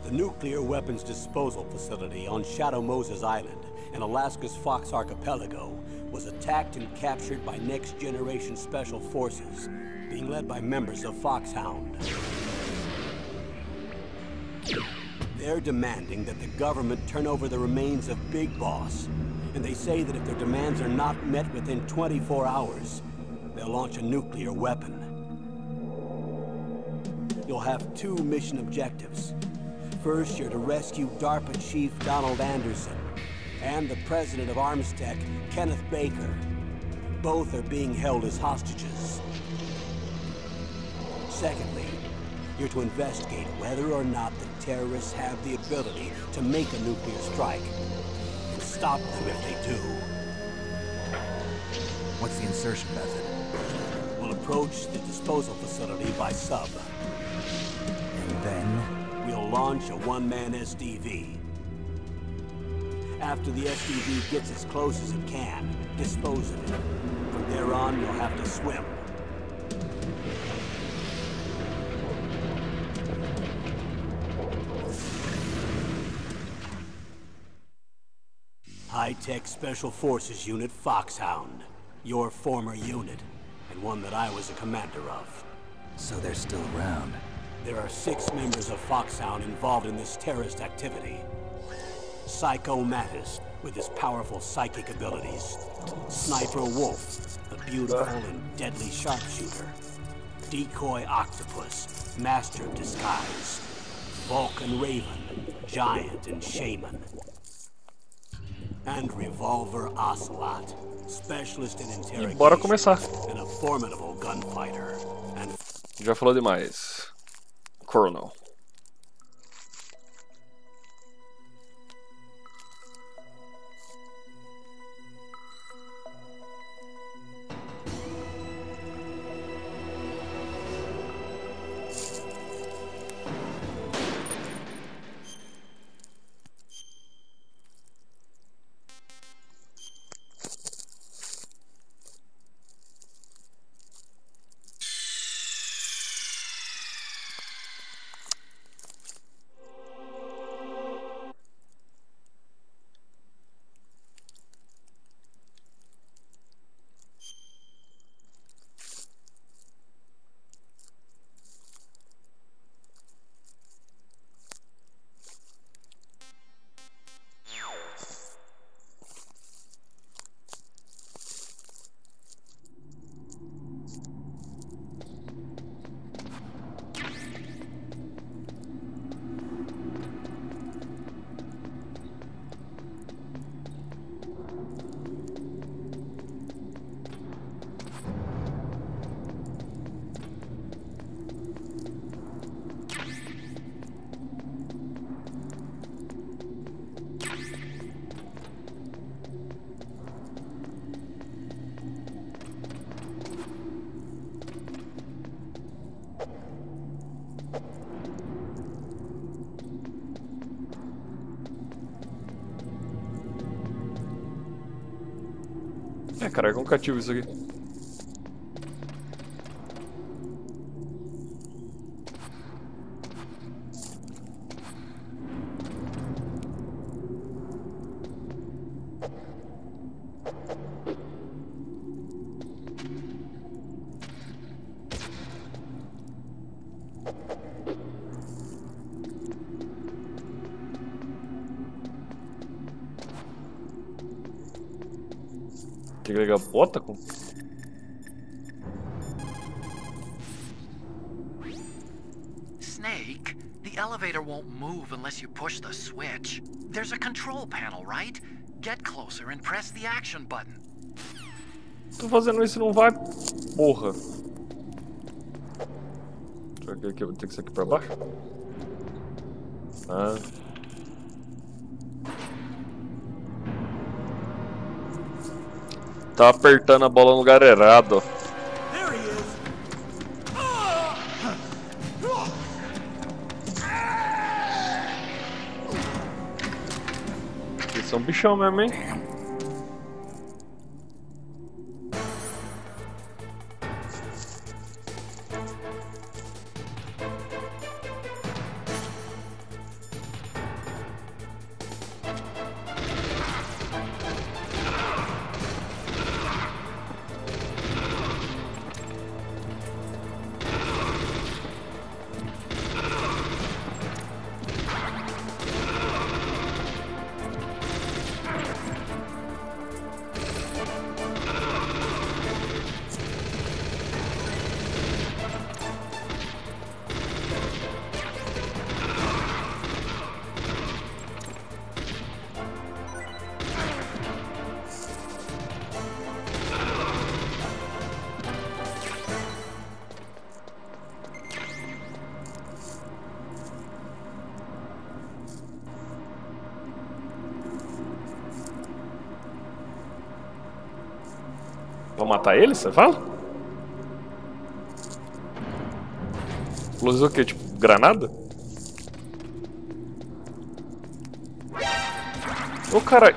The nuclear weapons disposal facility on Shadow Moses Island in Alaska's Fox Archipelago was attacked and captured by next-generation special forces, being led by members of Foxhound. They're demanding that the government turn over the remains of Big Boss, and they say that if their demands are not met within 24 hours, they'll launch a nuclear weapon. You'll have two mission objectives. First, you're to rescue DARPA Chief Donald Anderson and the president of Armstech, Kenneth Baker. Both are being held as hostages. Secondly, you're to investigate whether or not the terrorists have the ability to make a nuclear strike and stop them if they do. What's the insertion method? We'll approach the disposal facility by sub. And then? We'll launch a one-man SDV. After the SDV gets as close as it can, dispose of it. From there on, you'll have to swim. High-Tech Special Forces Unit Foxhound. Your former unit, and one that I was a commander of. So they're still around. There are 6 members of Foxhound involved in this terrorist activity. Psycho Mattis, with his powerful psychic abilities. Sniper Wolf, a beautiful and deadly sharpshooter. Decoy Octopus, master of disguise. Vulcan Raven, giant and shaman. And Revolver Ocelot, specialist in interrogation. Bora começar. And a formidable gunfighter. And já falou demais. Colonel. É, cara, é concativo isso aqui. Tem que ligar a bota com... Snake, the elevator won't move unless you push the switch. There's a control panel, right? Get closer and press the action button. Tô fazendo isso e não vai, porra. Será que eu vou ter que ser aqui pra baixo? Ah. Tá apertando a bola no lugar errado. Eles são bichão mesmo, hein? Pra matar ele, você fala? Explosivo o quê? Tipo, granada? Ô, caralho.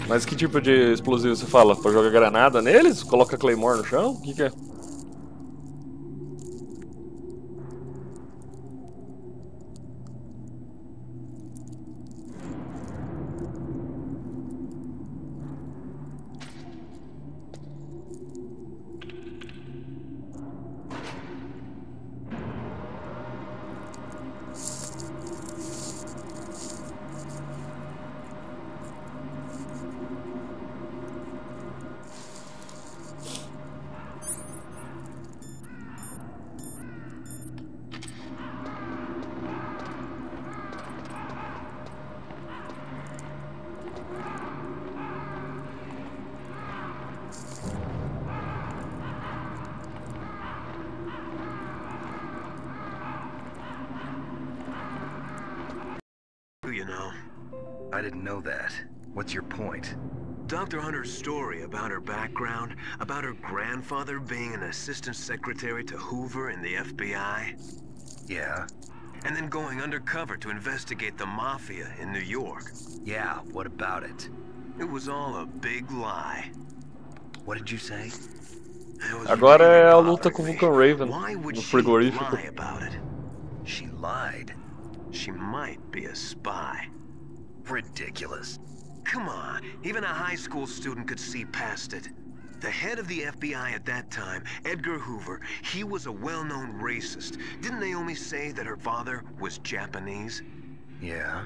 Mas que tipo de explosivo você fala? Pra jogar granada neles? Coloca Claymore no chão? O que é? You know, I didn't know that. What's your point? Dr. Hunter's story about her background, about her grandfather being an assistant secretary to Hoover in the FBI. Yeah? And then going undercover to investigate the mafia in New York. Yeah, what about it? It was all a big lie. What did you say? Agora é a luta com o Vulcan Raven no frigorífico. Lie about it? She lied. She might be a spy. Ridiculous. Come on, even a high school student could see past it. The head of the FBI at that time, Edgar Hoover, he was a well-known racist. Didn't Naomi say that her father was Japanese? Yeah.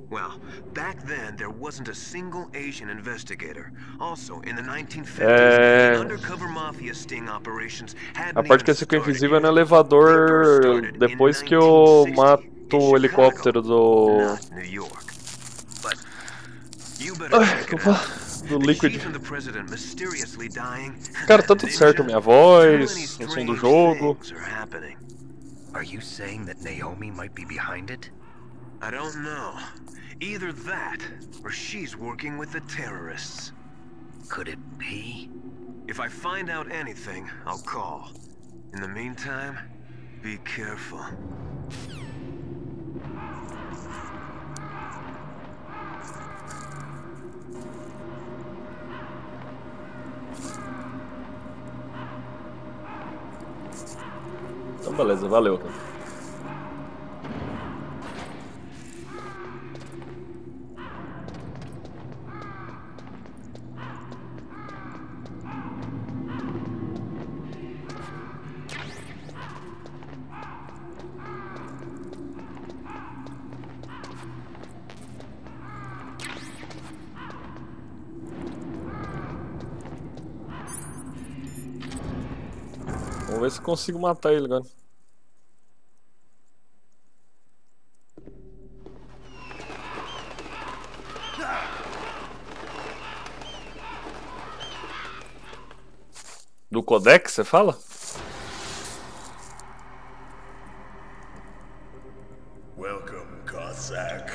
Well, back then there wasn't a single Asian investigator. Also, in the 1950s, the undercover mafia sting operations hadn't A parte que ficou invisível é no elevador depois que eu mato o helicóptero do... do Liquid. Cara, tá tudo certo, minha voz, o som do jogo. Are you saying that Naomi might be behind it? I don't know. Either that, or she's working with the terrorists. Could it be? If I find out anything, I'll call. In the meantime, be careful. Então beleza, valeu, cara. Vamos ver se consigo matar ele agora. Do Codex, você fala? Welcome, Cossack.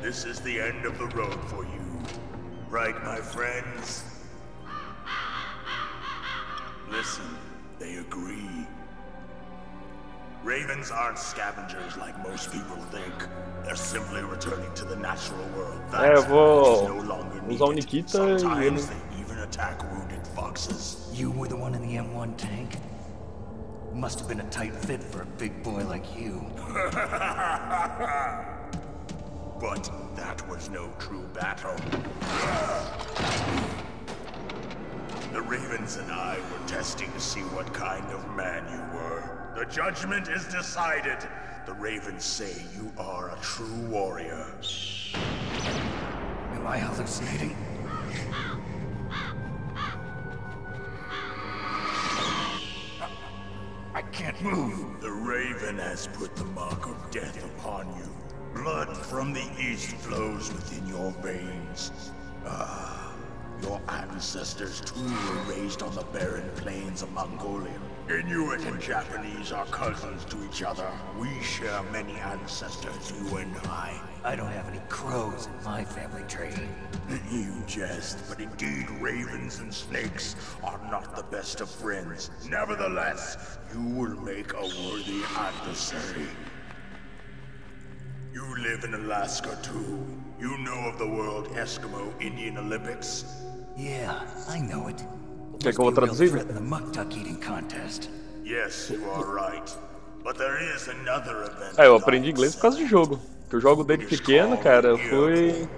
This is the end of the road for you. Right, my friends? Listen, they agree. Ravens aren't scavengers like most people think. They're simply returning to the natural world. Eu vou no longer usar o needed. Nikita e ele... Sometimes they even attack wounded foxes. You were the one in the M1 tank? Must have been a tight fit for a big boy like you. But that was no true battle. The Ravens and I were testing to see what kind of man you were. The judgment is decided. The Ravens say you are a true warrior. Am I hallucinating? I can't move. The Raven has put the mark of death upon you. Blood from the east flows within your veins. Ah, your ancestors too were raised on the barren plains of Mongolia. Inuit and Japanese are cousins to each other. We share many ancestors, you and I. I don't have any crows in my family tree. You jest, but indeed ravens and snakes are not the best of friends. Nevertheless, you will make a worthy adversary. You live in Alaska too. You know of the World Eskimo Indian Olympics? Yeah, I know it. Quer que eu vou traduzir? The muck duck eating contest. Yes, you are right. But there is another event. Eu aprendi inglês por causa de jogo. Que eu jogo desde pequeno, cara. Eu fui...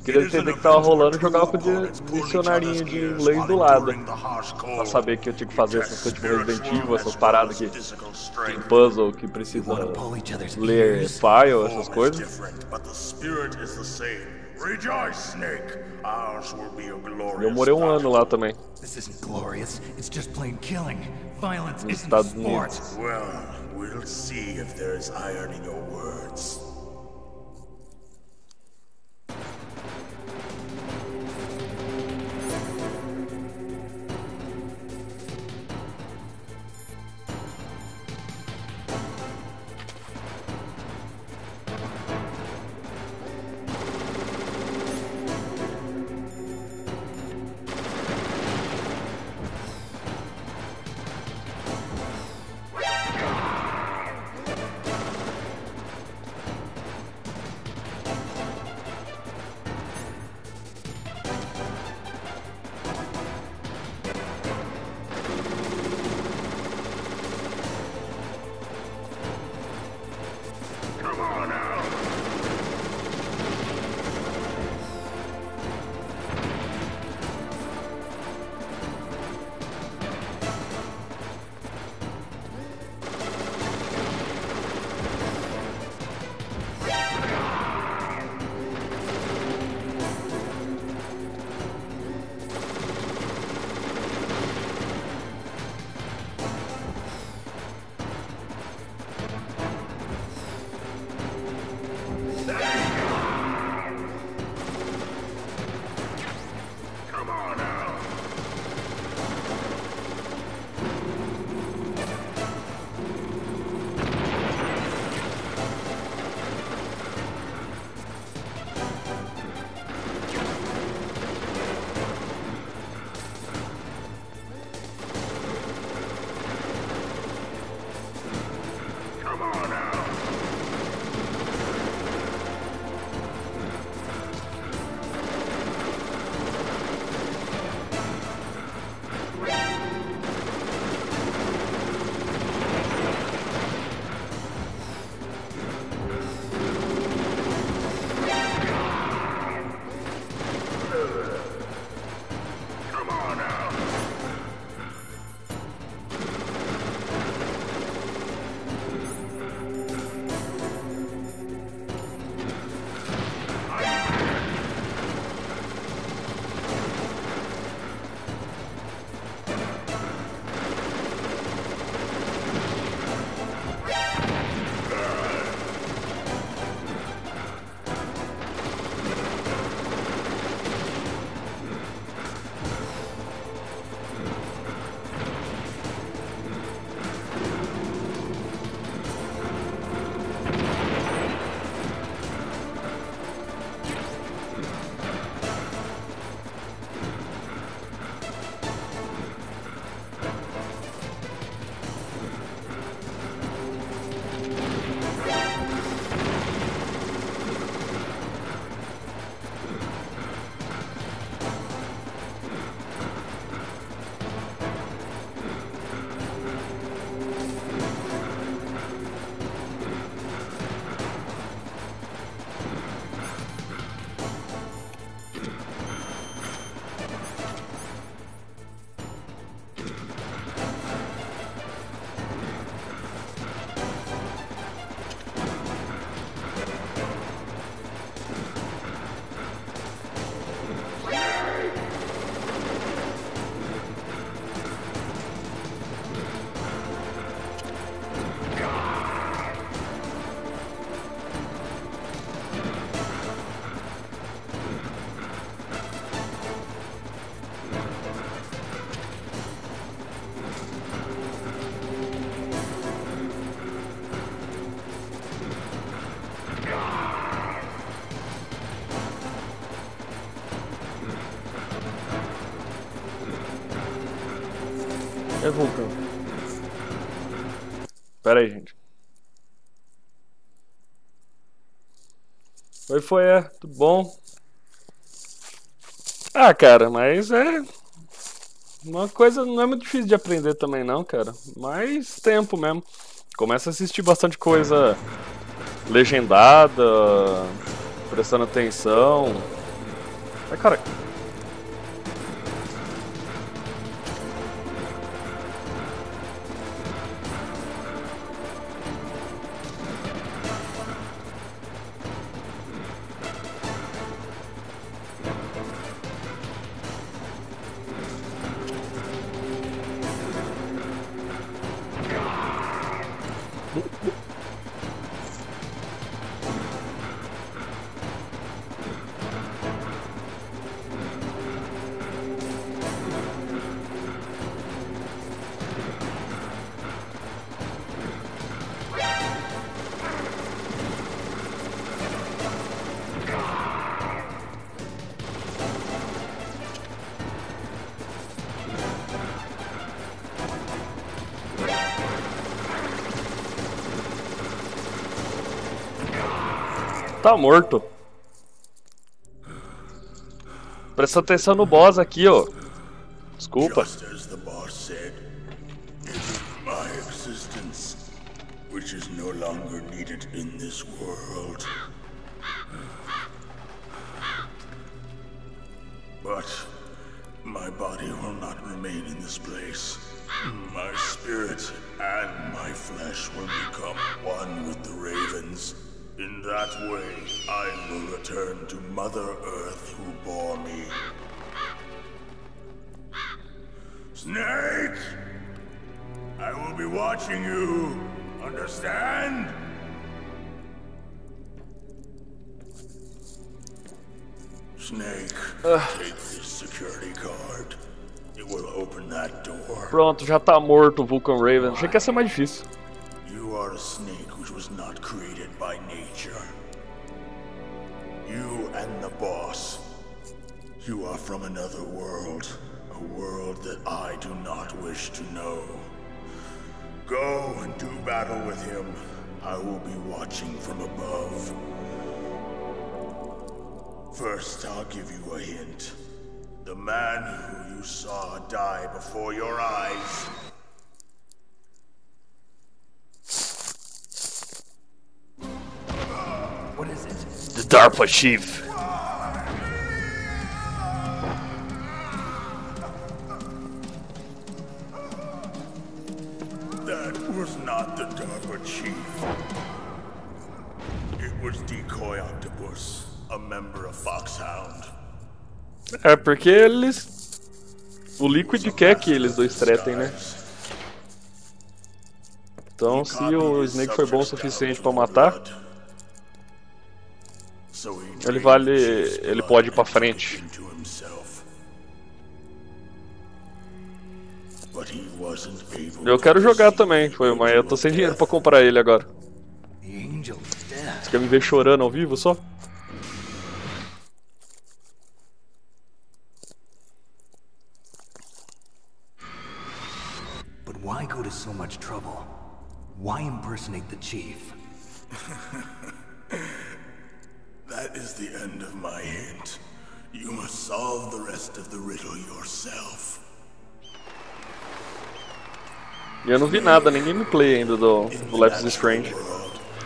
Queria entender o que tava rolando e jogava com o dicionarinho de inglês do lado. Pra saber que eu tinha que fazer essas coisas tipo Resident Evil, essas paradas aqui. Tem puzzle que precisa ler file, essas coisas. Eu morei um ano lá também. Nos Estados Unidos. Well, we'll see if there's iron in your words. É Vulcan. Pera aí, gente. Foi, tudo bom? Ah, cara, mas é... Uma coisa não é muito difícil de aprender também não, cara. Mais tempo mesmo. Começa a assistir bastante coisa legendada, prestando atenção. Ai, cara... Tá morto. Presta atenção no boss aqui, ó. Desculpa. Just as the boss said, it is my existence which is no longer needed in this world. But my body will not remain in this place. My spirit and my flesh will become one with the ravens. In that way, I will return to Mother Earth who bore me. Snake! I will be watching you. Understand? Snake, take this security card. It will open that door. Pronto, já tá morto o Vulcan Raven. Achei que ia ser mais difícil. You are a snake which was not created by nature. You and the boss. You are from another world. A world that I do not wish to know. Go and do battle with him. I will be watching from above. First, I'll give you a hint. The man who you saw die before your eyes. What is it? The DARPA chief. That was not the DARPA chief. It was Decoy Octopus, a member of Foxhound. É porque eles... O Liquid quer que eles dois tretem, né? Então se o Snake foi bom o suficiente pra matar, ele pode ir pra frente. Eu quero jogar também, mas eu tô sem dinheiro pra comprar ele agora. Você quer me ver chorando ao vivo só? But why go to so much trouble? Why impersonate the chief? That is the end of my hint. You must solve the rest of the riddle yourself. E eu não vi nada, nem gameplay ainda do Life is Strange.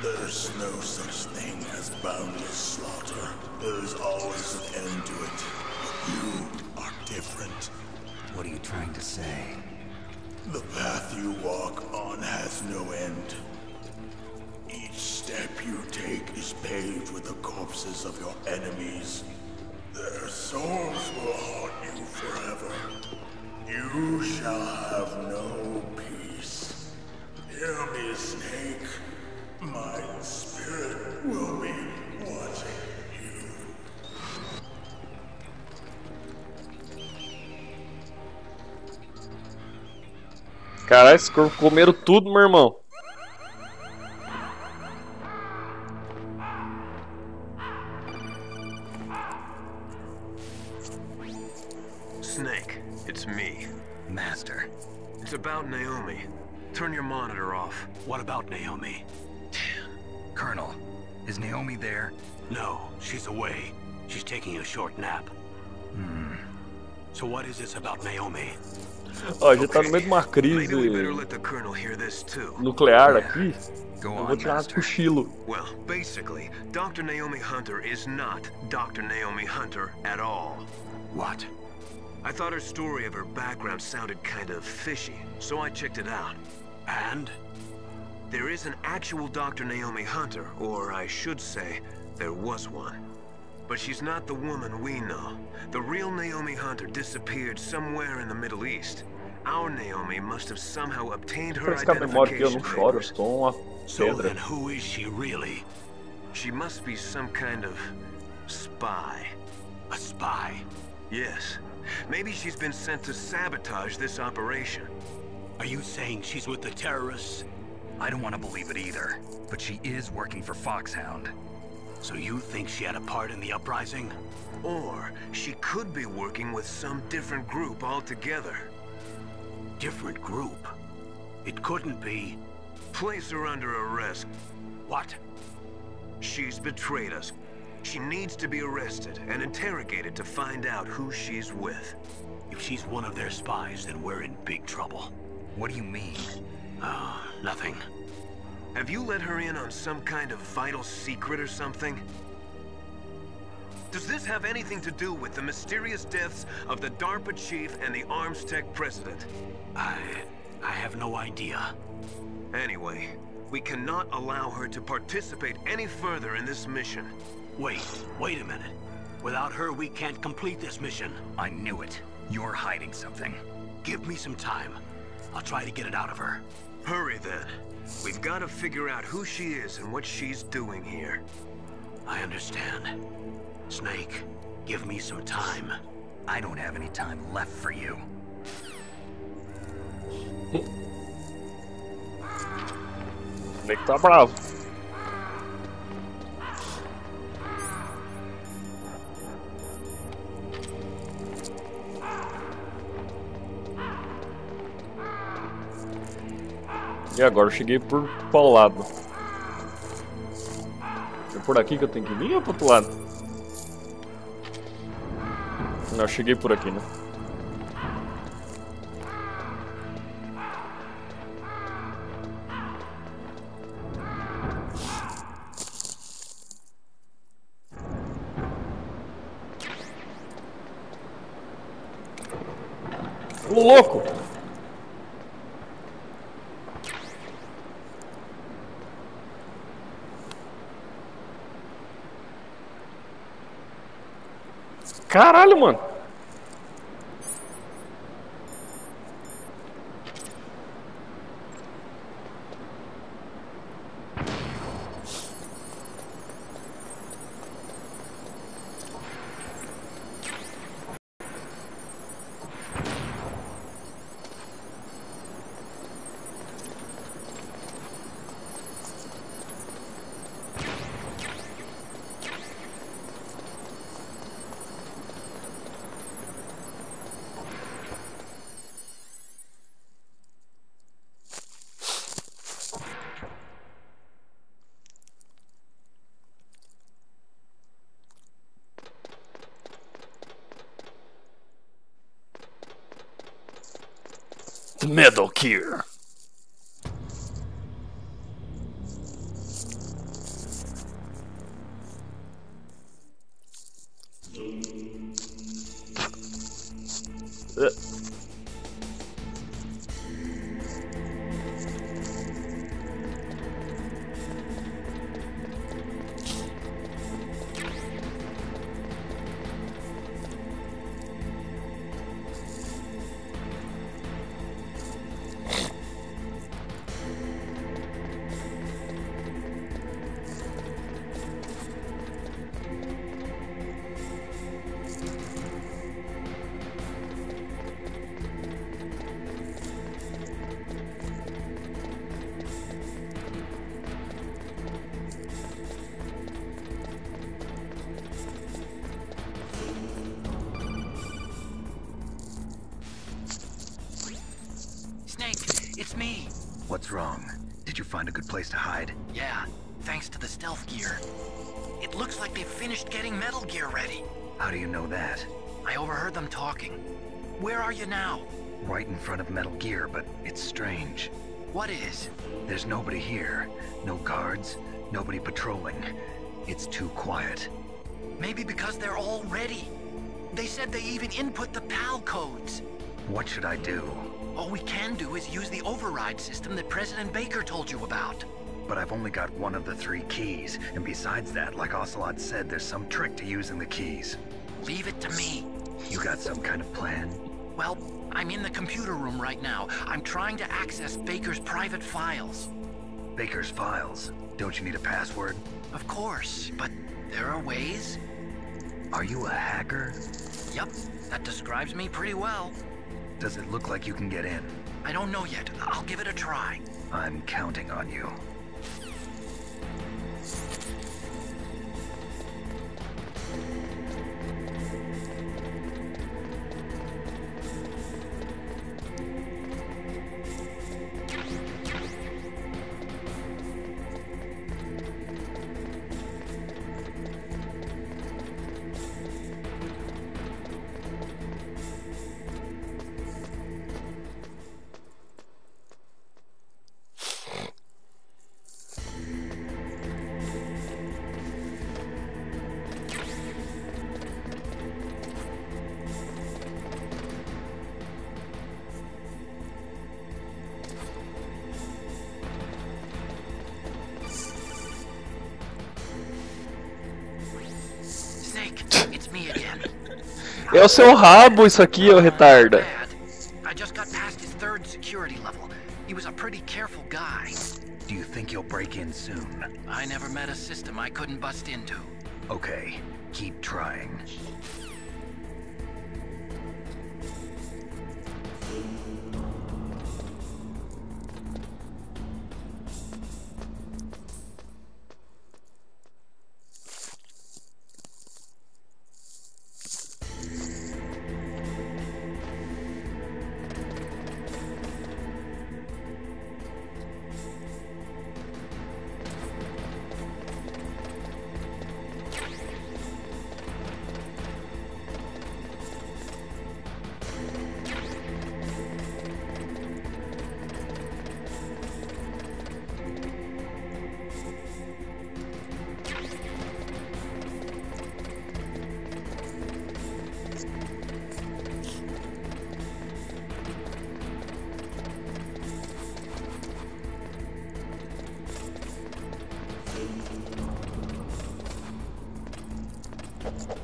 There's no such thing as boundless slaughter. There is always an end to it. But you are different. What are you trying to say? The path you walk on has no end. Each step you take is paved with the corpses of your enemies. Their souls will haunt you forever. You shall have no peace. Hear me, Snake. My spirit will be watching you. Caralho, esses corpos comeram tudo, meu irmão. Snake, it's me. Master. It's about turn your monitor off. What about Naomi? Colonel, is Naomi there? No, she's away. She's taking a short nap. So what is this about Naomi? Ó, a gente tá no meio de uma Maybe we better crise let the Colonel hear this too. nuclear aqui. Go Eu on, vou tirar um Master. cochilo. Well, basically, Dr. Naomi Hunter is not Dr. Naomi Hunter at all. What? I thought her story of her background sounded kind of fishy, so I checked it out. And? There is an actual Dr. Naomi Hunter, or I should say, there was one. But she's not the woman we know. The real Naomi Hunter disappeared somewhere in the Middle East. Our Naomi must have somehow obtained her Refrescar a memória que eu não identification choro, eu papers. sou uma So pedra. then who is she really? She must be some kind of spy. A spy? Yes. Maybe she's been sent to sabotage this operation. Are you saying she's with the terrorists? I don't want to believe it either, but she is working for Foxhound. So you think she had a part in the uprising? Or she could be working with some different group altogether. Different group? It couldn't be... Place her under arrest. What? She's betrayed us. She needs to be arrested and interrogated to find out who she's with. If she's one of their spies, then we're in big trouble. What do you mean? Oh, nothing. Have you let her in on some kind of vital secret or something? Does this have anything to do with the mysterious deaths of the DARPA chief and the Arms Tech president? I have no idea. Anyway, we cannot allow her to participate any further in this mission. Wait a minute. Without her, we can't complete this mission. I knew it. You're hiding something. Give me some time. I'll try to get it out of her. Hurry then. We've got to figure out who she is and what she's doing here. I understand. Snake, give me some time. I don't have any time left for you. Snake tá bravo. E agora eu cheguei por qual lado? É por aqui que eu tenho que vir ou pro outro lado? Não, eu cheguei por aqui, né? Ô louco! Caralho, mano! Metal Gear. Snake, it's me. What's wrong? Did you find a good place to hide? Yeah, thanks to the stealth gear. It looks like they've finished getting Metal Gear ready. How do you know that? I overheard them talking. Where are you now? Right in front of Metal Gear, but it's strange. What is? There's nobody here. No guards, nobody patrolling. It's too quiet. Maybe because they're all ready. They said they even input the PAL codes. What should I do? All we can do is use the override system that President Baker told you about. But I've only got one of the 3 keys, and besides that, like Ocelot said, there's some trick to using the keys. Leave it to me. You got some kind of plan? Well, I'm in the computer room right now. I'm trying to access Baker's private files. Baker's files? Don't you need a password? Of course, but there are ways. Are you a hacker? Yup, that describes me pretty well. Does it look like you can get in? I don't know yet. I'll give it a try. I'm counting on you. It's me again. É o seu rabo isso aqui, ô retarda. I just got past his 3rd security level. He was a pretty careful guy. Do you think you'll break in soon? I never met a system I couldn't bust into. Okay, keep trying.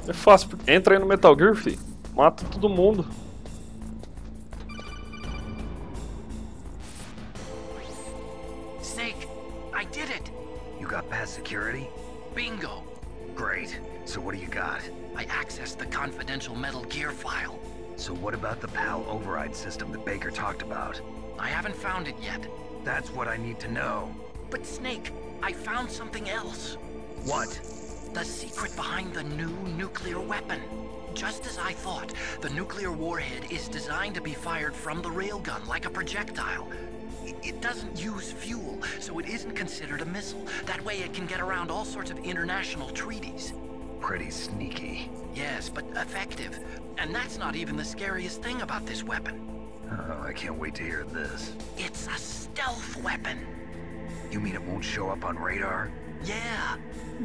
É fácil, porque entra aí no Metal Gear, fi. Mata todo mundo. Snake, I did it! You got past security? Bingo! Great. So what do you got? I accessed the confidential Metal Gear file. So what about the PAL override system that Baker talked about? I haven't found it yet. That's what I need to know. But Snake, I found something else. What? The secret behind the new nuclear weapon. Just as I thought, the nuclear warhead is designed to be fired from the railgun like a projectile. It doesn't use fuel, so it isn't considered a missile. That way it can get around all sorts of international treaties. Pretty sneaky. Yes, but effective. And that's not even the scariest thing about this weapon. Oh, I can't wait to hear this. It's a stealth weapon. You mean it won't show up on radar? Yeah.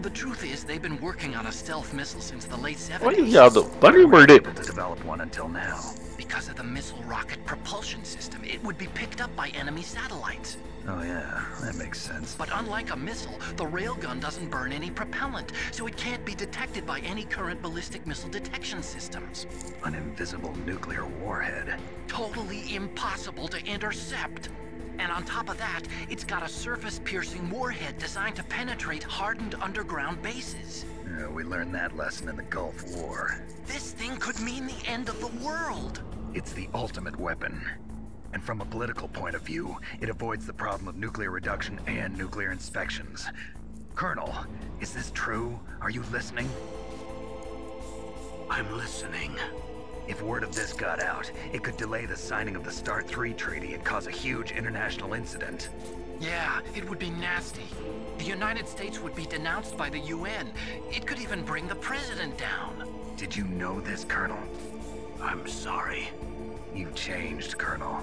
The truth is, they've been working on a stealth missile since the late 70s. Olha, viado, para de morder. Able to develop one until now. Because of the missile rocket propulsion system, it would be picked up by enemy satellites. Oh yeah, that makes sense. But unlike a missile, the railgun doesn't burn any propellant, so it can't be detected by any current ballistic missile detection systems. An invisible nuclear warhead. Totally impossible to intercept. And on top of that, it's got a surface-piercing warhead designed to penetrate hardened underground bases. Yeah, we learned that lesson in the Gulf War. This thing could mean the end of the world. It's the ultimate weapon. And from a political point of view, it avoids the problem of nuclear reduction and nuclear inspections. Colonel, is this true? Are you listening? I'm listening. If word of this got out, it could delay the signing of the START 3 treaty and cause a huge international incident. Yeah, it would be nasty. The United States would be denounced by the UN. It could even bring the president down. Did you know this, Colonel? I'm sorry. You changed, Colonel.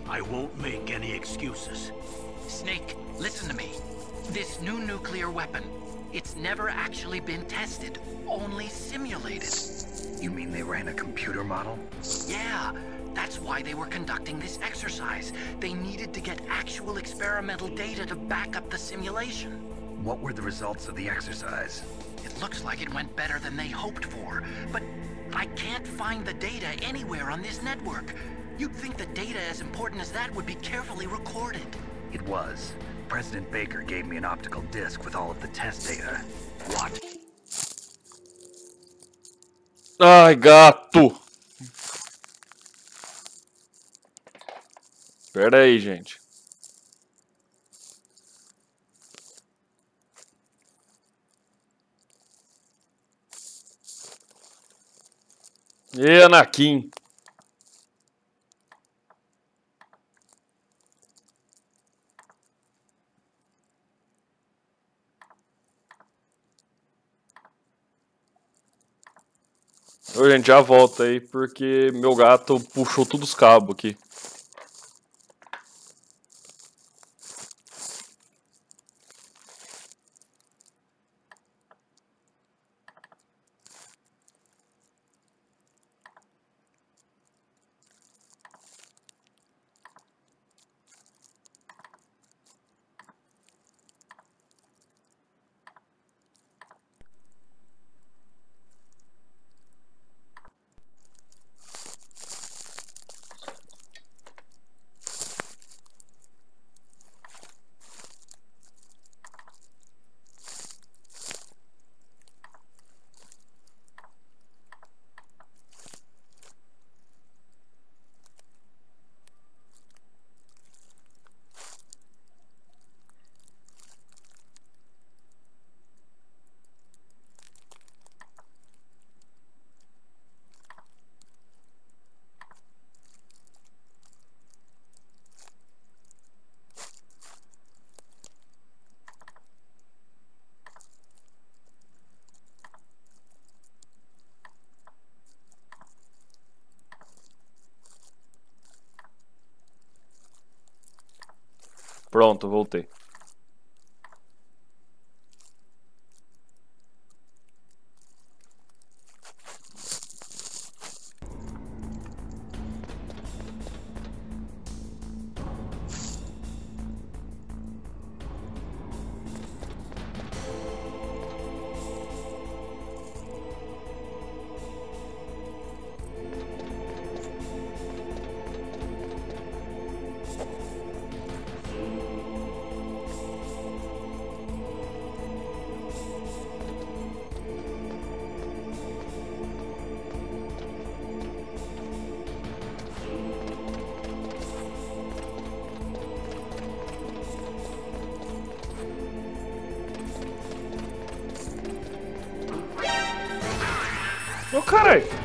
I won't make any excuses. Snake, listen to me. This new nuclear weapon, it's never actually been tested, only simulated. You mean they ran a computer model? Yeah, that's why they were conducting this exercise. They needed to get actual experimental data to back up the simulation. What were the results of the exercise? It looks like it went better than they hoped for, but I can't find the data anywhere on this network. You'd think the data as important as that would be carefully recorded. It was. President Baker gave me an optical disc with all of the test data. What? Ai, gato! Pera aí, gente. E Anakin. Ô, gente, já volta aí, porque meu gato puxou todos os cabos aqui. Pronto, voltei. Ô, caralho!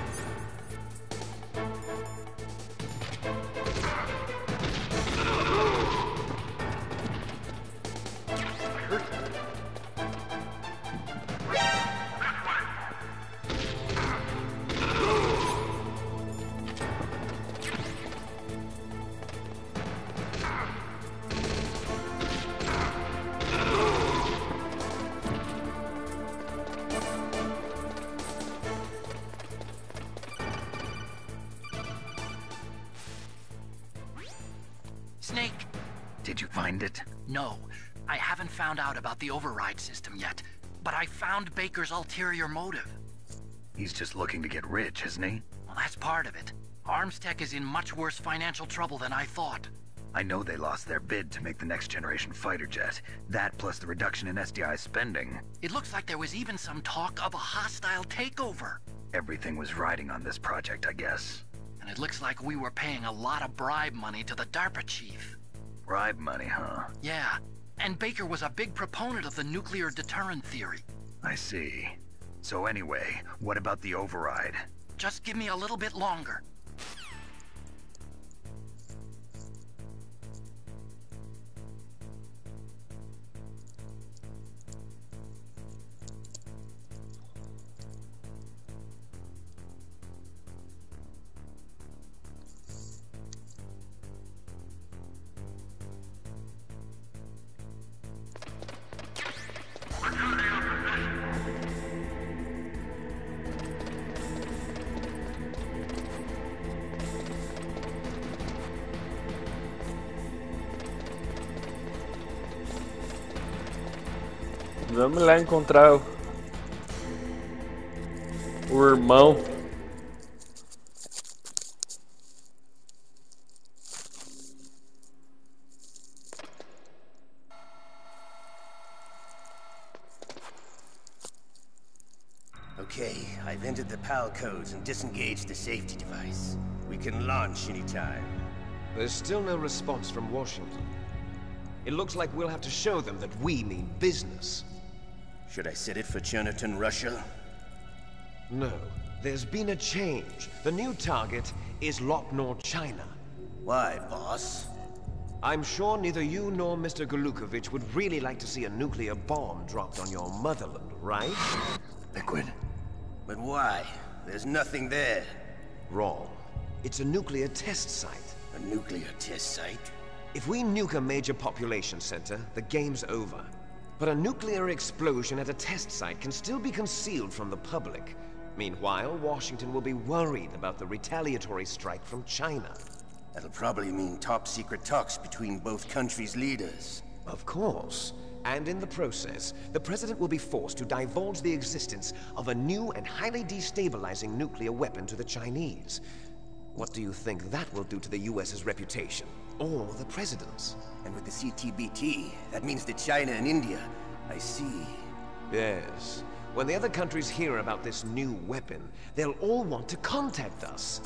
Snake! Did you find it? No, I haven't found out about the override system yet, but I found Baker's ulterior motive. He's just looking to get rich, isn't he? Well, that's part of it. Arms Tech is in much worse financial trouble than I thought. I know they lost their bid to make the next generation fighter jet. That plus the reduction in SDI spending. It looks like there was even some talk of a hostile takeover. Everything was riding on this project, I guess. And it looks like we were paying a lot of bribe money to the DARPA chief. Bribe money, huh? Yeah, and Baker was a big proponent of the nuclear deterrent theory. I see. So anyway, what about the override? Just give me a little bit longer. Vamos lá encontrar o irmão. Okay, I've entered the PAL codes and disengaged the safety device. We can launch anytime. There's still no response from Washington. It looks like we'll have to show them that we mean business. Should I set it for Cherniton, Russia? No, there's been a change. The new target is Lopnor, China. Why, boss? I'm sure neither you nor Mr. Golukovich would really like to see a nuclear bomb dropped on your motherland, right? Liquid. But why? There's nothing there. Wrong. It's a nuclear test site. A nuclear test site? If we nuke a major population center, the game's over. But a nuclear explosion at a test site can still be concealed from the public. Meanwhile, Washington will be worried about the retaliatory strike from China. That'll probably mean top-secret talks between both countries' leaders. Of course. And in the process, the president will be forced to divulge the existence of a new and highly destabilizing nuclear weapon to the Chinese. What do you think that will do to the US's reputation? Or the president's? And with the CTBT, that means that China and India. I see. Yes. When the other countries hear about this new weapon, they'll all want to contact us.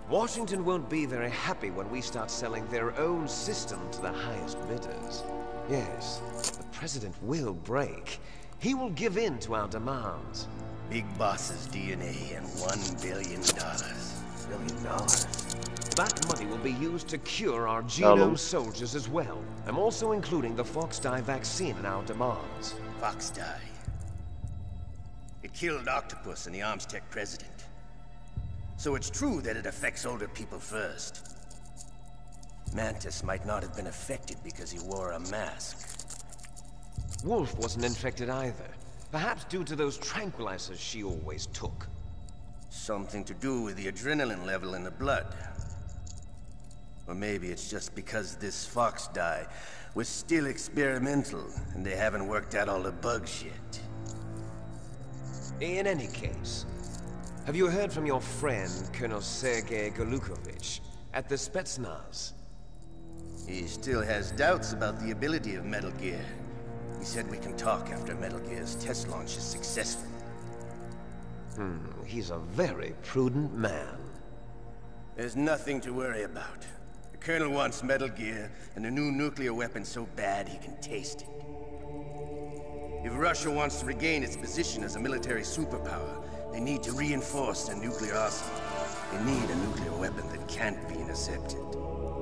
Washington won't be very happy when we start selling their own system to the highest bidders. Yes, the president will break. He will give in to our demands. Big boss's DNA and $1 billion. $1 billion. That money will be used to cure our genome soldiers as well. I'm also including the Fox dye vaccine in our demands. Fox dye. It killed Octopus and the Armstech president. So it's true that it affects older people first. Mantis might not have been affected because he wore a mask. Wolf wasn't infected either. Perhaps due to those tranquilizers she always took. Something to do with the adrenaline level in the blood. Or maybe it's just because this Fox dye was still experimental and they haven't worked out all the bugs yet. In any case, have you heard from your friend, Colonel Sergei Golukovich, at the Spetsnaz? He still has doubts about the ability of Metal Gear. He said we can talk after Metal Gear's test launch is successful. He's a very prudent man. There's nothing to worry about. The Colonel wants Metal Gear and a new nuclear weapon so bad he can taste it. If Russia wants to regain its position as a military superpower, they need to reinforce their nuclear arsenal. They need a nuclear weapon that can't be intercepted.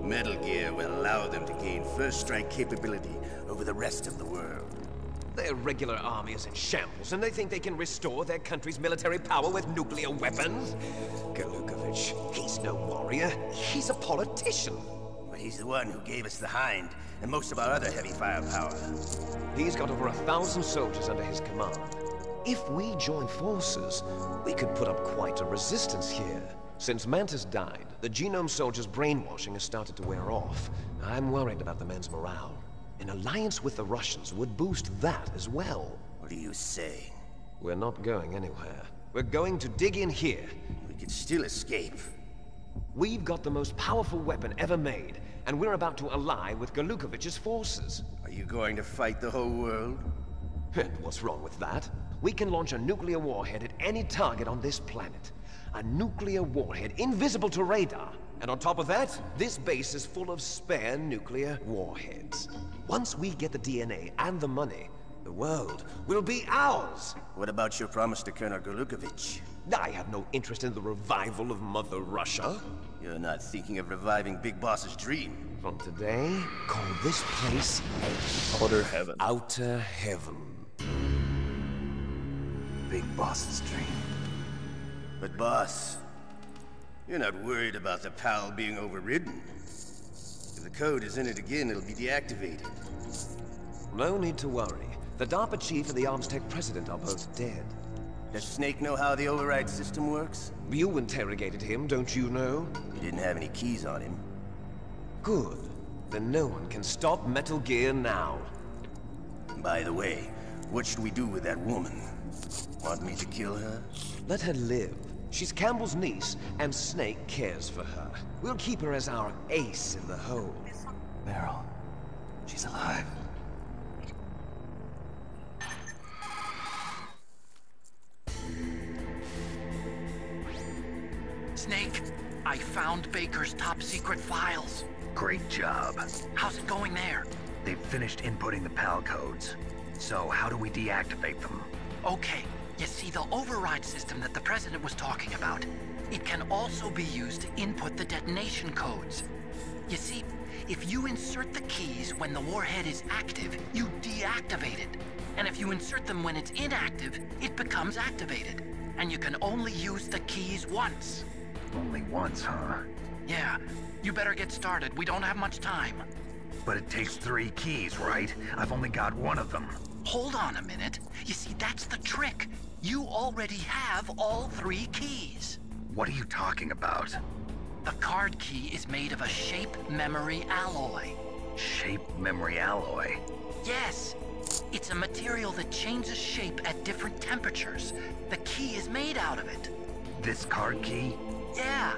Metal Gear will allow them to gain first strike capability over the rest of the world. Their regular army is in shambles, and they think they can restore their country's military power with nuclear weapons? Golukovich, he's no warrior. He's a politician. But he's the one who gave us the Hind and most of our other heavy firepower. He's got over 1,000 soldiers under his command. If we join forces, we could put up quite a resistance here. Since Mantis died, the genome soldiers' brainwashing has started to wear off. I'm worried about the men's morale. An alliance with the Russians would boost that as well. What are you saying? We're not going anywhere. We're going to dig in here. We could still escape. We've got the most powerful weapon ever made, and we're about to ally with Golukovich's forces. Are you going to fight the whole world? And what's wrong with that? We can launch a nuclear warhead at any target on this planet. A nuclear warhead invisible to radar. And on top of that, this base is full of spare nuclear warheads. Once we get the DNA and the money, the world will be ours! What about your promise to Colonel Golukovich? I have no interest in the revival of Mother Russia. You're not thinking of reviving Big Boss's dream. From today, call this place Outer Heaven. Outer Heaven. Big Boss's dream. But boss, you're not worried about the PAL being overridden. If the code is in it again, it'll be deactivated. No need to worry. The DARPA chief and the Arms Tech president are both dead. Does Snake know how the override system works? You interrogated him, don't you know? He didn't have any keys on him. Good. Then no one can stop Metal Gear now. By the way, what should we do with that woman? Want me to kill her? Let her live. She's Campbell's niece, and Snake cares for her. We'll keep her as our ace in the hole. Meryl. She's alive. Snake, I found Baker's top-secret files. Great job. How's it going there? They've finished inputting the PAL codes. So how do we deactivate them? Okay, you see the override system that the President was talking about? It can also be used to input the detonation codes. You see, if you insert the keys when the warhead is active, you deactivate it. And if you insert them when it's inactive, it becomes activated. And you can only use the keys once. Only once, huh? Yeah, you better get started. We don't have much time. But it takes 3 keys, right? I've only got 1 of them. Hold on a minute. You see, that's the trick. You already have all 3 keys. What are you talking about? The card key is made of a shape memory alloy. Shape memory alloy? Yes. It's a material that changes shape at different temperatures. The key is made out of it. This card key? Yeah.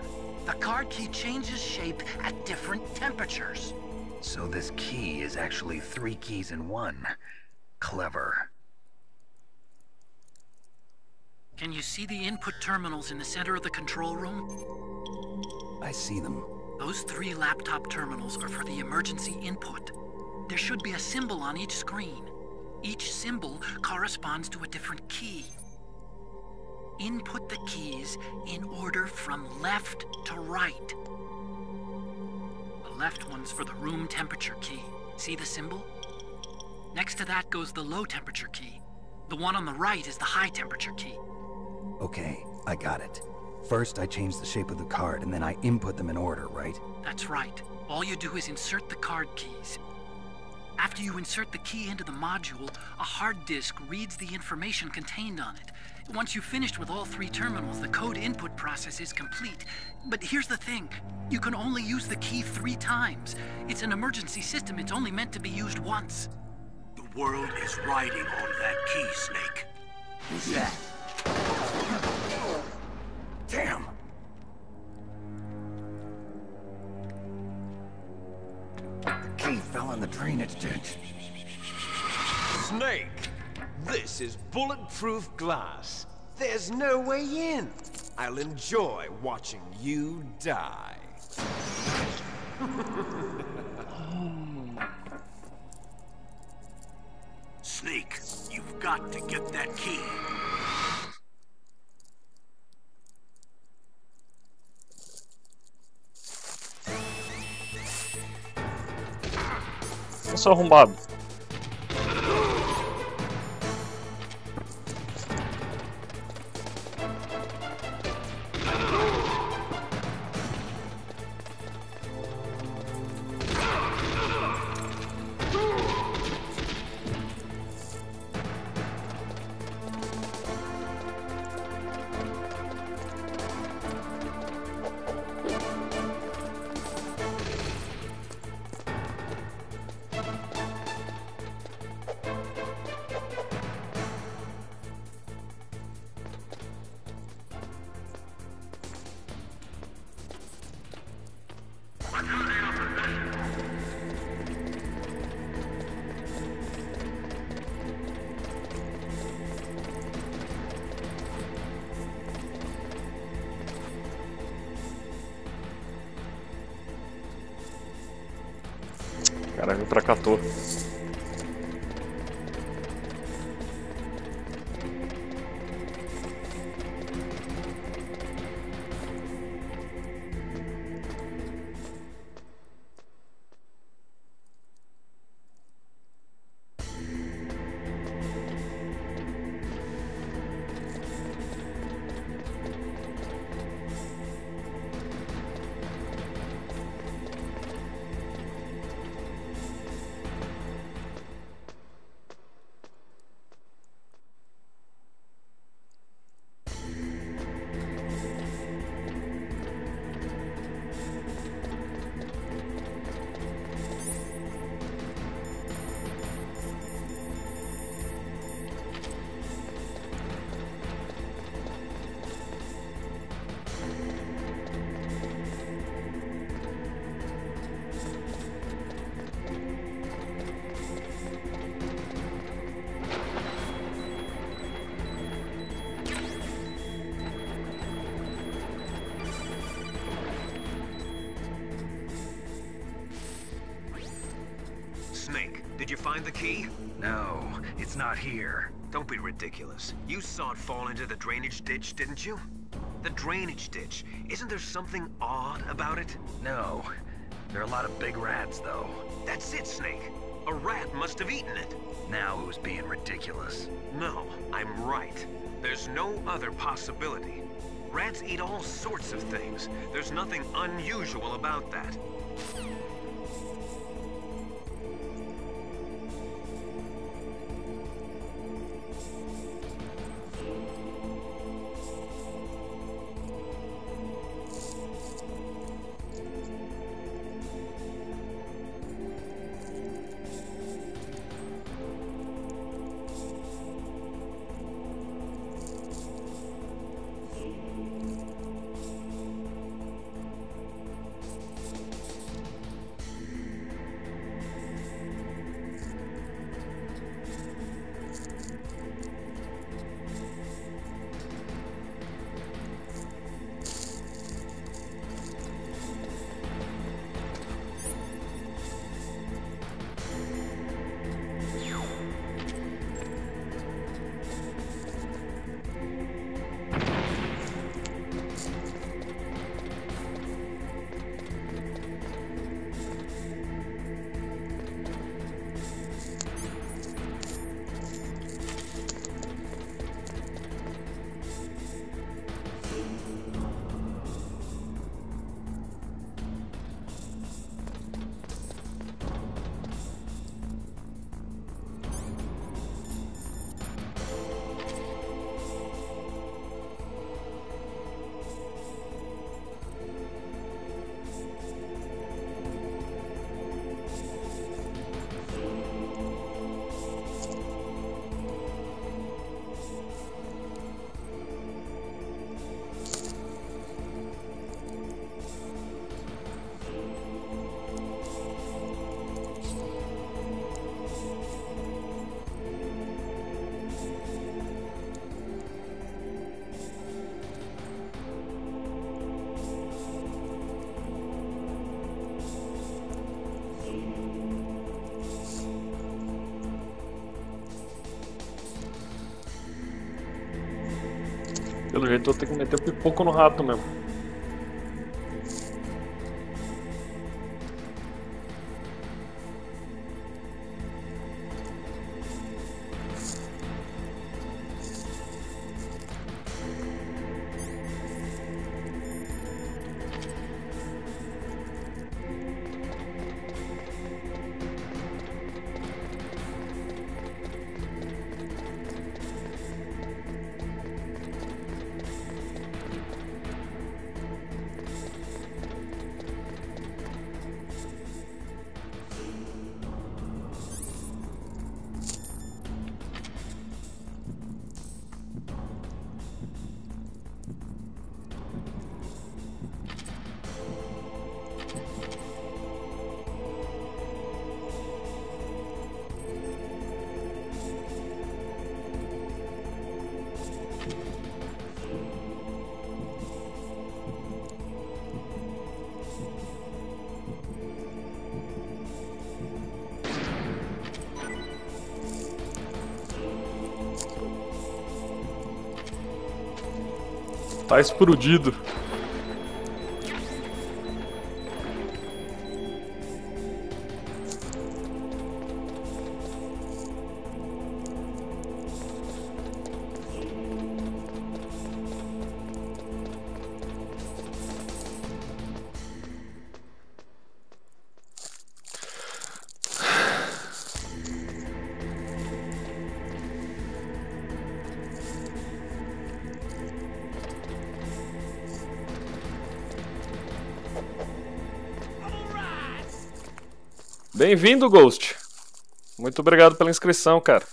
The card key changes shape at different temperatures. So this key is actually 3 keys in 1. Clever. Can you see the input terminals in the center of the control room? I see them. Those 3 laptop terminals are for the emergency input. There should be a symbol on each screen. Each symbol corresponds to a different key. Input the keys in order from left to right. The left one's for the room temperature key. See the symbol? Next to that goes the low temperature key. The one on the right is the high temperature key. Okay, I got it. First, I change the shape of the card, and then I input them in order, right? That's right. All you do is insert the card keys. After you insert the key into the module, a hard disk reads the information contained on it. Once you've finished with all 3 terminals, the code input process is complete. But here's the thing. You can only use the key 3 times. It's an emergency system. It's only meant to be used once. The world is riding on that key, Snake. Who's that? Damn! The key fell in the drainage ditch. Snake! This is bulletproof glass. There's no way in. I'll enjoy watching you die. Snake, you've got to get that key. Eu sou arrombado. Caralho, me tracatou. you find the key? No, it's not here. Don't be ridiculous. You saw it fall into the drainage ditch, didn't you? The drainage ditch. Isn't there something odd about it? No. There are a lot of big rats, though. That's it, Snake. A rat must have eaten it. Now who's being ridiculous? No, I'm right. There's no other possibility. Rats eat all sorts of things. There's nothing unusual about that. Pelo jeito eu vou ter que meter o pipoco no rato mesmo. Tá explodido. Bem-vindo, Ghost. Muito obrigado pela inscrição, cara.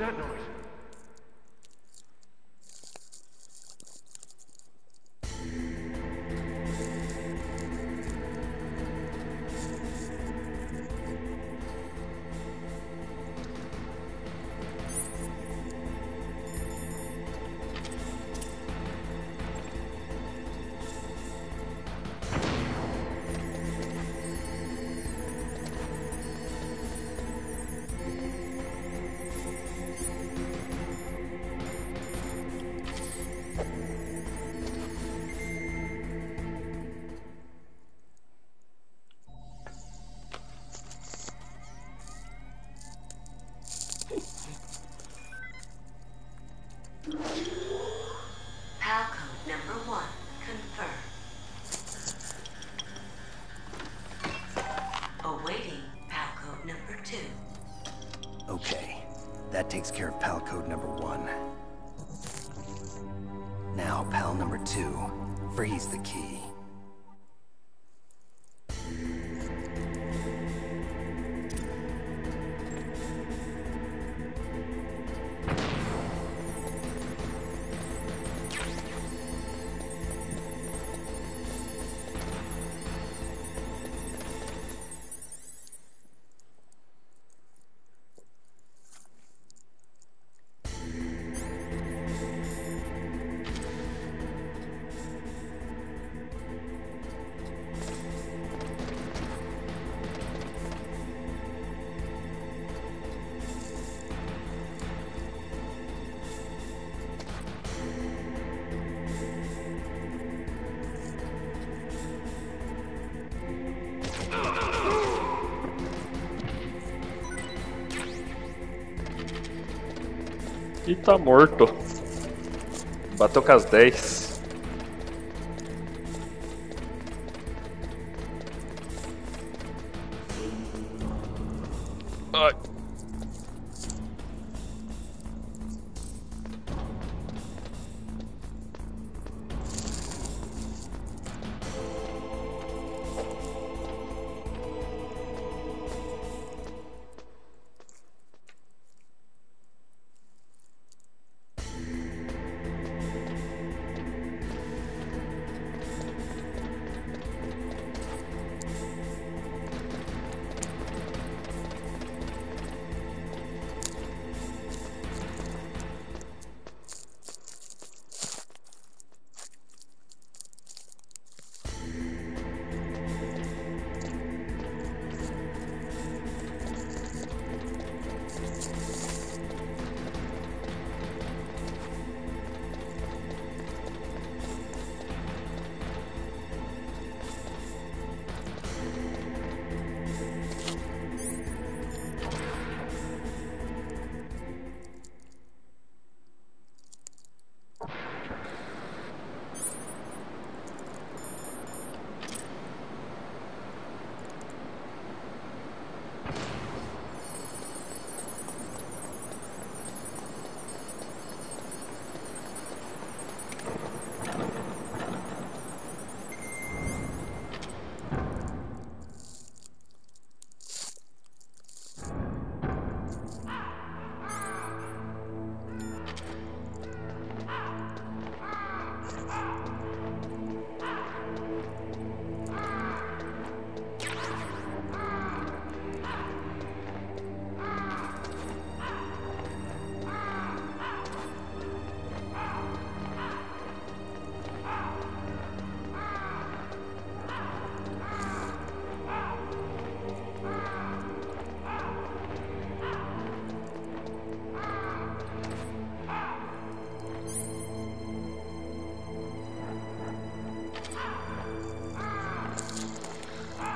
that noise? PAL code number 1 confirmed. Awaiting PAL code number 2. Okay, that takes care of PAL code number 1. Now, PAL number 2, freeze the key. E tá morto. Bateu com as 10. Ai.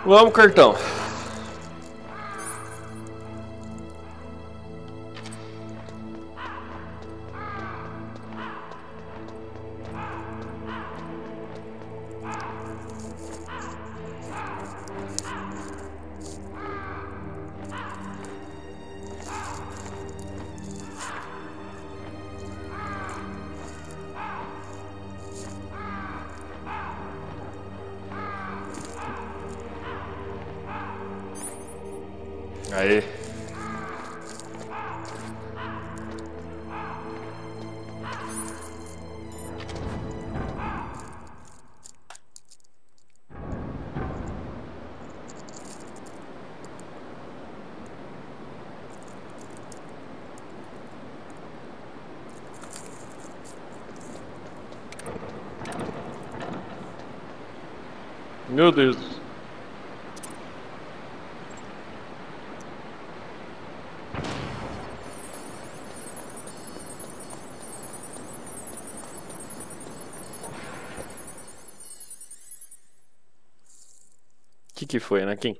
Vamos, cartão. Aí. Meu Deus. Que foi, Anakin?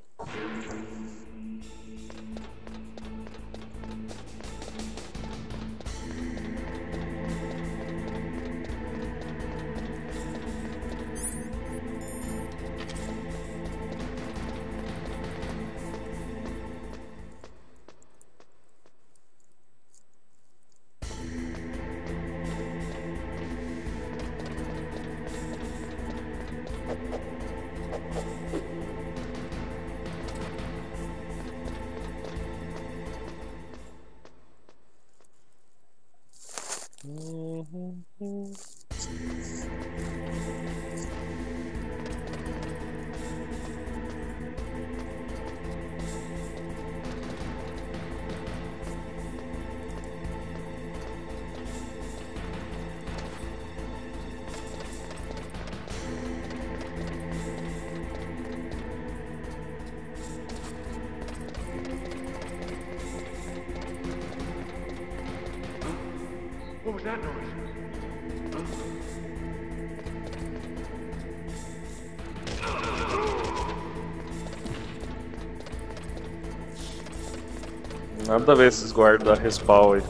What was that noise? Nada a ver esses guardas da respawn aí.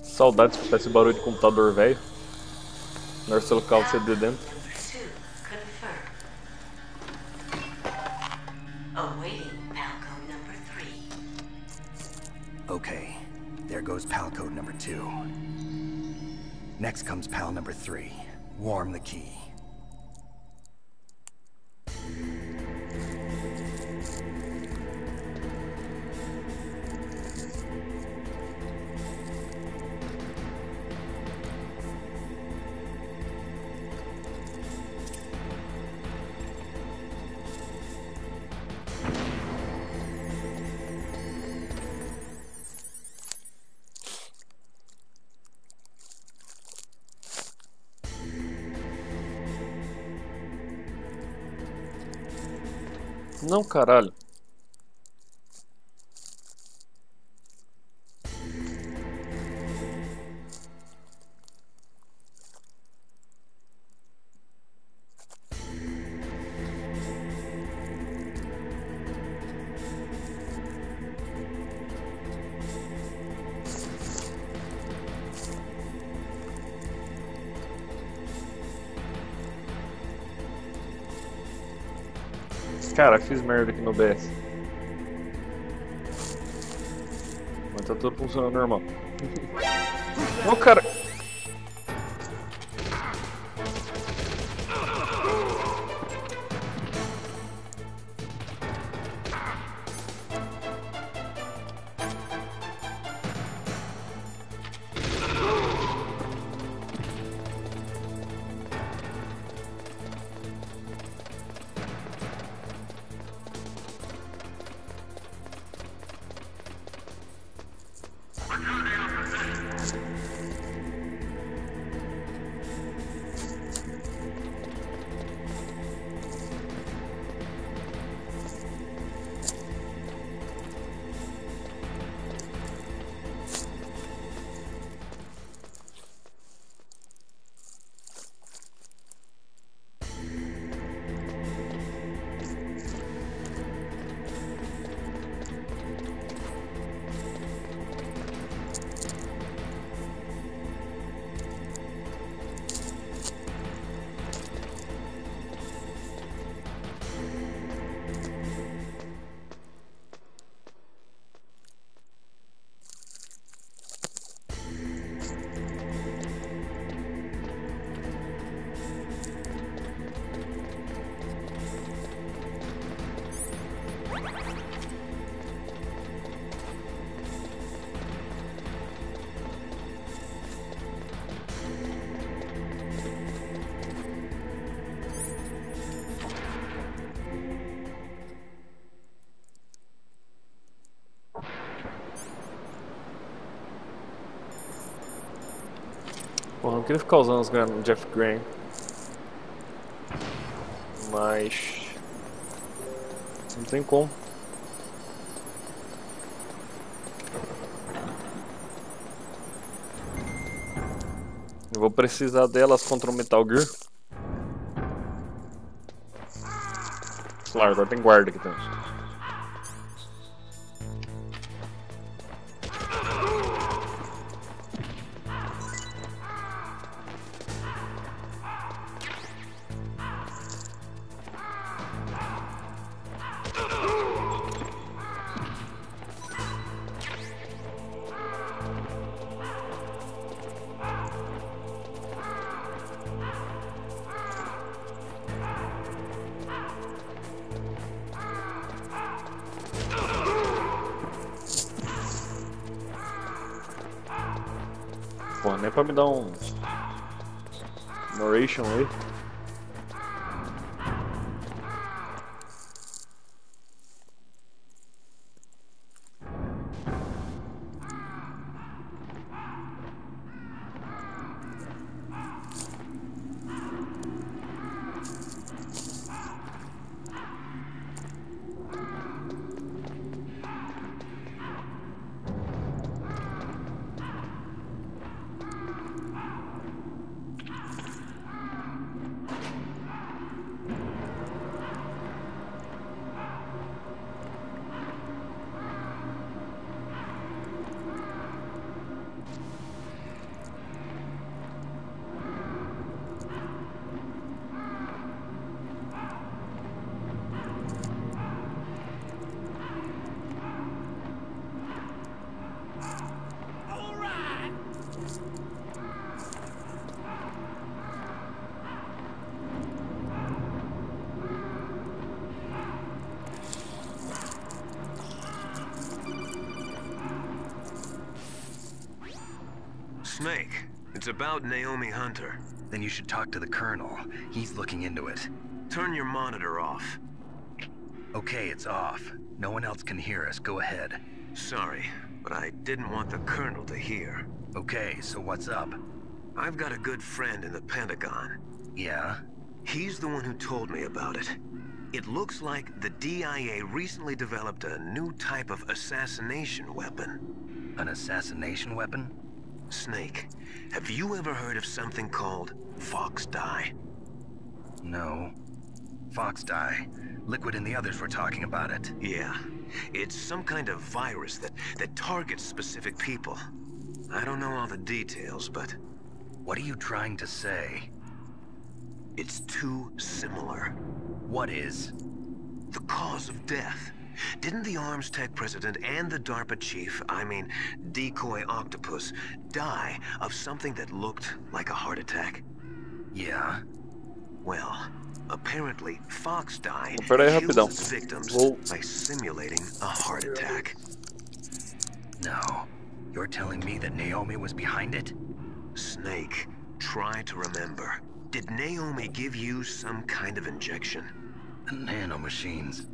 Saudades de escutar esse barulho de computador velho. Na hora de você colocar o CD dentro. Okay, there goes PAL code number 2. Next comes PAL number 3. Warm the key. Não, caralho. Cara, fiz merda aqui no BS. Mas tá tudo funcionando normal. Ô, cara! Porra, eu queria ficar usando os Jeff Graham. Mas... não tem como. Eu vou precisar delas contra o Metal Gear. Claro, agora tem guarda aqui também. Pô, nem pra me dar um narration aí. Snake, it's about Naomi Hunter. Then you should talk to the Colonel. He's looking into it. Turn your monitor off. Okay, it's off. No one else can hear us. Go ahead. Sorry, but I didn't want the Colonel to hear. Okay, so what's up? I've got a good friend in the Pentagon. Yeah? He's the one who told me about it. It looks like the DIA recently developed a new type of assassination weapon. An assassination weapon? Snake, have you ever heard of something called Fox Dye? No. Fox Dye. Liquid and the others were talking about it. Yeah. It's some kind of virus that targets specific people. I don't know all the details, but... What are you trying to say? It's too similar. What is? The cause of death. Didn't the Arms Tech president and the DARPA chief, I mean, Decoy Octopus, die of something that looked like a heart attack? Yeah? Well, apparently Fox Dye Peraí, kills rapidão. its victims by simulating a heart attack. No. You're telling me that Naomi was behind it? Snake, try to remember. Did Naomi give you some kind of injection? The nanomachines.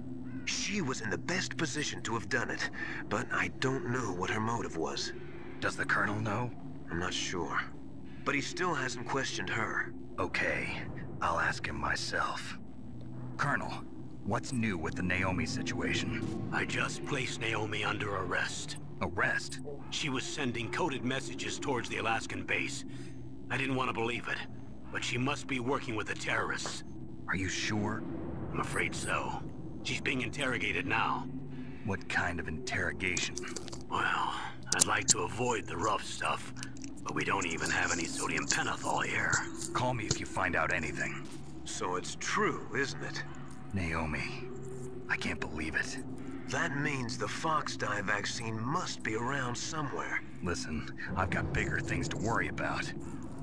She was in the best position to have done it, but I don't know what her motive was. Does the Colonel know? I'm not sure. But he still hasn't questioned her. Okay, I'll ask him myself. Colonel, what's new with the Naomi situation? I just placed Naomi under arrest. Arrest? She was sending coded messages towards the Alaskan base. I didn't want to believe it, but she must be working with the terrorists. Are you sure? I'm afraid so. She's being interrogated now. What kind of interrogation? Well, I'd like to avoid the rough stuff, but we don't even have any sodium pentothal here. Call me if you find out anything. So it's true, isn't it? Naomi, I can't believe it. That means the Fox Dye vaccine must be around somewhere. Listen, I've got bigger things to worry about.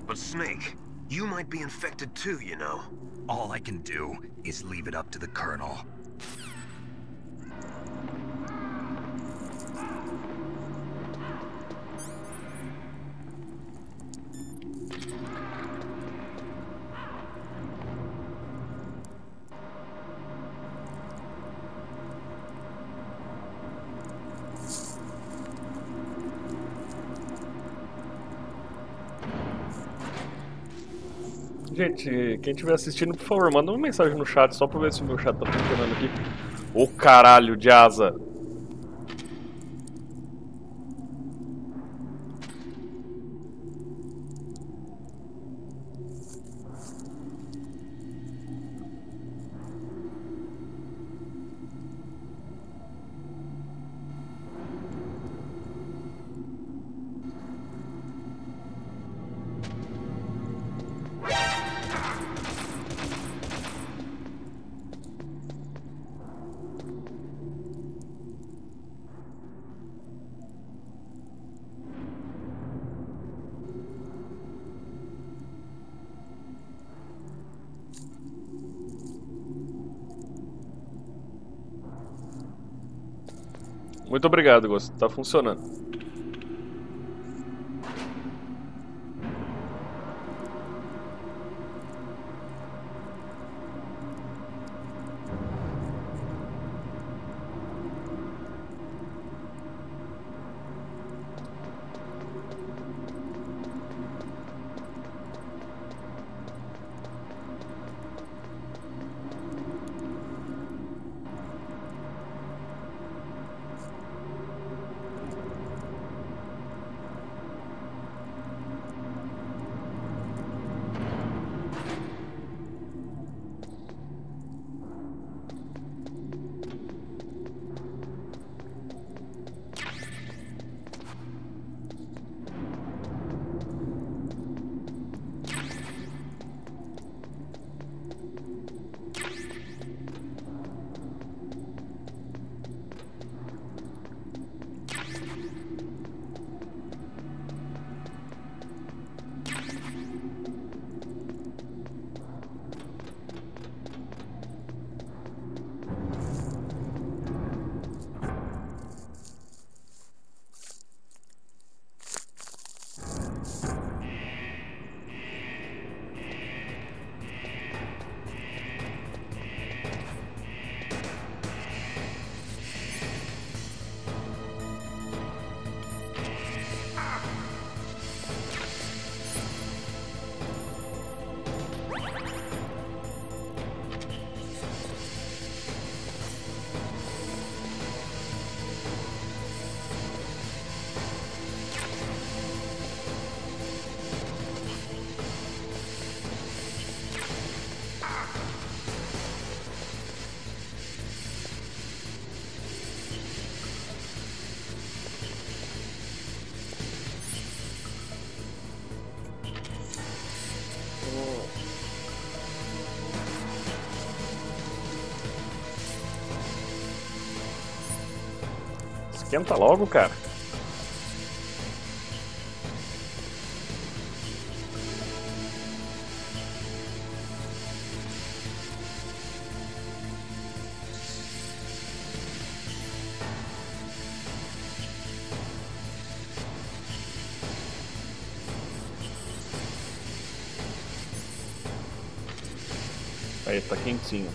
But Snake, you might be infected too, you know. All I can do is leave it up to the Colonel. Gente, quem estiver assistindo, por favor, manda uma mensagem no chat só pra ver se o meu chat tá funcionando aqui. Ô caralho de asa! Muito obrigado, Ghost. Tá funcionando. Esquenta logo, cara. Aí, tá quentinho.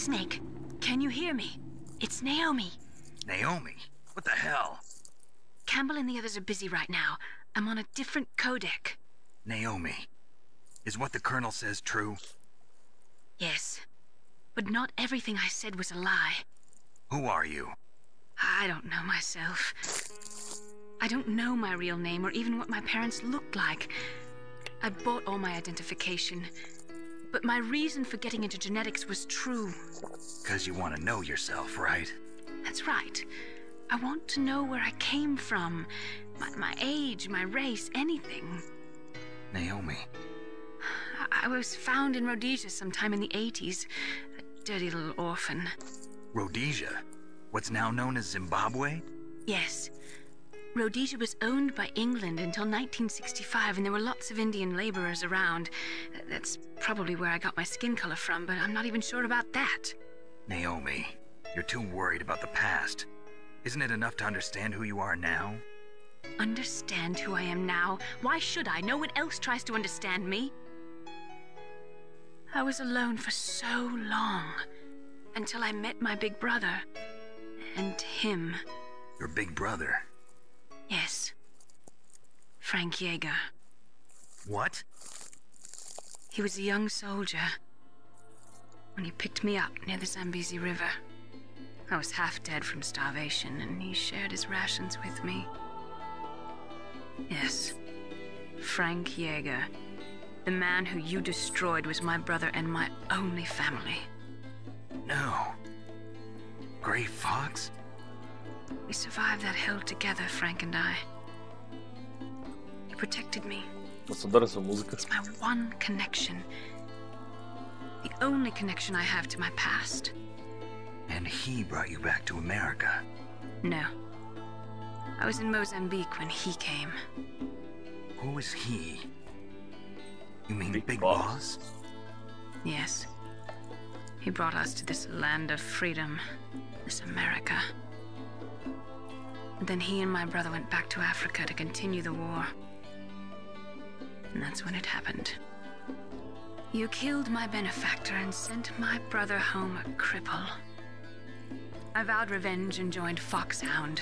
Snake, can you hear me? It's Naomi. Naomi? What the hell? Campbell and the others are busy right now. I'm on a different codec. Naomi, is what the Colonel says true? Yes, but not everything I said was a lie. Who are you? I don't know myself. I don't know my real name or even what my parents looked like. I bought all my identification. But my reason for getting into genetics was true. 'Cause you want to know yourself, right? That's right. I want to know where I came from. My age, my race, anything. Naomi. I was found in Rhodesia sometime in the 80s. A dirty little orphan. Rhodesia? What's now known as Zimbabwe? Yes. Rhodesia was owned by England until 1965, and there were lots of Indian laborers around. That's probably where I got my skin color from, but I'm not even sure about that. Naomi, you're too worried about the past. Isn't it enough to understand who you are now? Understand who I am now? Why should I? No one else tries to understand me. I was alone for so long, until I met my big brother. And him. Your big brother? Yes. Frank Yeager. What? He was a young soldier when he picked me up near the Zambezi River. I was half dead from starvation, and he shared his rations with me. Yes. Frank Yeager. The man who you destroyed was my brother and my only family. No. Gray Fox? We survived that hell together, Frank and I. He protected me. Nossa, adoro essa música. It's my one connection. The only connection I have to my past. And he brought you back to America? No. I was in Mozambique when he came. Who is he? You mean Big Boss? Yes. He brought us to this land of freedom, this America. And then he and my brother went back to Africa to continue the war. And that's when it happened. You killed my benefactor and sent my brother home a cripple. I vowed revenge and joined Foxhound.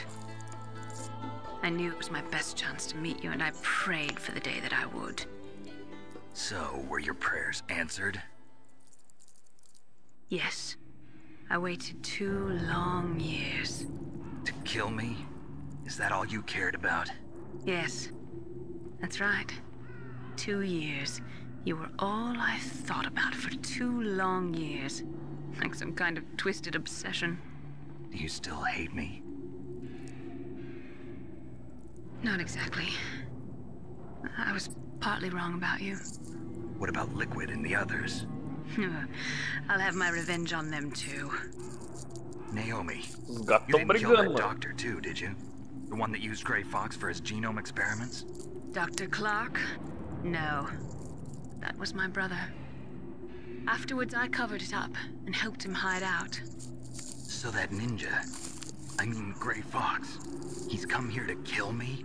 I knew it was my best chance to meet you, and I prayed for the day that I would. So, were your prayers answered? Yes. I waited 2 long years. To kill me? Is that all you cared about? Yes. That's right. 2 years. You were all I thought about for 2 long years. Like some kind of twisted obsession. Do you still hate me? Not exactly. I was partly wrong about you. What about Liquid and the others? I'll have my revenge on them too. Naomi, Os gatos you tão didn't kill that brigando, mano. doctor too, did you? The one that used Gray Fox for his genome experiments? Dr. Clark? No. That was my brother. Afterwards, I covered it up and helped him hide out. So that ninja, I mean Gray Fox, he's come here to kill me?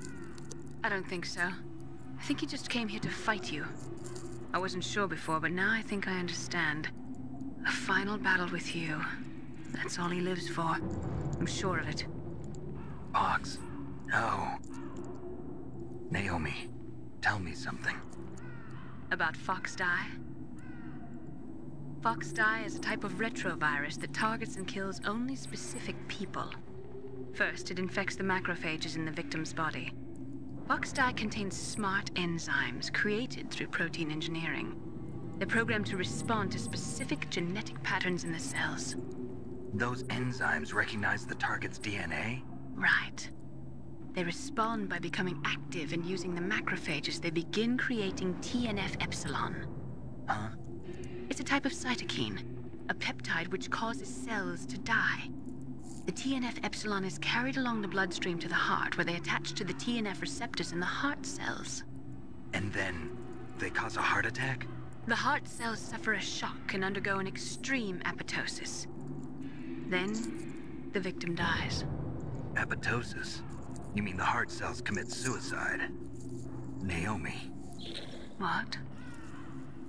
I don't think so. I think he just came here to fight you. I wasn't sure before, but now I think I understand. A final battle with you. That's all he lives for. I'm sure of it. Fox? No. Naomi, tell me something. About Fox Die? Fox Die is a type of retrovirus that targets and kills only specific people. First, it infects the macrophages in the victim's body. Fox Die contains smart enzymes created through protein engineering. They're programmed to respond to specific genetic patterns in the cells. Those enzymes recognize the target's DNA? Right. They respond by becoming active and using the macrophages. They begin creating TNF-epsilon. Huh? It's a type of cytokine, a peptide which causes cells to die. The TNF-epsilon is carried along the bloodstream to the heart, where they attach to the TNF receptors in the heart cells. And then they cause a heart attack? The heart cells suffer a shock and undergo an extreme apoptosis. Then, the victim dies. Apoptosis? You mean the heart cells commit suicide? Naomi. What?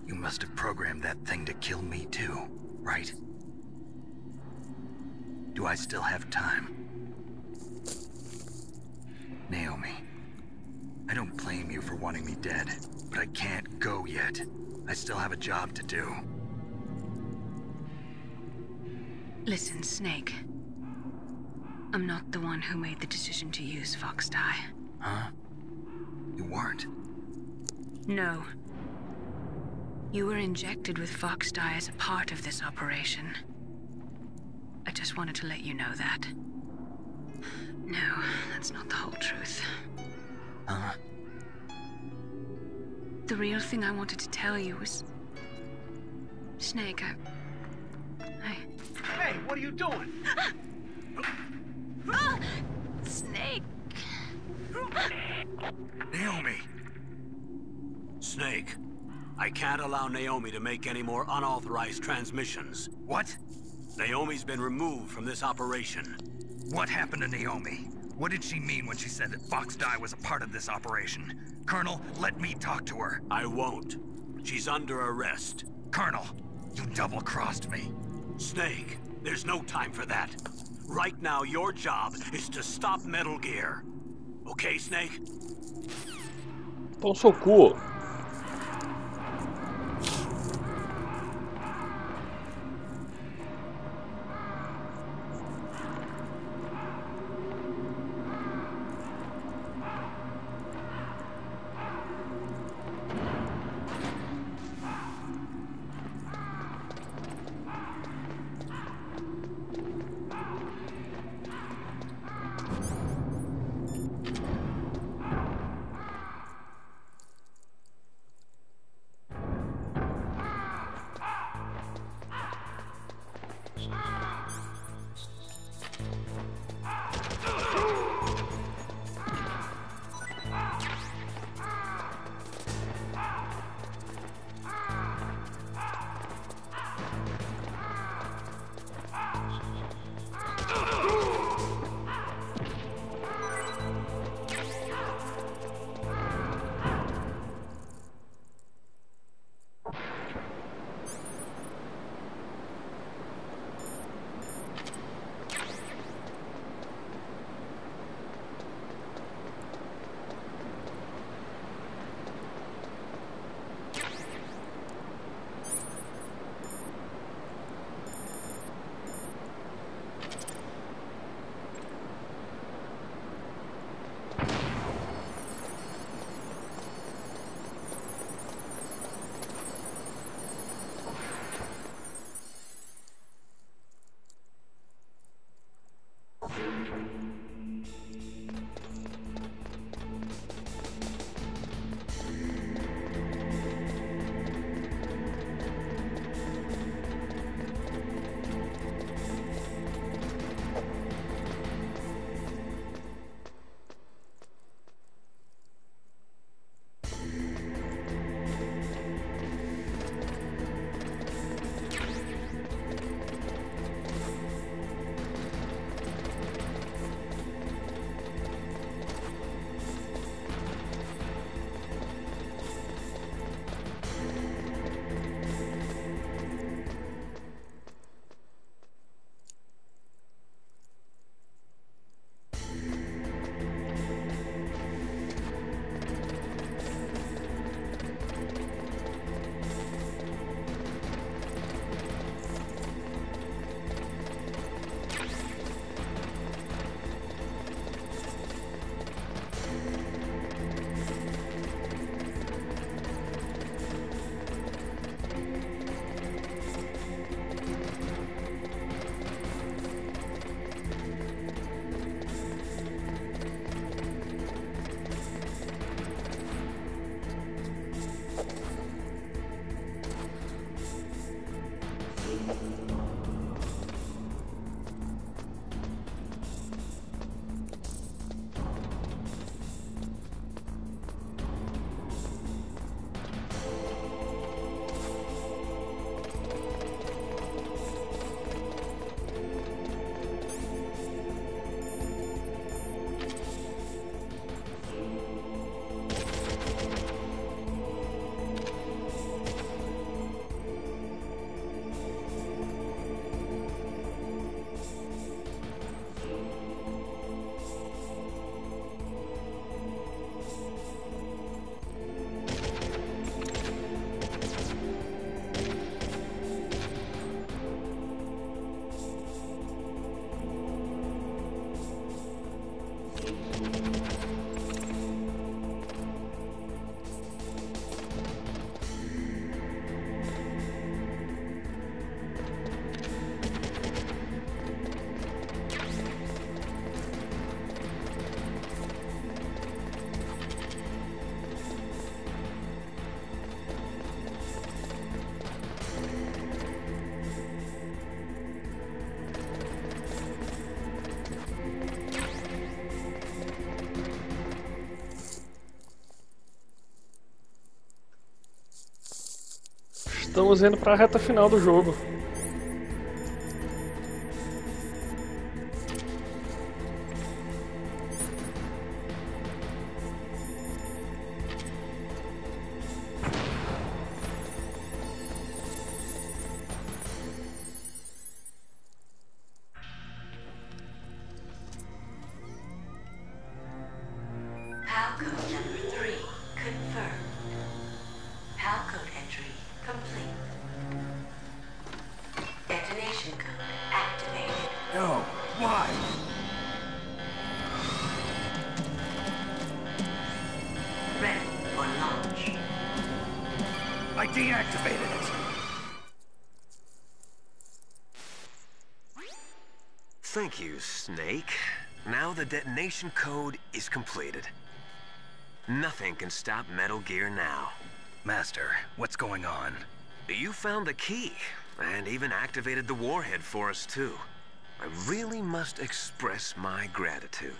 You must have programmed that thing to kill me too, right? Do I still have time? Naomi, I don't blame you for wanting me dead, but I can't go yet. I still have a job to do. Listen, Snake. I'm not the one who made the decision to use Fox Dye. Huh? You weren't? No. You were injected with Fox Dye as a part of this operation. I just wanted to let you know that. No, that's not the whole truth. Huh? The real thing I wanted to tell you was... Snake, I... Hey, what are you doing? Snake! Naomi! Snake, I can't allow Naomi to make any more unauthorized transmissions. What? Naomi's been removed from this operation. What happened to Naomi? What did she mean when she said that Fox Dye was a part of this operation? Colonel, let me talk to her. I won't. She's under arrest. Colonel, you double-crossed me. Snake, there's no time for that. Right now, your job is to stop Metal Gear. Okay, Snake? Pão seu cu. Estamos indo para a reta final do jogo. Thank you, Snake. Now the detonation code is completed. Nothing can stop Metal Gear now. Master, what's going on? You found the key, and even activated the warhead for us, too. I really must express my gratitude.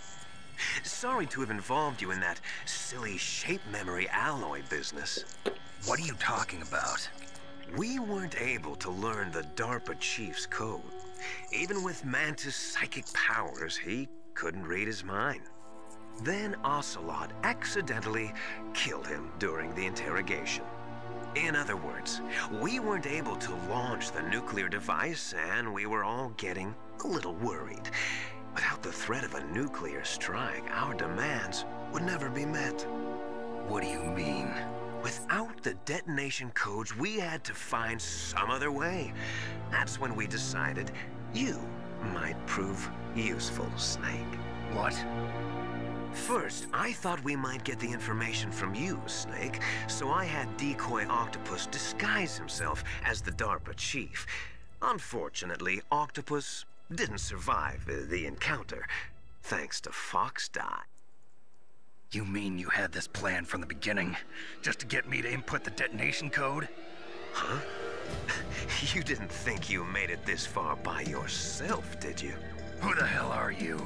Sorry to have involved you in that silly shape memory alloy business. What are you talking about? We weren't able to learn the DARPA chief's code. Even with Mantis' psychic powers, he couldn't read his mind. Then Ocelot accidentally killed him during the interrogation. In other words, we weren't able to launch the nuclear device, and we were all getting a little worried. Without the threat of a nuclear strike, our demands would never be met. What do you mean? Without the detonation codes, we had to find some other way. That's when we decided you might prove useful, Snake. What? First, I thought we might get the information from you, Snake, so I had Decoy Octopus disguise himself as the DARPA chief. Unfortunately, Octopus didn't survive the encounter, thanks to Fox Die. You mean you had this plan from the beginning, just to get me to input the detonation code? Huh? You didn't think you made it this far by yourself, did you? Who the hell are you?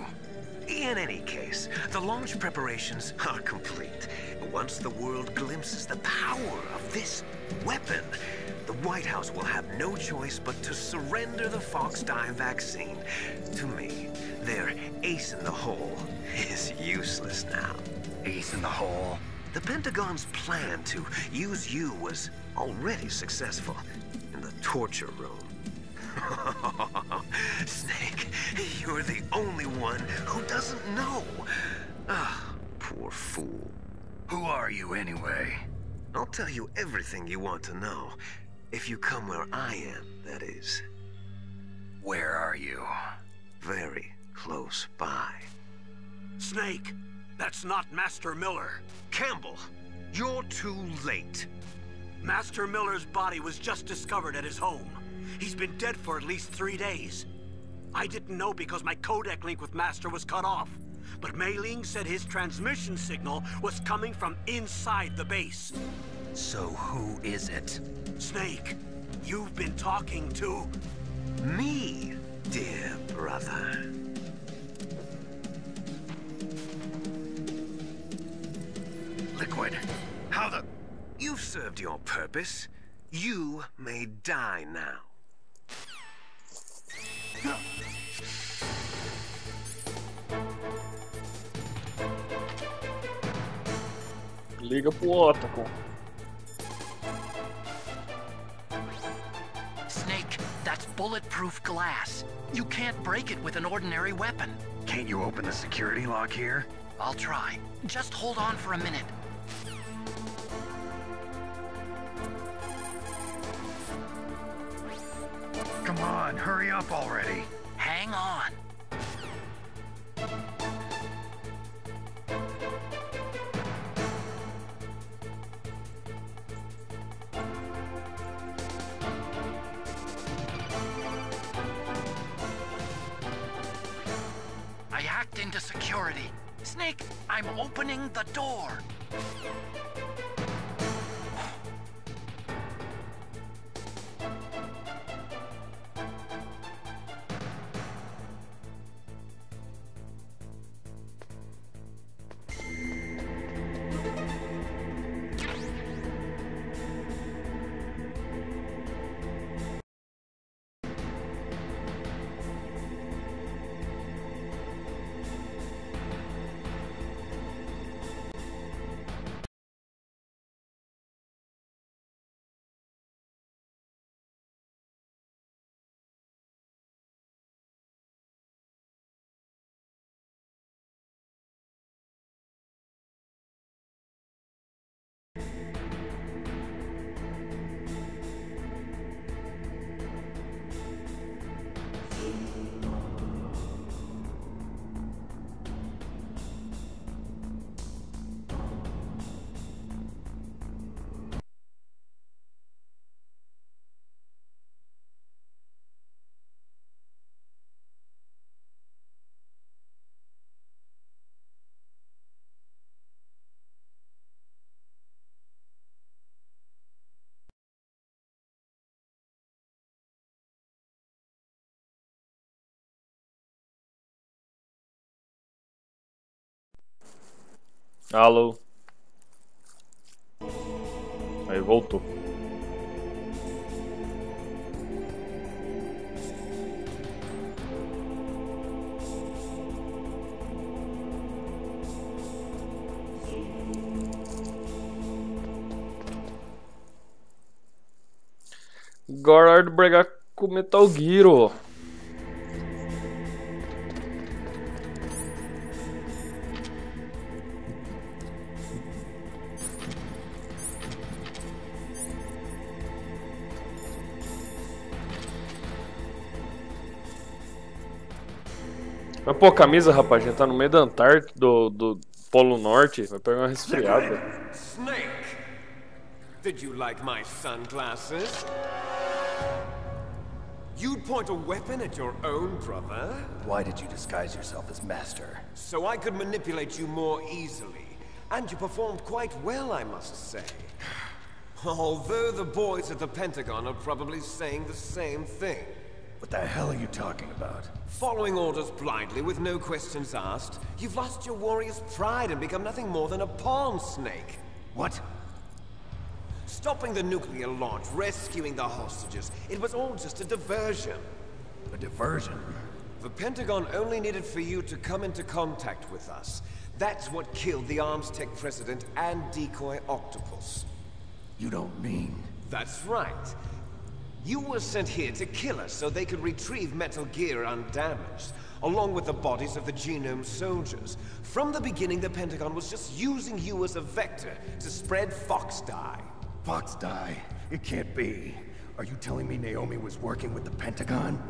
In any case, the launch preparations are complete. Once the world glimpses the power of this weapon, the White House will have no choice but to surrender the Fox Die vaccine to me. Their ace in the hole is useless now. Ace in the hole? The Pentagon's plan to use you was already successful in the torture room. Snake, you're the only one who doesn't know. Ah, poor fool. Who are you anyway? I'll tell you everything you want to know. If you come where I am, that is. Where are you? Very close by. Snake, that's not Master Miller. Campbell, you're too late. Master Miller's body was just discovered at his home. He's been dead for at least 3 days. I didn't know because my codec link with Master was cut off. But Mei Ling said his transmission signal was coming from inside the base. So who is it? Snake, you've been talking to... me, dear brother. Liquid, how the... You've served your purpose. You may die now. Liga pro Otacon. Snake, that's bulletproof glass. You can't break it with an ordinary weapon. Can't you open the security lock here? I'll try. Just hold on for a minute. Come on, hurry up already. Hang on. I hacked into security. Snake, I'm opening the door. Alô. Aí voltou. Agora é hora de brigar com o Metal Gear, ó. Vai pôr a camisa, rapaz, a gente tá no meio da Antártida, do Polo Norte, vai pegar uma resfriada. Snake! Did you like my sunglasses? You'd point a weapon at your own brother? Why did you disguise yourself as Master? So I could manipulate you more easily. And you performed quite well, I must say. Although the boys at the Pentagon are probably saying the same thing. What the hell are you talking about? Following orders blindly with no questions asked, you've lost your warrior's pride and become nothing more than a pawn, Snake. What? Stopping the nuclear launch, rescuing the hostages, it was all just a diversion. A diversion? The Pentagon only needed for you to come into contact with us. That's what killed the Arms Tech president and decoy octopus. You don't mean... That's right. You were sent here to kill us so they could retrieve Metal Gear undamaged, along with the bodies of the Genome soldiers. From the beginning, the Pentagon was just using you as a vector to spread Fox Dye. Fox Dye? It can't be. Are you telling me Naomi was working with the Pentagon?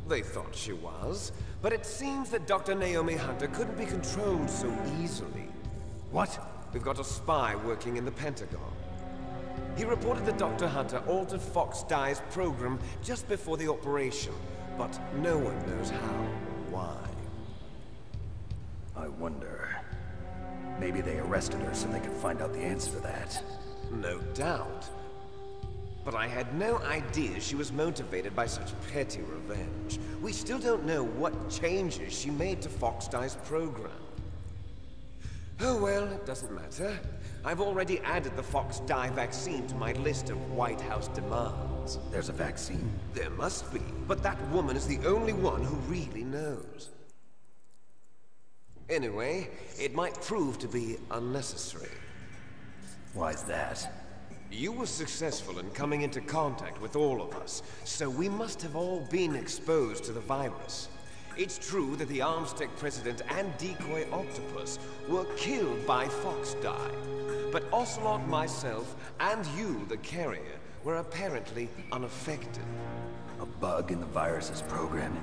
They thought she was, but it seems that Dr. Naomi Hunter couldn't be controlled so easily. What? We've got a spy working in the Pentagon. He reported that Dr. Hunter altered Fox Dye's program just before the operation, but no one knows how or why. I wonder... Maybe they arrested her so they could find out the answer to that. No doubt. But I had no idea she was motivated by such petty revenge. We still don't know what changes she made to Fox Dye's program. Oh well, it doesn't matter. I've already added the Fox Dye vaccine to my list of White House demands. There's a vaccine? There must be, but that woman is the only one who really knows. Anyway, it might prove to be unnecessary. Why's that? You were successful in coming into contact with all of us, so we must have all been exposed to the virus. It's true that the Arms Tech president and decoy octopus were killed by Fox Dye, but Ocelot, myself, and you, the carrier, were apparently unaffected. A bug in the virus's programming?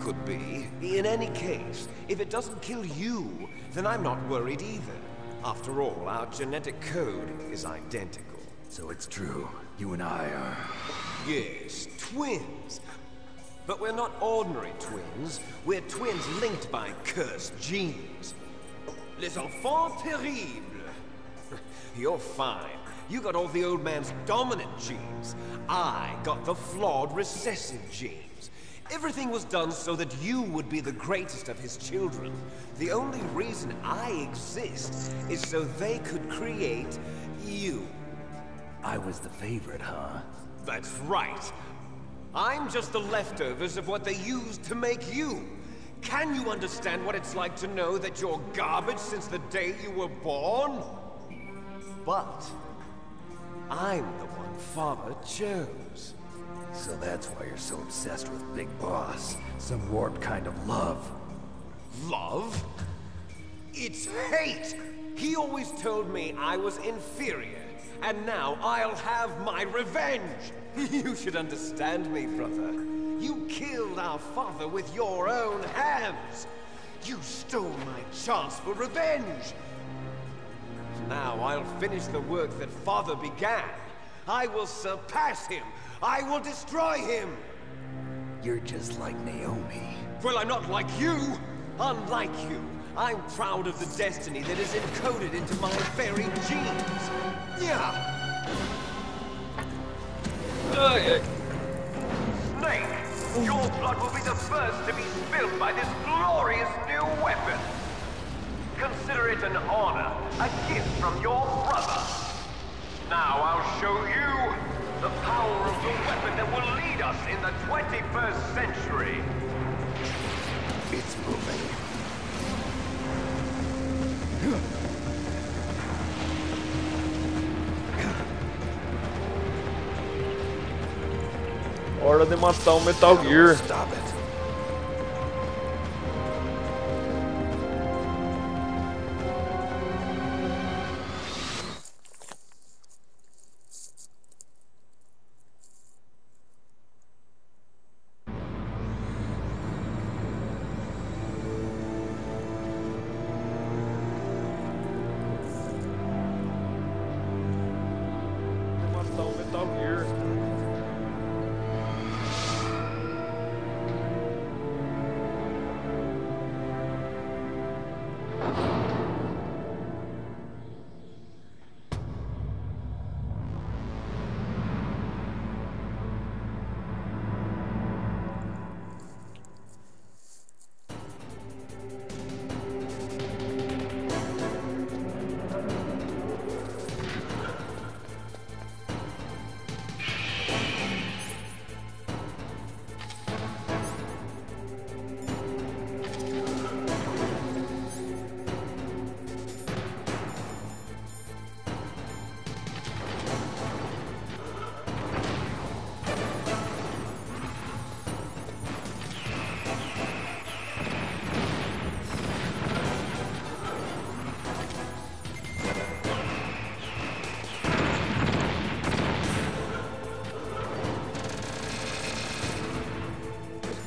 Could be. In any case, if it doesn't kill you, then I'm not worried either. After all, our genetic code is identical. So it's true. You and I are... Yes, twins. But we're not ordinary twins. We're twins linked by cursed genes. Les enfants terribles. You're fine. You got all the old man's dominant genes. I got the flawed recessive genes. Everything was done so that you would be the greatest of his children. The only reason I exist is so they could create you. I was the favorite, huh? That's right. I'm just the leftovers of what they used to make you. Can you understand what it's like to know that you're garbage since the day you were born? But I'm the one Father chose. So that's why you're so obsessed with Big Boss. Some warped kind of love. Love? It's hate! He always told me I was inferior, and now I'll have my revenge! You should understand me, brother. You killed our father with your own hands! You stole my chance for revenge! Now I'll finish the work that Father began. I will surpass him! I will destroy him! You're just like Naomi. Well, I'm not like you! Unlike you, I'm proud of the destiny that is encoded into my very genes! Yeah! Snake! Your blood will be the first to be spilled by this glorious new weapon! Consider it an honor, a gift from your brother. Now I'll show you the power of the weapon that will lead us in the 21st century. It's moving. Hora de matar Metal Gear. Stop it. Metal Gear.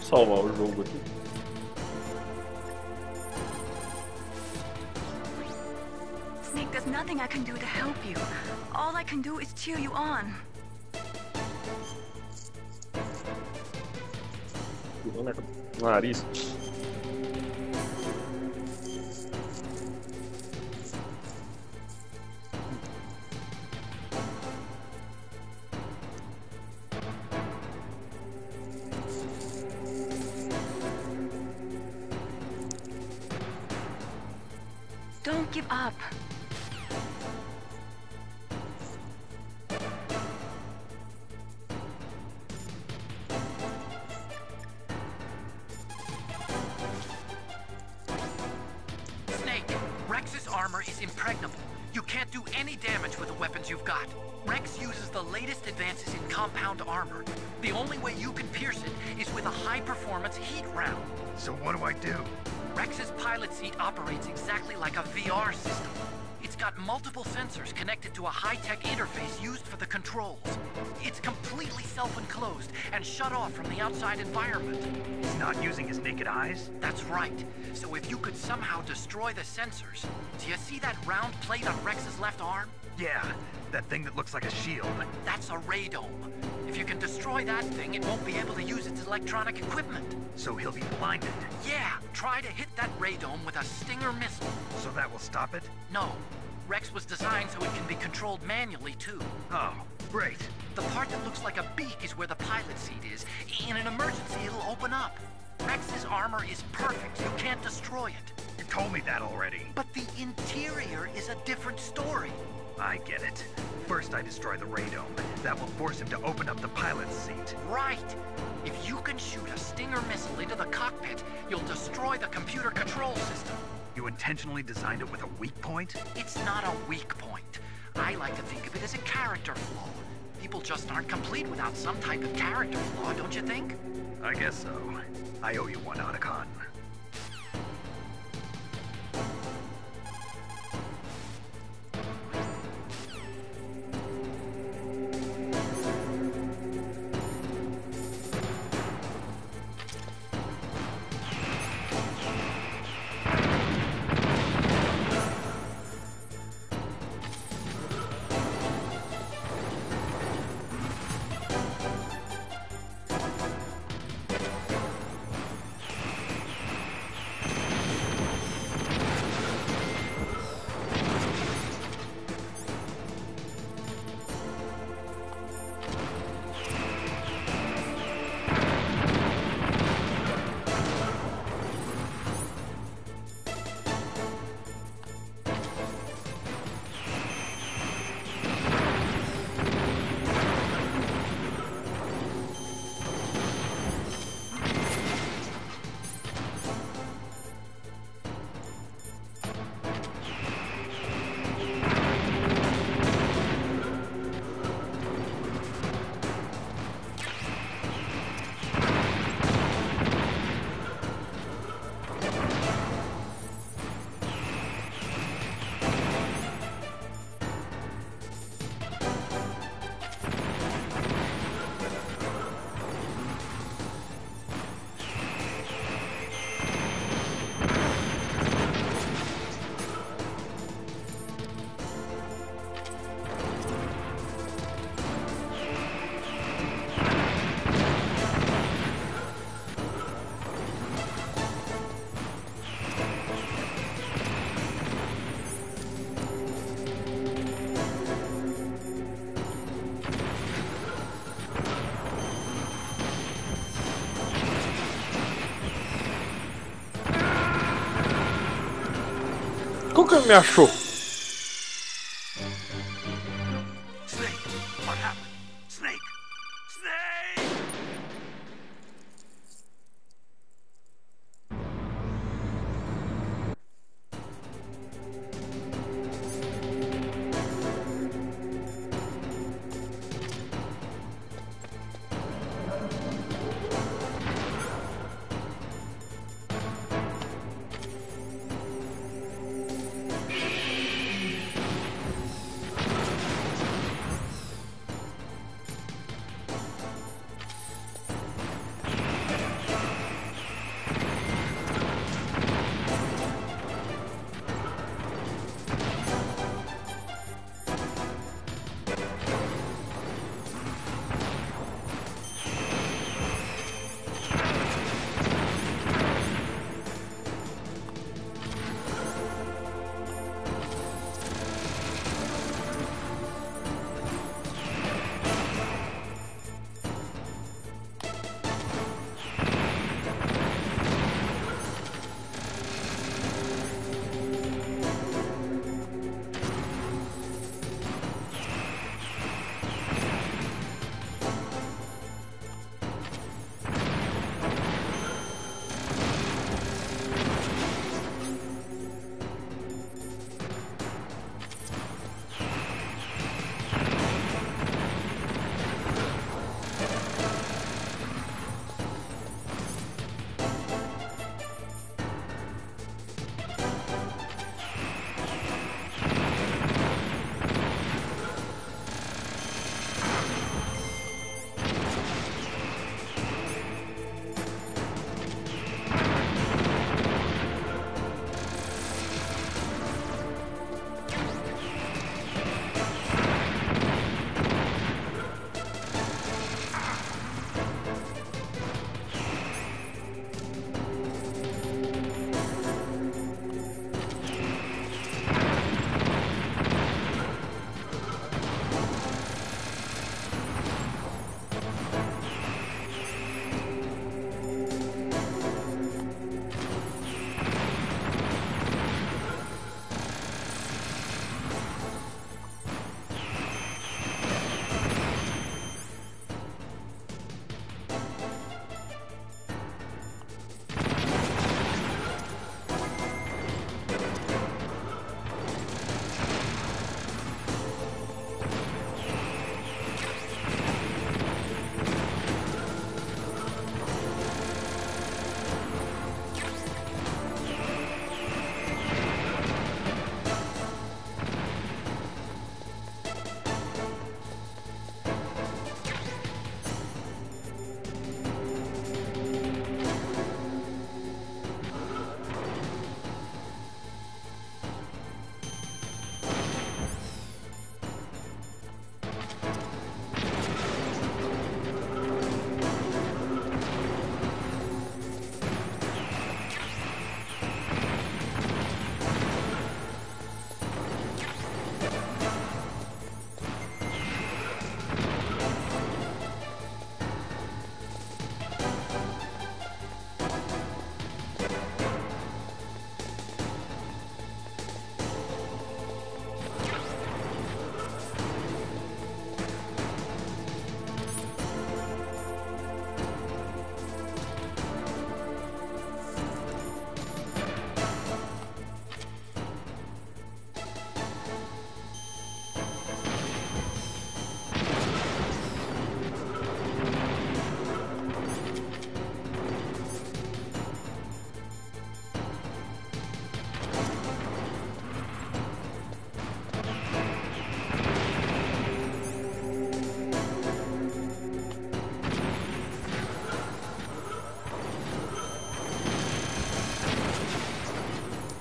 Salvar o jogo aqui. Snake, there's nothing I can do to help you. All I can do is cheer you on. Nariz. Don't give up. Snake, Rex's armor is impregnable. You can't do any damage with the weapons you've got. Rex uses the latest advances in compound armor. The only way you can pierce it is with a high-performance heat round. So what do I do? Rex's pilot seat operates exactly like a VR system. It's got multiple sensors connected to a high-tech interface used for the controls. It's completely self-enclosed and shut off from the outside environment. He's not using his naked eyes? That's right. So if you could somehow destroy the sensors... Do you see that round plate on Rex's left arm? Yeah, that thing that looks like a shield. That's a radome. If you can destroy that thing, it won't be able to use its electronic equipment. So he'll be blinded? Yeah, try to hit that radome with a Stinger missile. So that will stop it? No. Rex was designed so it can be controlled manually, too. Oh, great. The part that looks like a beak is where the pilot seat is. In an emergency, it'll open up. Rex's armor is perfect. You can't destroy it. You told me that already. But the interior is a different story. I get it. First I destroy the radome. That will force him to open up the pilot's seat. Right. If you can shoot a Stinger missile into the cockpit, you'll destroy the computer control system. You intentionally designed it with a weak point? It's not a weak point. I like to think of it as a character flaw. People just aren't complete without some type of character flaw, don't you think? I guess so. I owe you one, Otacon. nunca me achou. Snake, what happened? Snake! Snake!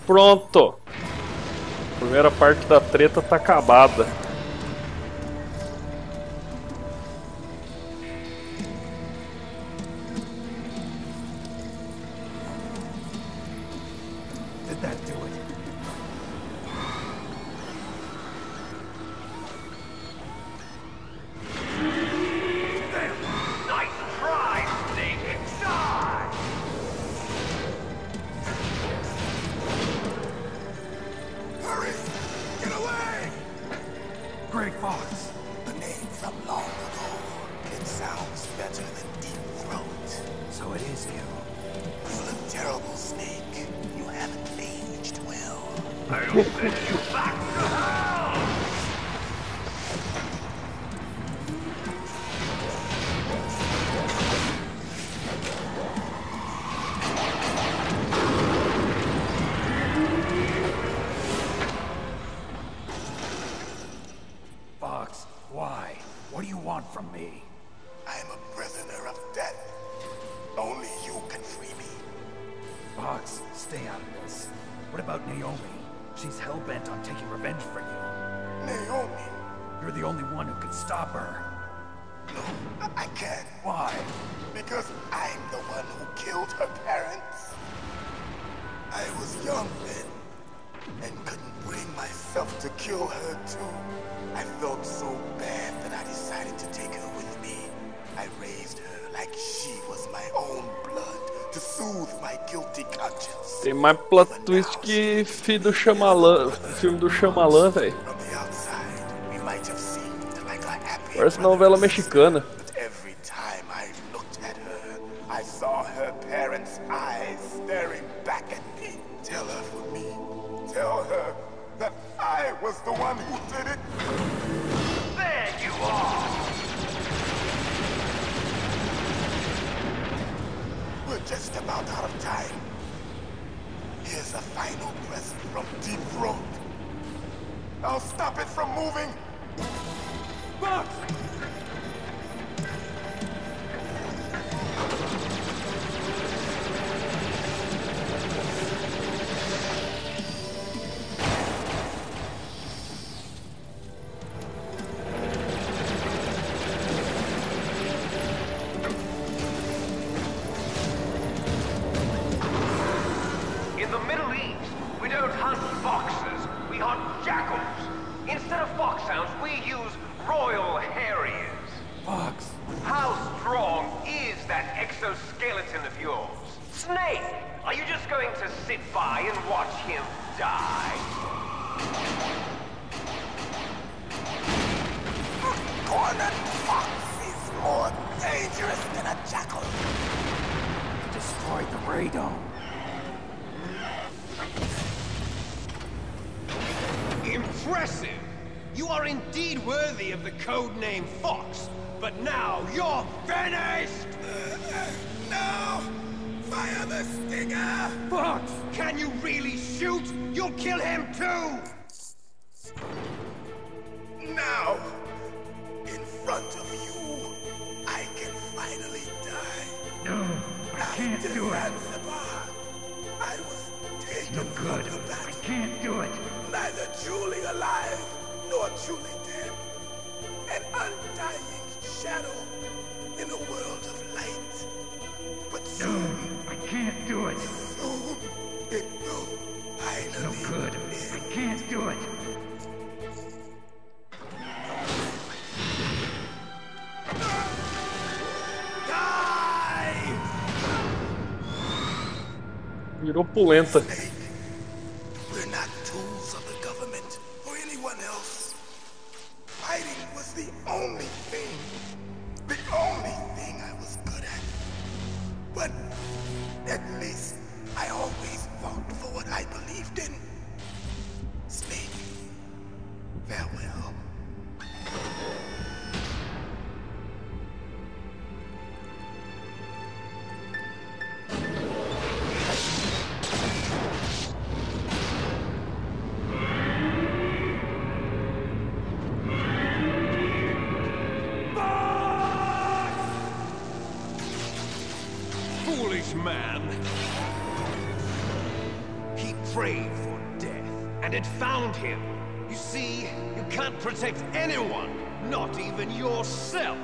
Pronto! A primeira parte da treta tá acabada. Did that do it? Fox. A name from long ago. It sounds better than Deep Throat. So it is you. You look terrible, Snake. You haven't aged well. I'll send you back to hell! Fox, why? What do you want from me? I am a prisoner of death. Only you can free me. Fox, stay out of this. What about Naomi? She's hell-bent on taking revenge for you. Naomi? You're the only one who can stop her. No, I can't. Why? Because I'm the one who killed her parents. I was young then, and couldn't bring myself to kill her too. I felt so bad that I decided to take her with me. I raised her like she was my own blood, to soothe my guilty conscience. Tem mais plot twist que filme do Shyamalan, velho. From the outside, we might have seemed like a happy Parece novela mexicana. But every time I looked at her, I saw her parents' eyes staring back at me. Tell her for me. Tell her that I was the one who did it. There you are! We're just about out of time. Here's a final present from Deep Throat. I'll stop it from moving. Fox! In the Middle East, we don't hunt foxes, we hunt jackals. Instead of foxhounds, we use royal harriers. Fox! How strong is that exoskeleton of yours? Snake, are you just going to sit by and watch him die? Cornered fox is more dangerous than a jackal. Destroyed the radome. Impressive! You are indeed worthy of the codename Fox, but now you're finished! No! Fire the stinger! Fox! Can you really shoot? You'll kill him too! Now, in front of you, I can finally die. No, I can't do it. I was taken No good. from the battle. I can't do it. Neither truly alive, nor truly dead. An undying shadow in a world of light. But soon, No, I can't do it. soon, it will No finally good. I can't do it. Virou pulenta. We're not tools of the government or anyone else. Fighting was the only thing I was good at. But at least I always fought for what I believed in. Snake, farewell. Foolish man! He prayed for death, and it found him. You see, you can't protect anyone, not even yourself.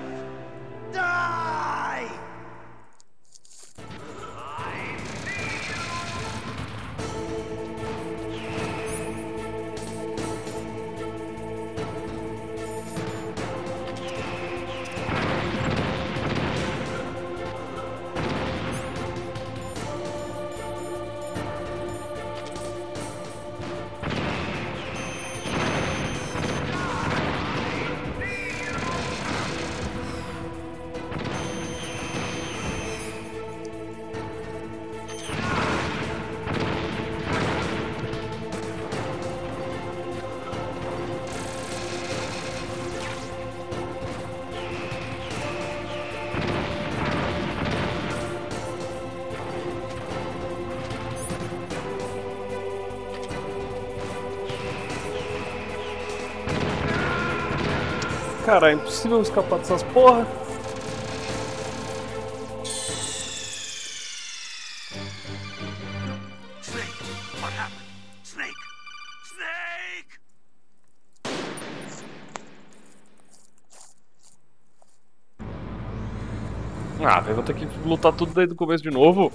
Die! Cara, é impossível escapar dessas porra. Snake, what happened? Snake! Snake! Ah, velho, vou ter que lutar tudo desde o começo de novo.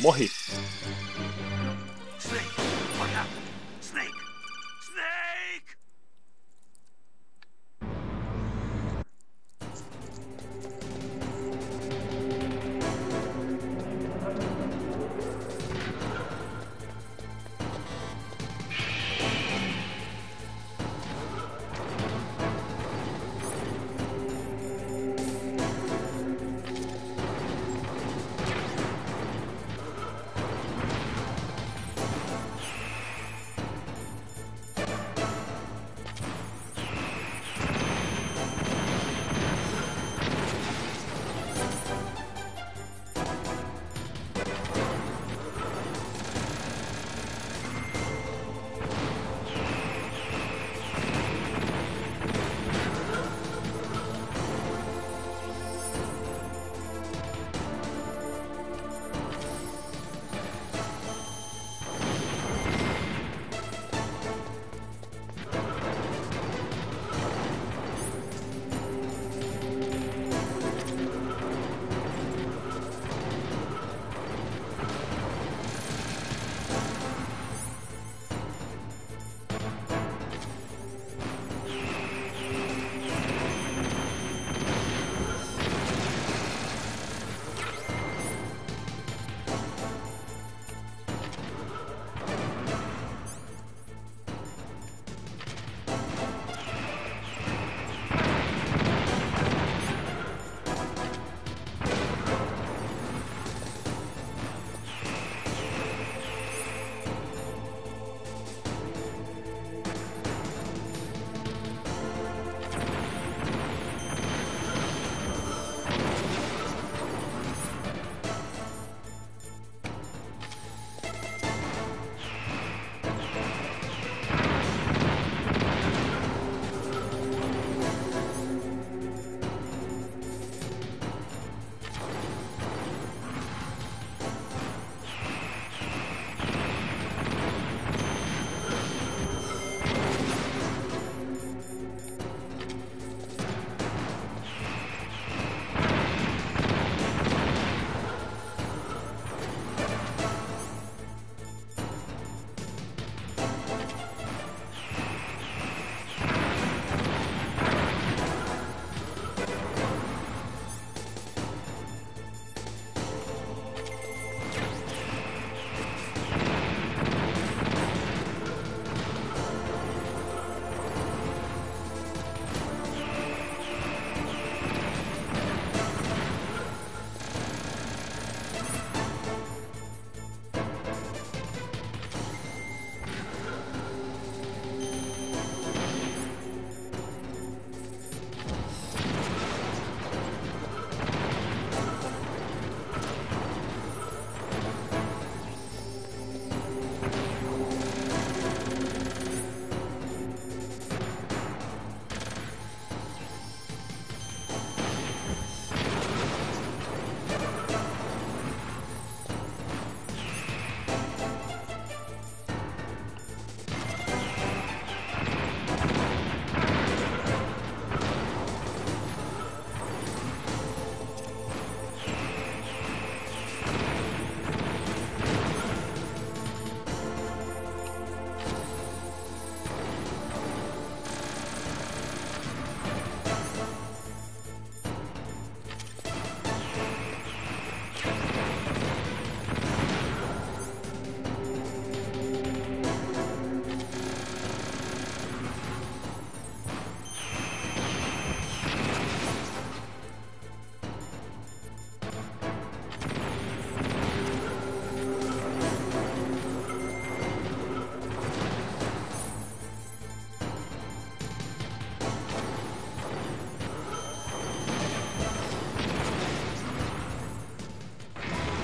Morri. Snake, what happened? Snake! Snake!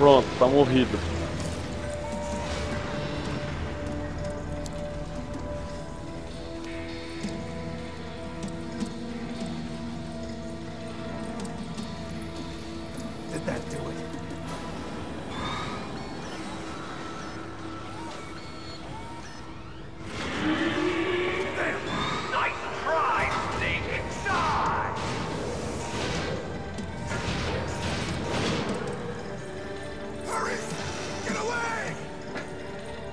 Pronto, tá morrido. Did that do it?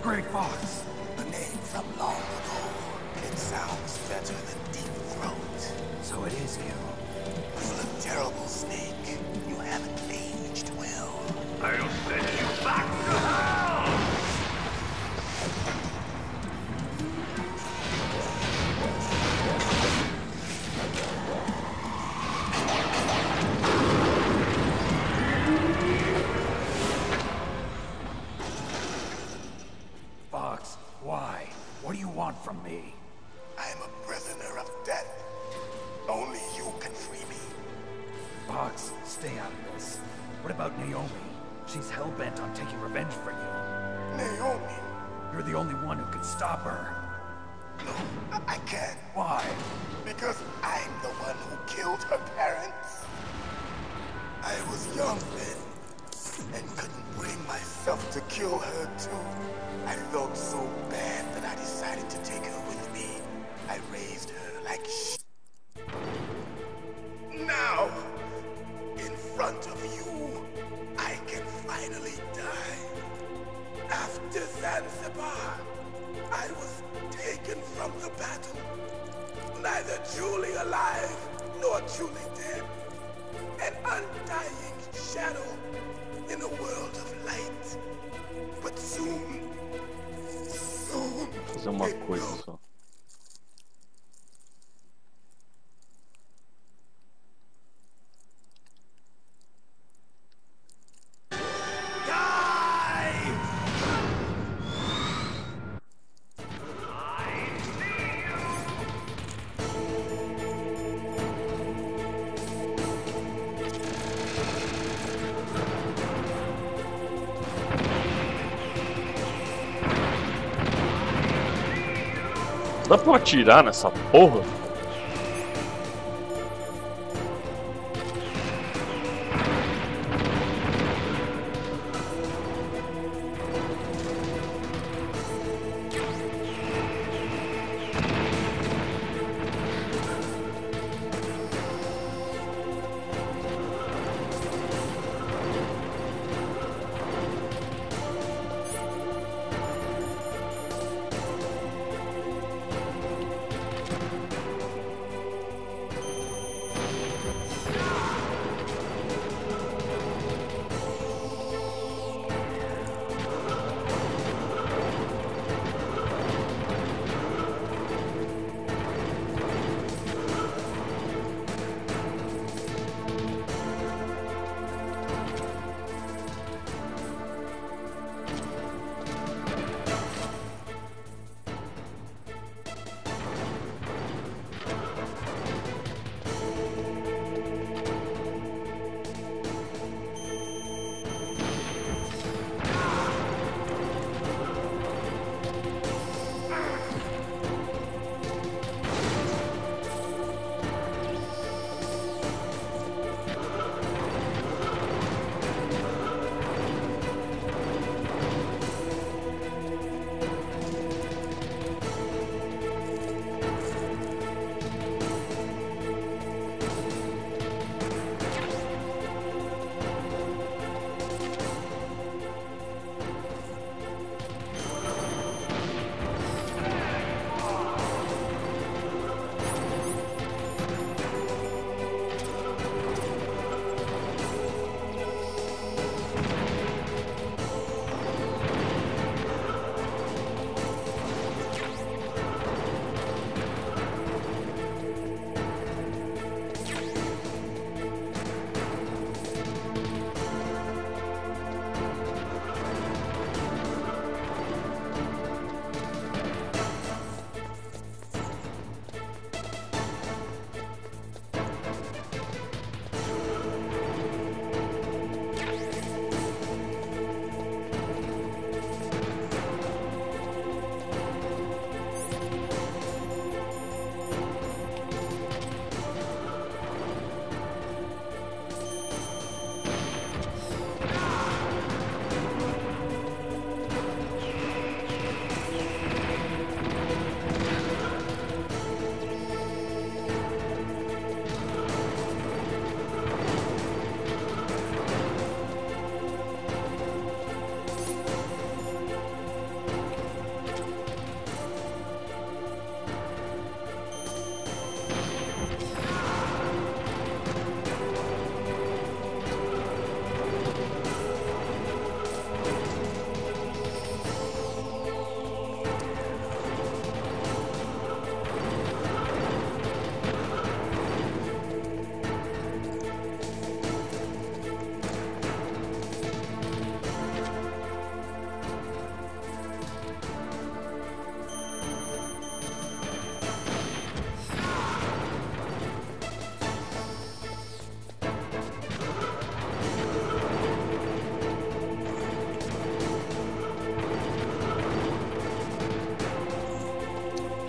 Grey Fox. A name from long ago. It sounds better than Deep Throat. So it is you. You're a terrible snake. You haven't aged well. I'll send you back to hell! Fox, why? What do you want from me? I am a prisoner of death. Only you can free me. Fox, stay out of this. What about Naomi? She's hell-bent on taking revenge for you. Naomi? You're the only one who can stop her. No, I can't. Why? Because I'm the one who killed her parents. I was young then, and couldn't bring myself to kill her too. I felt so bad that I decided to take her with me. I raised her like shit. Now, in front of you, I can finally die. After Zanzibar, I was taken from the battle. Neither truly alive, nor truly dead. An undying shadow in a world of light. But soon, Fazer uma coisa só. Dá pra eu atirar nessa porra?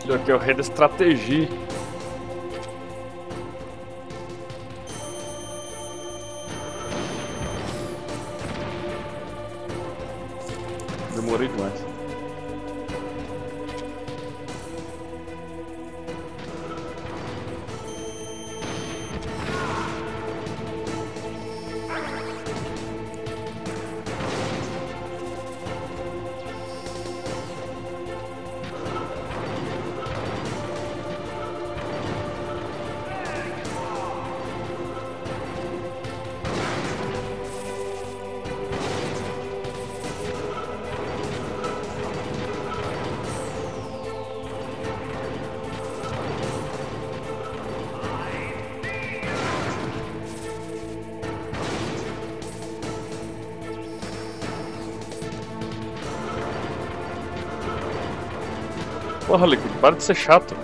Ele aqui é o rei da estratégia. Demorei demais. Porra, Liquid, para de ser chato.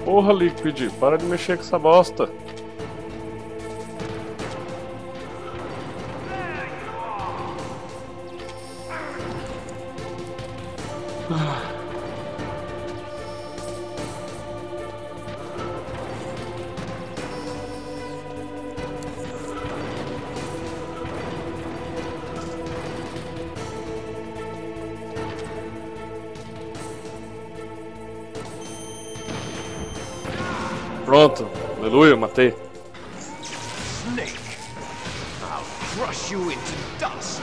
Porra, Liquid, para de mexer com essa bosta. Pronto, aleluia, matei. Snake, I'll crush you into dust.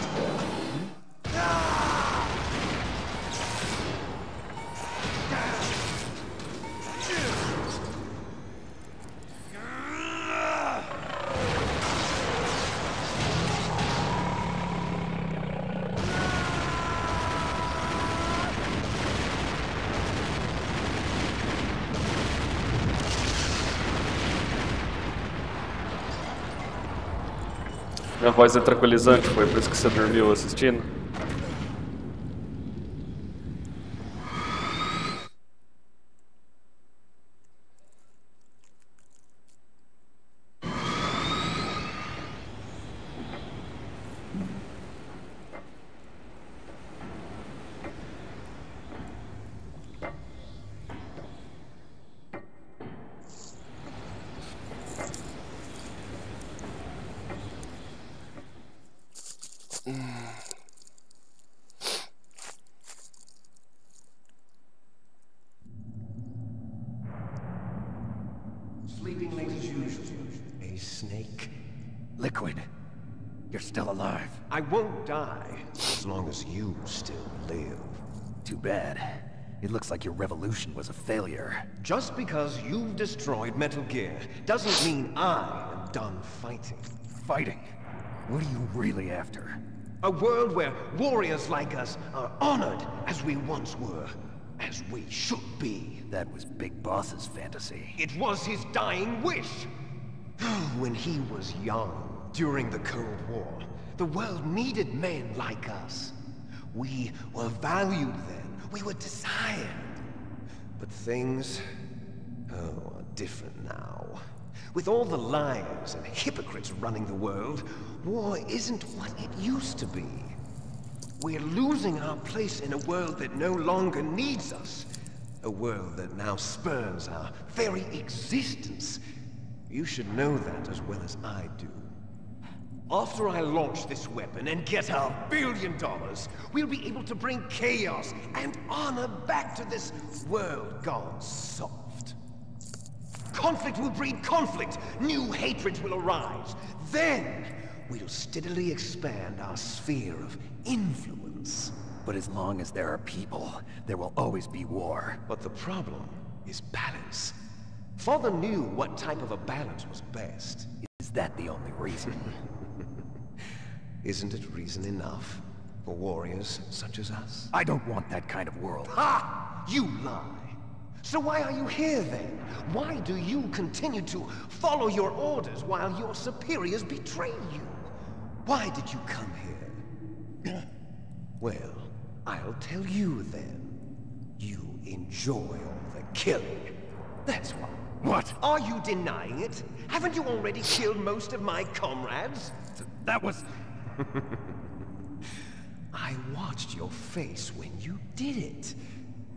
Minha voz é tranquilizante, foi por isso que você dormiu assistindo? Sleeping late as usual. A snake. Liquid. You're still alive. I won't die as long as you still live. Too bad. It looks like your revolution was a failure. Just because you've destroyed Metal Gear doesn't mean I am done fighting. Fighting? What are you really after? A world where warriors like us are honored as we once were. As we should be. That was Big Boss's fantasy. It was his dying wish. When he was young, during the Cold War, the world needed men like us. We were valued then. We were desired. But things, are different now. With all the liars and hypocrites running the world, war isn't what it used to be. We're losing our place in a world that no longer needs us. A world that now spurns our very existence. You should know that as well as I do. After I launch this weapon and get our $1 billion, we'll be able to bring chaos and honor back to this world gone soft. Conflict will breed conflict. New hatreds will arise. Then, we'll steadily expand our sphere of influence. But as long as there are people, there will always be war. But the problem is balance. Father knew what type of a balance was best. Is that the only reason? Isn't it reason enough for warriors such as us? I don't want that kind of world. Ha! You lie! So why are you here then? Why do you continue to follow your orders while your superiors betray you? Why did you come here? Well, I'll tell you then. You enjoy all the killing. That's why. What? Are you denying it? Haven't you already killed most of my comrades? That was... I watched your face when you did it.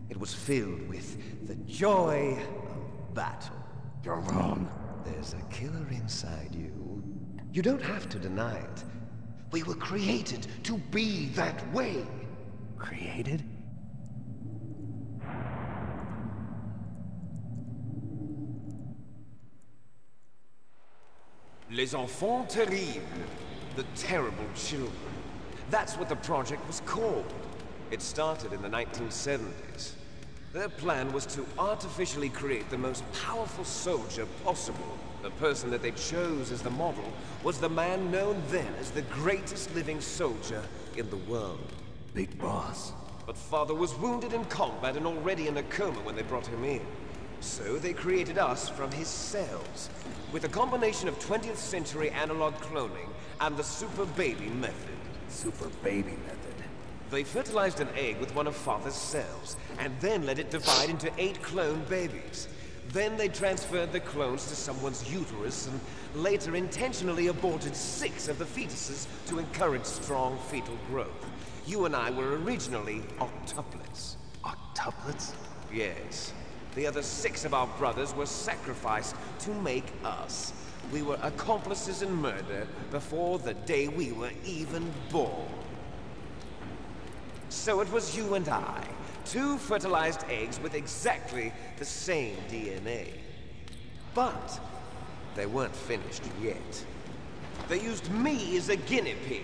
It was filled with the joy of battle. You're wrong. There's a killer inside you. You don't have to deny it. We were created to be that way. Created? Les enfants terribles. The terrible children. That's what the project was called. It started in the 1970s. Their plan was to artificially create the most powerful soldier possible. The person that they chose as the model was the man known then as the greatest living soldier in the world. Big boss. But Father was wounded in combat and already in a coma when they brought him in. So they created us from his cells, with a combination of 20th century analog cloning and the super baby method. Super baby method. They fertilized an egg with one of Father's cells, and then let it divide into 8 clone babies. Then they transferred the clones to someone's uterus, and later intentionally aborted 6 of the fetuses to encourage strong fetal growth. You and I were originally octuplets. Octuplets? Yes. The other 6 of our brothers were sacrificed to make us. We were accomplices in murder before the day we were even born. So it was you and I, 2 fertilized eggs with exactly the same DNA. But they weren't finished yet. They used me as a guinea pig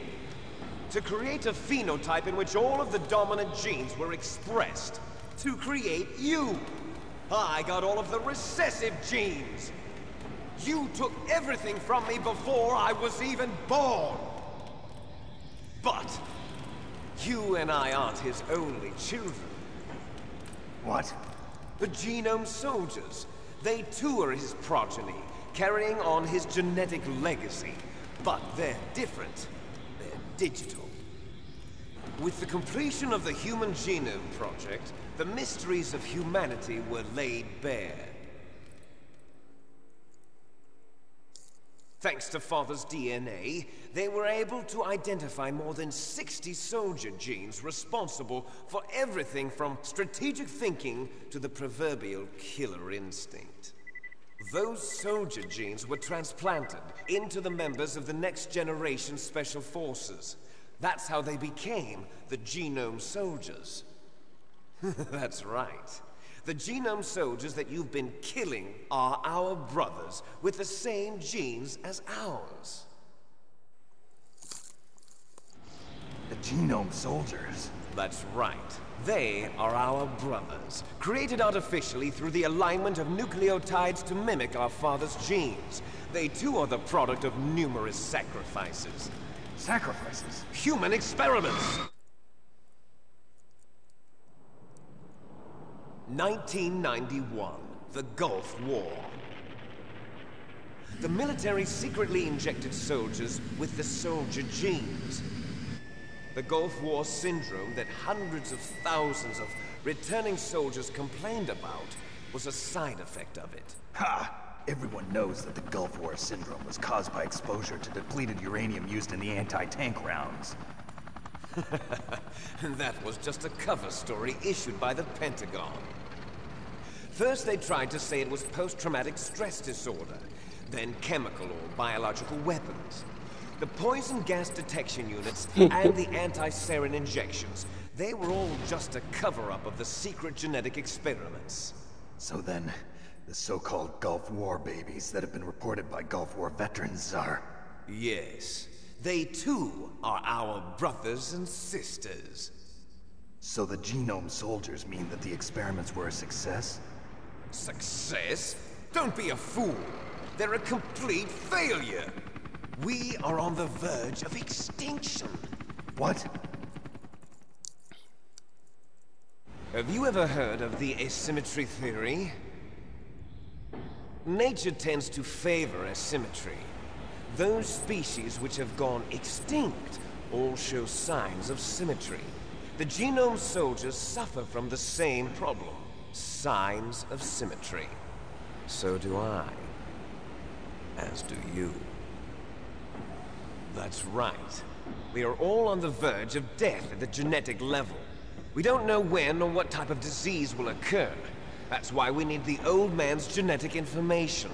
to create a phenotype in which all of the dominant genes were expressed. To create you. I got all of the recessive genes. You took everything from me before I was even born. But you and I aren't his only children. What? The genome soldiers. They too are his progeny, carrying on his genetic legacy. But they're different. They're digital. With the completion of the Human Genome Project, the mysteries of humanity were laid bare. Thanks to Father's DNA, they were able to identify more than 60 soldier genes responsible for everything from strategic thinking to the proverbial killer instinct. Those soldier genes were transplanted into the members of the next generation special forces. That's how they became the genome soldiers. That's right. The genome soldiers that you've been killing are our brothers with the same genes as ours. The genome soldiers? That's right. They are our brothers, created artificially through the alignment of nucleotides to mimic our father's genes. They too are the product of numerous sacrifices. Sacrifices? Human experiments! 1991, the Gulf War. The military secretly injected soldiers with the soldier genes. The Gulf War syndrome that hundreds of thousands of returning soldiers complained about was a side effect of it. Ha! Everyone knows that the Gulf War syndrome was caused by exposure to depleted uranium used in the anti-tank rounds. That was just a cover story issued by the Pentagon. First they tried to say it was post-traumatic stress disorder, then chemical or biological weapons. The poison gas detection units and the anti-sarin injections, they were all just a cover-up of the secret genetic experiments. So then, the so-called Gulf War babies that have been reported by Gulf War veterans are... Yes. They too are our brothers and sisters. So the genome soldiers mean that the experiments were a success? Success? Don't be a fool. They're a complete failure. We are on the verge of extinction. What? Have you ever heard of the asymmetry theory? Nature tends to favor asymmetry. Those species which have gone extinct all show signs of symmetry. The genome soldiers suffer from the same problem. Signs of symmetry. So do I. As do you. That's right. We are all on the verge of death at the genetic level. We don't know when or what type of disease will occur. That's why we need the old man's genetic information.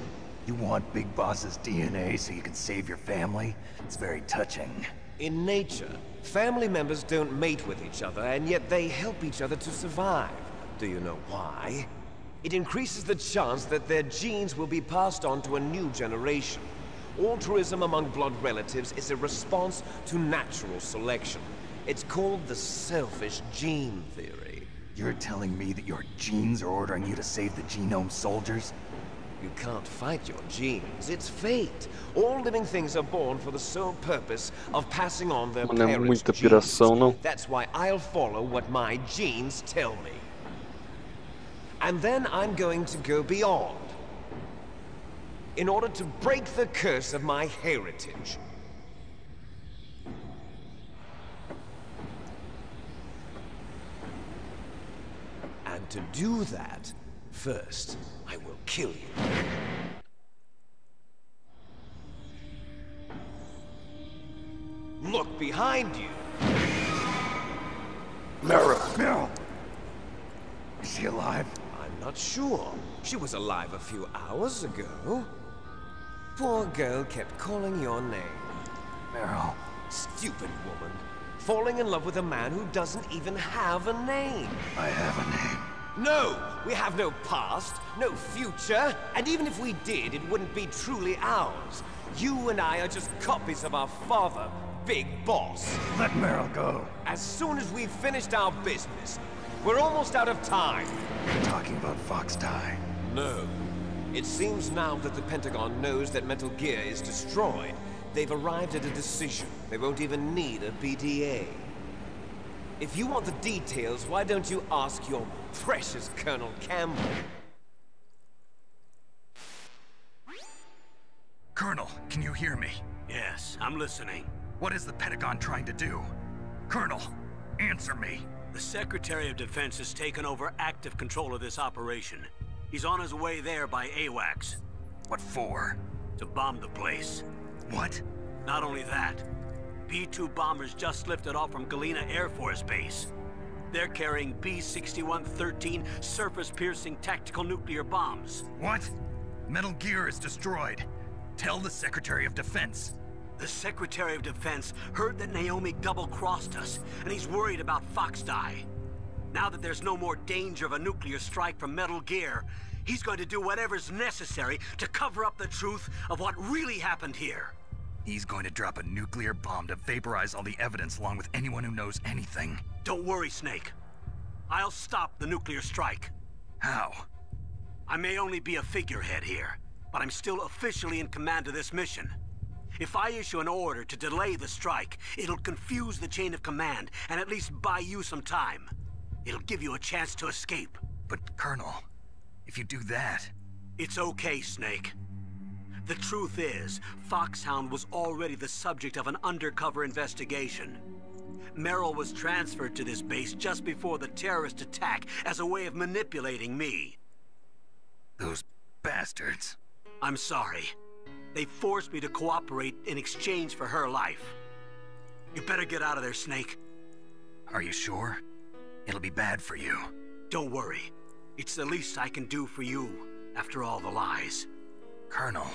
You want Big Boss's DNA so you can save your family? It's very touching. In nature, family members don't mate with each other, and yet they help each other to survive. Do you know why? It increases the chance that their genes will be passed on to a new generation. Altruism among blood relatives is a response to natural selection. It's called the selfish gene theory. You're telling me that your genes are ordering you to save the genome soldiers? You can't fight your genes. It's fate. All living things are born for the sole purpose of passing on their parents' genes. That's why I'll follow what my genes tell me. And then I'm going to go beyond. In order to break the curse of my heritage. And to do that, first, I will kill you. Look behind you. Meryl! Is she alive? I'm not sure. She was alive a few hours ago. Poor girl kept calling your name. Meryl. Stupid woman. Falling in love with a man who doesn't even have a name. I have a name. No! We have no past, no future, and even if we did, it wouldn't be truly ours. You and I are just copies of our father, Big Boss. Let Meryl go. As soon as we've finished our business, we're almost out of time. You're talking about Fox Die. No. It seems now that the Pentagon knows that Metal Gear is destroyed. They've arrived at a decision. They won't even need a PDA. If you want the details, why don't you ask your precious Colonel Campbell? Colonel, can you hear me? Yes, I'm listening. What is the Pentagon trying to do? Colonel, answer me. The Secretary of Defense has taken over active control of this operation. He's on his way there by AWACS. What for? To bomb the place. What? Not only that, B-2 bombers just lifted off from Galena Air Force Base. They're carrying B-6113 surface-piercing tactical nuclear bombs. What? Metal Gear is destroyed. Tell the Secretary of Defense. The Secretary of Defense heard that Naomi double-crossed us, and he's worried about Fox Die. Now that there's no more danger of a nuclear strike from Metal Gear, he's going to do whatever's necessary to cover up the truth of what really happened here. He's going to drop a nuclear bomb to vaporize all the evidence along with anyone who knows anything. Don't worry, Snake. I'll stop the nuclear strike. How? I may only be a figurehead here, but I'm still officially in command of this mission. If I issue an order to delay the strike, it'll confuse the chain of command and at least buy you some time. It'll give you a chance to escape. But, Colonel, if you do that... It's okay, Snake. The truth is, Foxhound was already the subject of an undercover investigation. Meryl was transferred to this base just before the terrorist attack as a way of manipulating me. Those bastards. I'm sorry. They forced me to cooperate in exchange for her life. You better get out of there, Snake. Are you sure? It'll be bad for you. Don't worry. It's the least I can do for you, after all the lies. Colonel.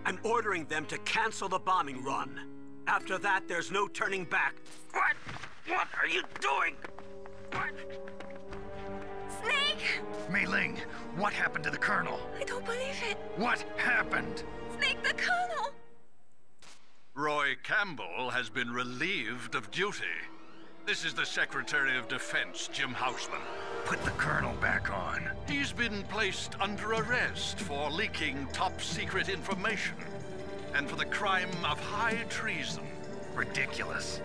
I'm ordering them to cancel the bombing run. After that, there's no turning back. What? What are you doing? What? Snake! Mei Ling, what happened to the Colonel? I don't believe it. What happened? Snake, the Colonel! Roy Campbell has been relieved of duty. This is the Secretary of Defense, Jim Houseman. Put the Colonel back on. He's been placed under arrest for leaking top-secret information and for the crime of high treason. Ridiculous.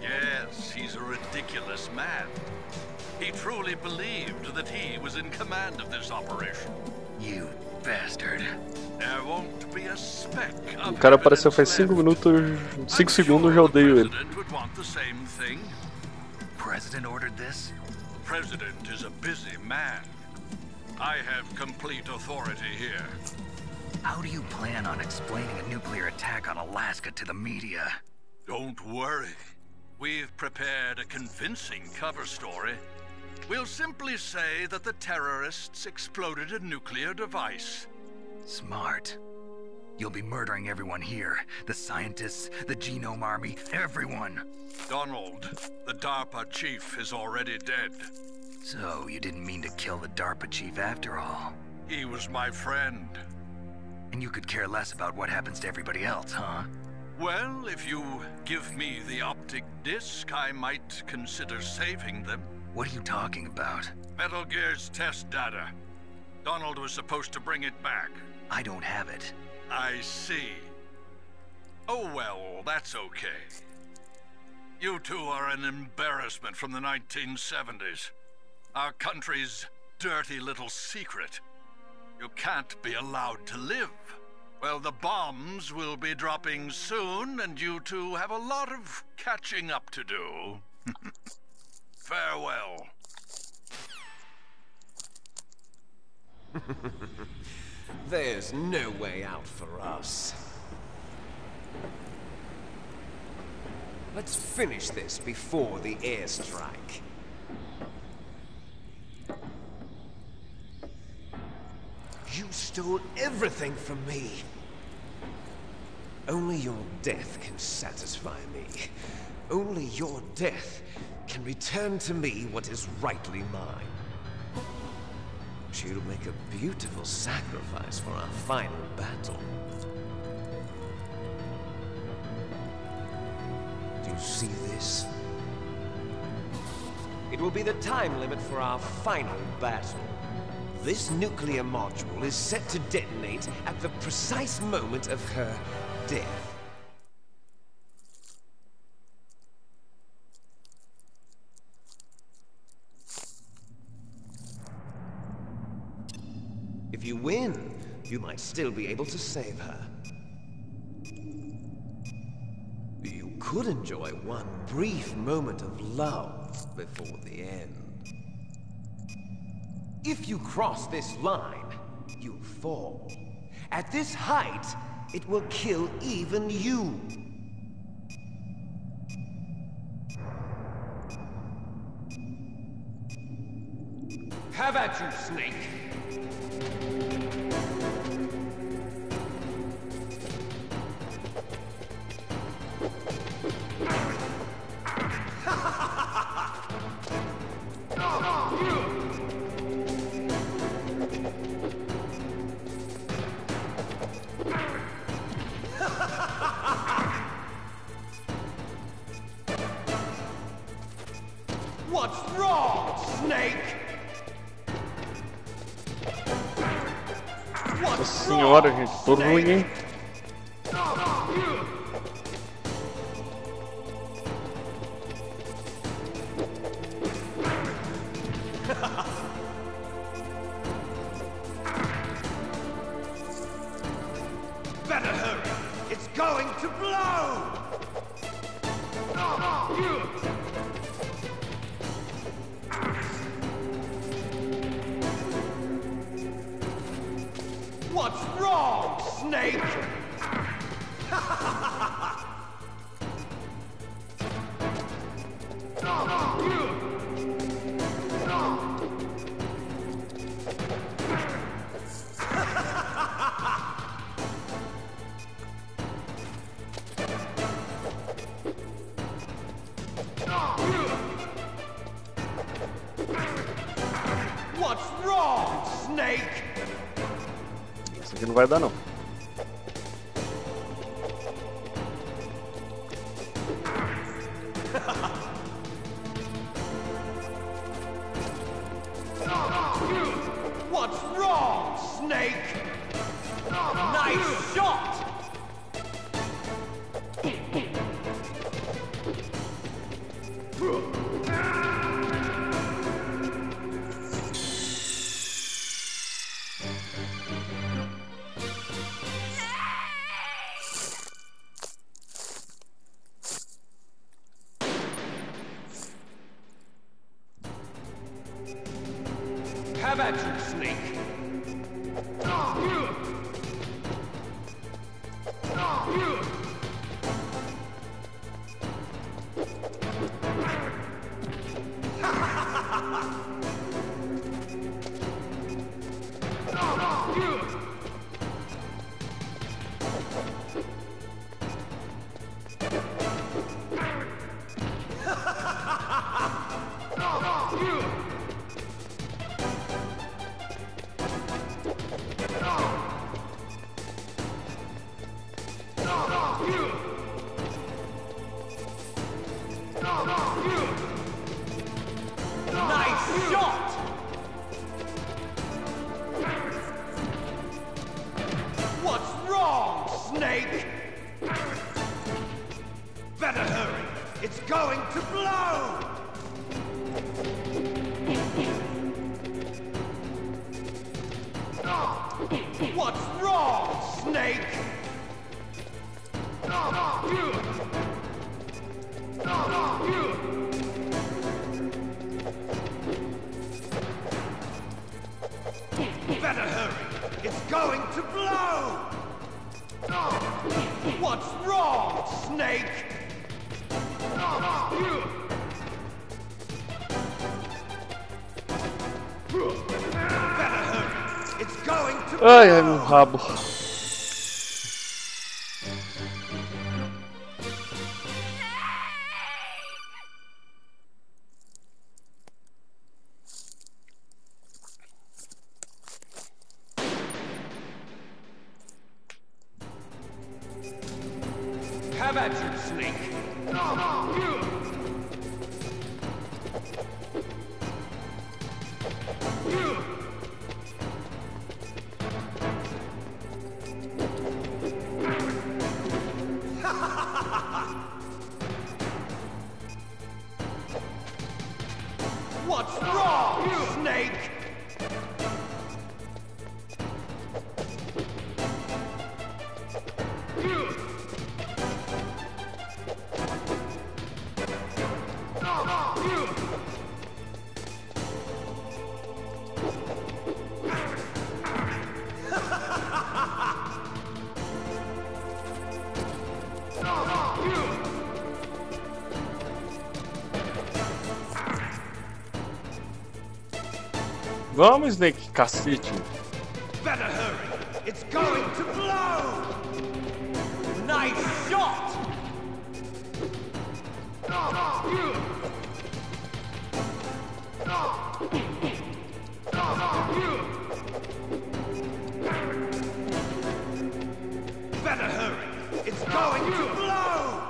Yes, he's a ridiculous man. He truly believed that he was in command of this operation. You bastard. There won't be a speck of O cara apareceu faz 5 minutos, 5 segundos, já odeio ele. President would want the same thing. President ordered this? President is a busy man. I have complete authority here. How do you plan on explaining a nuclear attack on Alaska to the media? Don't worry. We've prepared a convincing cover story. We'll simply say that the terrorists exploded a nuclear device. Smart. You'll be murdering everyone here. The scientists, the Genome Army, everyone. Donald, the DARPA chief, is already dead. So you didn't mean to kill the DARPA chief after all? He was my friend. And you could care less about what happens to everybody else, huh? Well, if you give me the optic disc, I might consider saving them. What are you talking about? Metal Gear's test data. Donald was supposed to bring it back. I don't have it. I see. Oh well, that's okay. You two are an embarrassment from the 1970s. Our country's dirty little secret. You can't be allowed to live. Well, the bombs will be dropping soon, and you two have a lot of catching up to do. Farewell. There's no way out for us. Let's finish this before the airstrike. You stole everything from me. Only your death can satisfy me. Only your death can return to me what is rightly mine. She'll make a beautiful sacrifice for our final battle. Do you see this? It will be the time limit for our final battle. This nuclear module is set to detonate at the precise moment of her death. If you win, you might still be able to save her. You could enjoy one brief moment of love before the end. If you cross this line, you'll fall. At this height, it will kill even you. Have at you, Snake. What's wrong, Snake? Nossa senhora, gente, tô ruim, hein? Better hurry. It's going to blow. What's wrong, Snake? What's wrong, Snake? Isso aqui não vai dar, não. What's wrong, Snake? Nice shot! Have at you, Snake. Nice shot! What's wrong, Snake? Better hurry! It's going to blow! What's wrong, Snake? Better hurry! It's going to blow! What's wrong, Snake? Better hurry! It's going to blow! Ai, ai, meu rabo. Have at you, Snake. What's wrong, Snake? Vamos, Snake, cacete. Better hurry! It's going to blow! Nice shot! Better hurry! It's going to blow!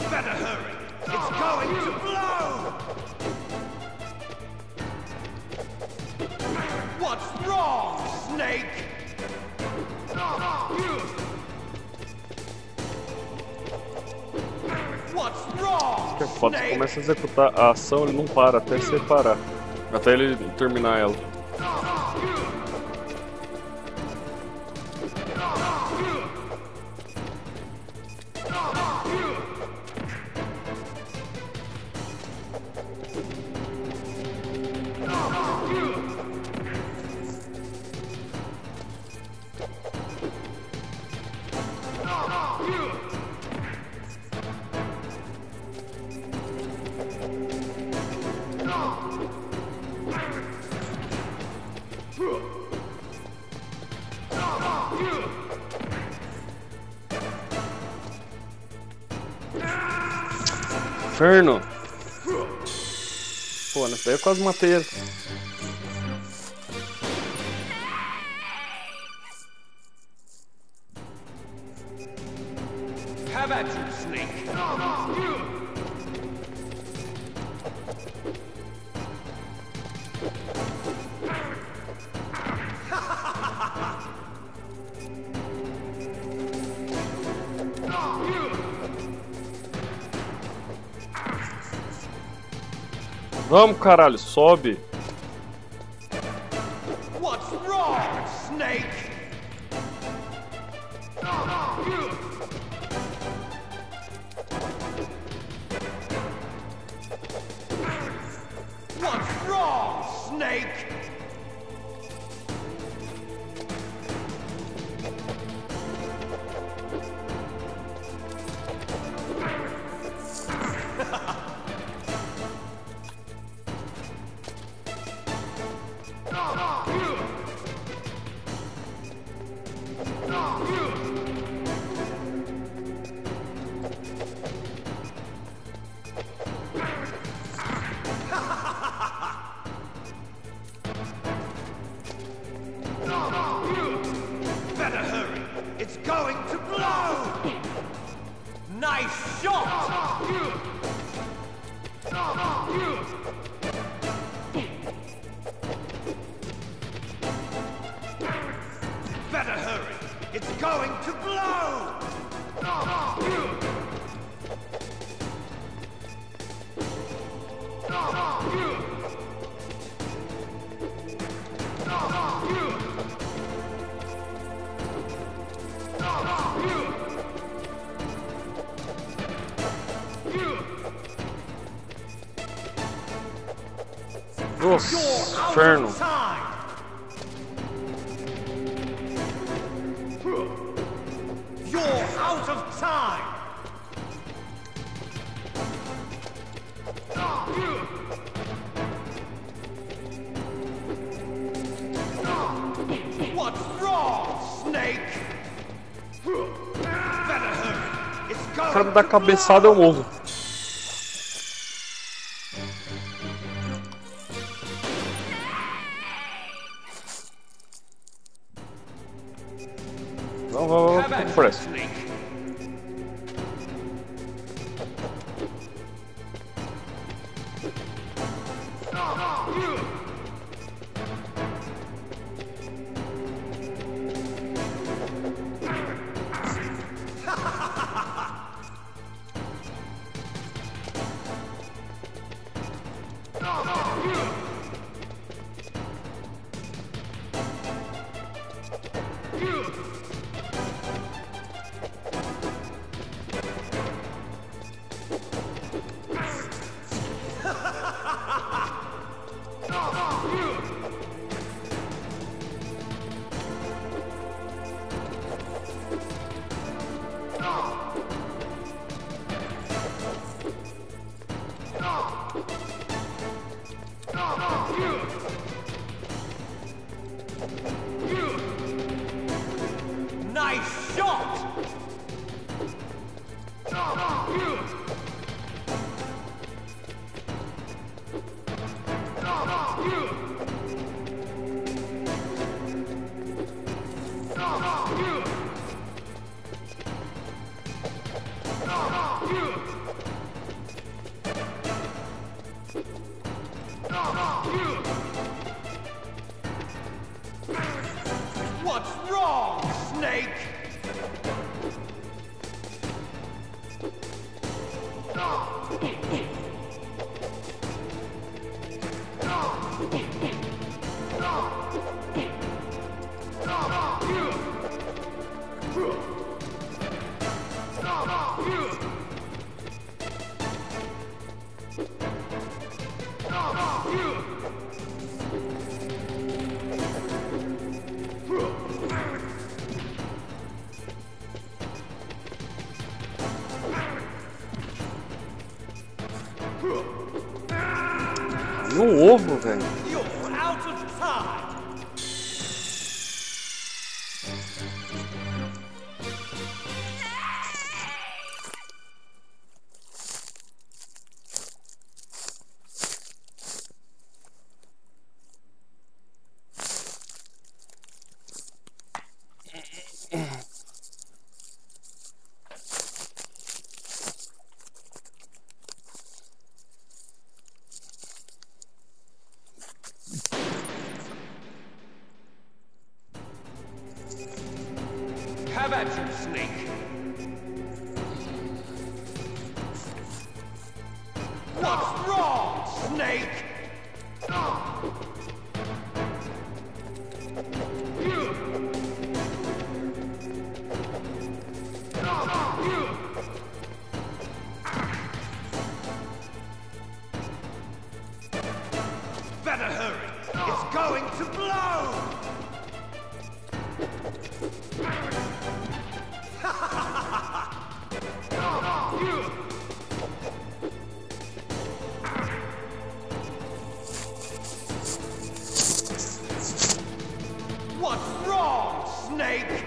Better hurry! It's going to blow! What's wrong, Snake? What's wrong, É foda, você começa a executar a ação, ele não para até você parar. Até ele terminar ela. Inferno! Pô, nessa daí eu quase matei ele. Have at you, Snake! Vamos, caralho, sobe! What's wrong, Snake? What's wrong, Snake? Better hurry. It's going to blow. Nice shot. Better hurry. It's going to blow. Nossa, inferno! You're out of time. What's wrong, Snake? Better hurry. It's O going cara me dá cabeçada, eu morro. Vamos por essa. Nice shot! What's wrong, Snake? Meu ovo, velho. You're out of time. Have at you, Snake. What's wrong, Snake? Better hurry. It's going to blow. What's wrong, Snake?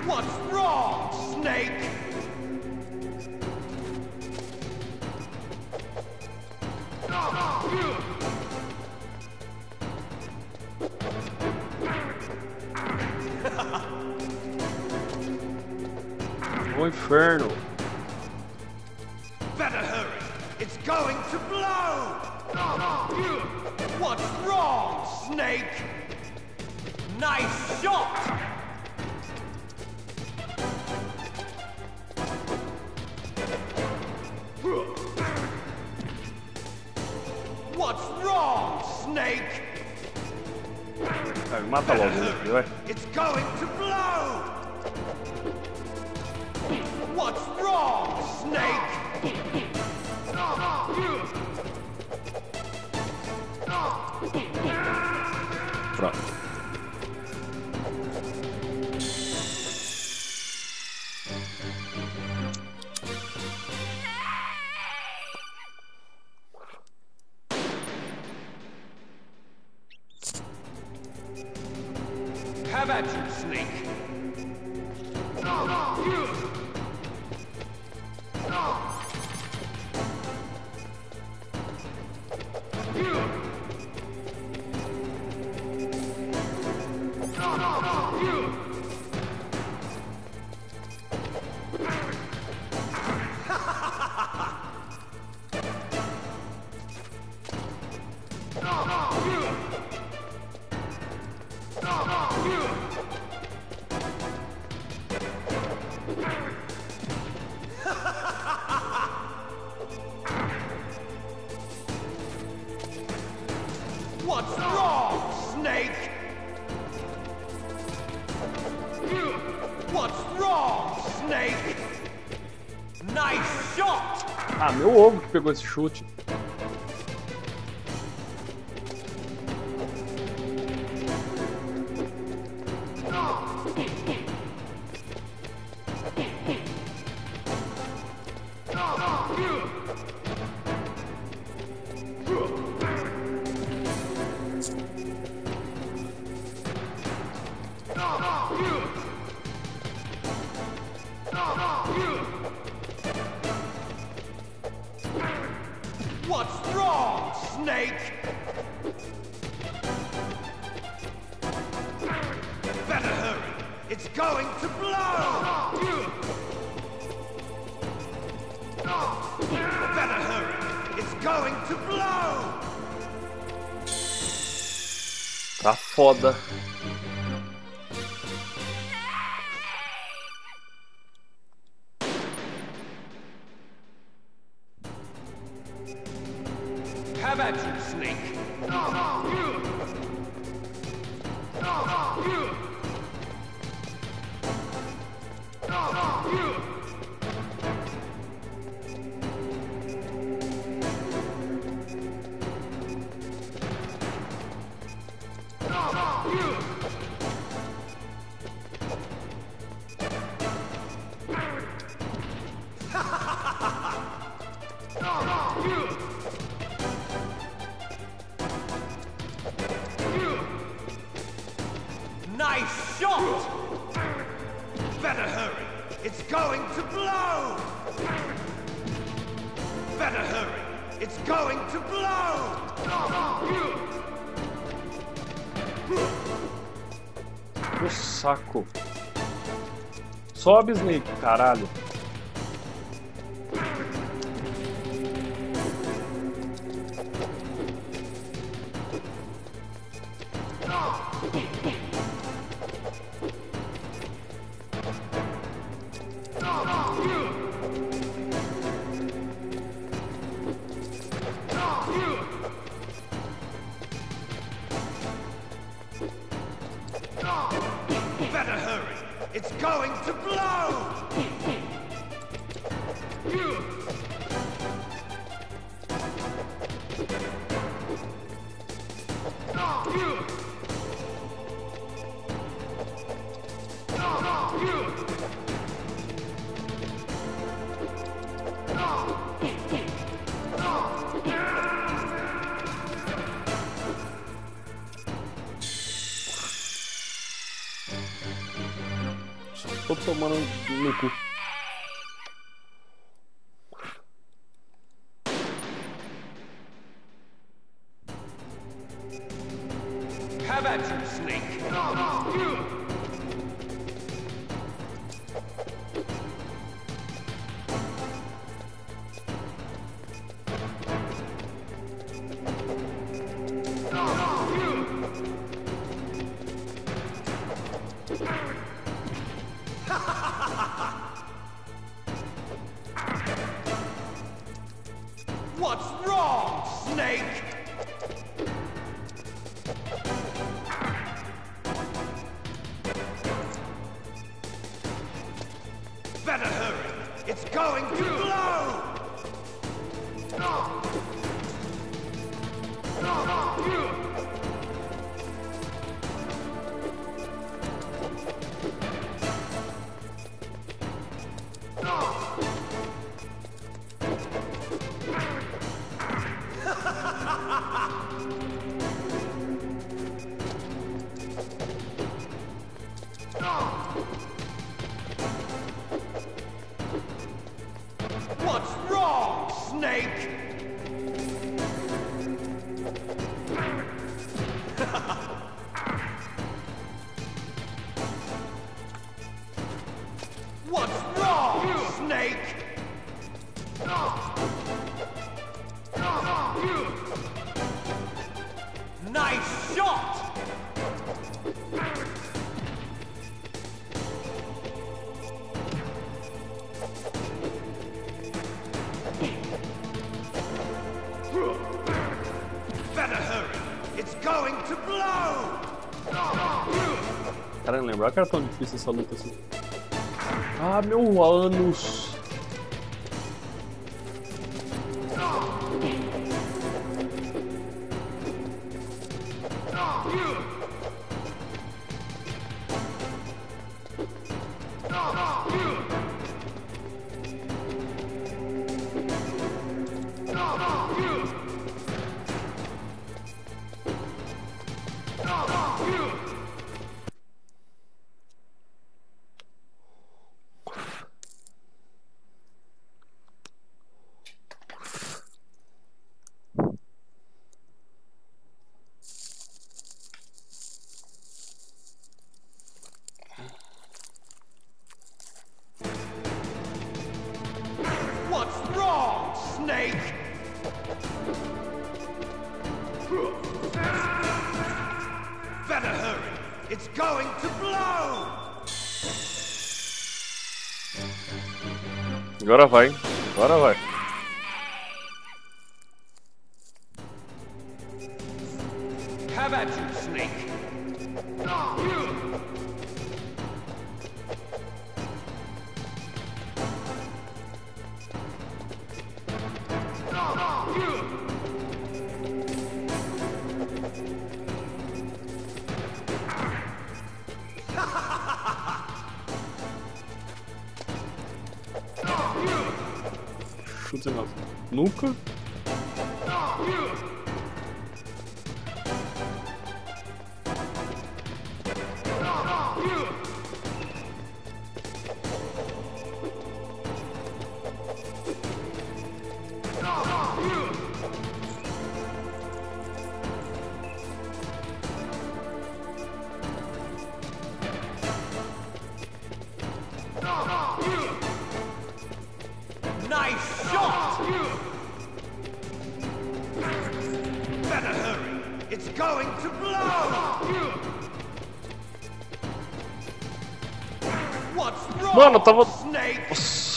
What's wrong, Snake? O inferno. Better hurry. It's going to blow. What's wrong, Snake? Nice shot. What's wrong, Snake? Vai, mata logo, vai. It's going to blow. What's wrong, Snake? Pronto. Have at you, Snake. What's wrong, Snake? What's wrong, Snake? Nice shot! Ah, meu ovo que pegou esse chute. What's wrong, Snake? Better hurry. It's going to blow. Better hurry. It's going to blow. Tá foda. Have at you, Snake. Nice shot! Better hurry. It's going to blow! Better hurry. It's going to blow! O saco. Sobe, Snake, caralho. Better hurry. It's going to blow! Tô tomando no cu. Have at you, Snake! What's wrong, Snake? Better hurry. It's going to blow! What's wrong, Snake? What's wrong, Snake? Nice shot! Better hurry. It's going to blow! Cara, não lembrava que era tão difícil essa luta assim. Ah, meu ânus. What's wrong, Snake? Better hurry. It's going to blow! Agora vai. Agora vai. Have at you, Snake. Chute na nuca. Mano, eu tava... Nossa.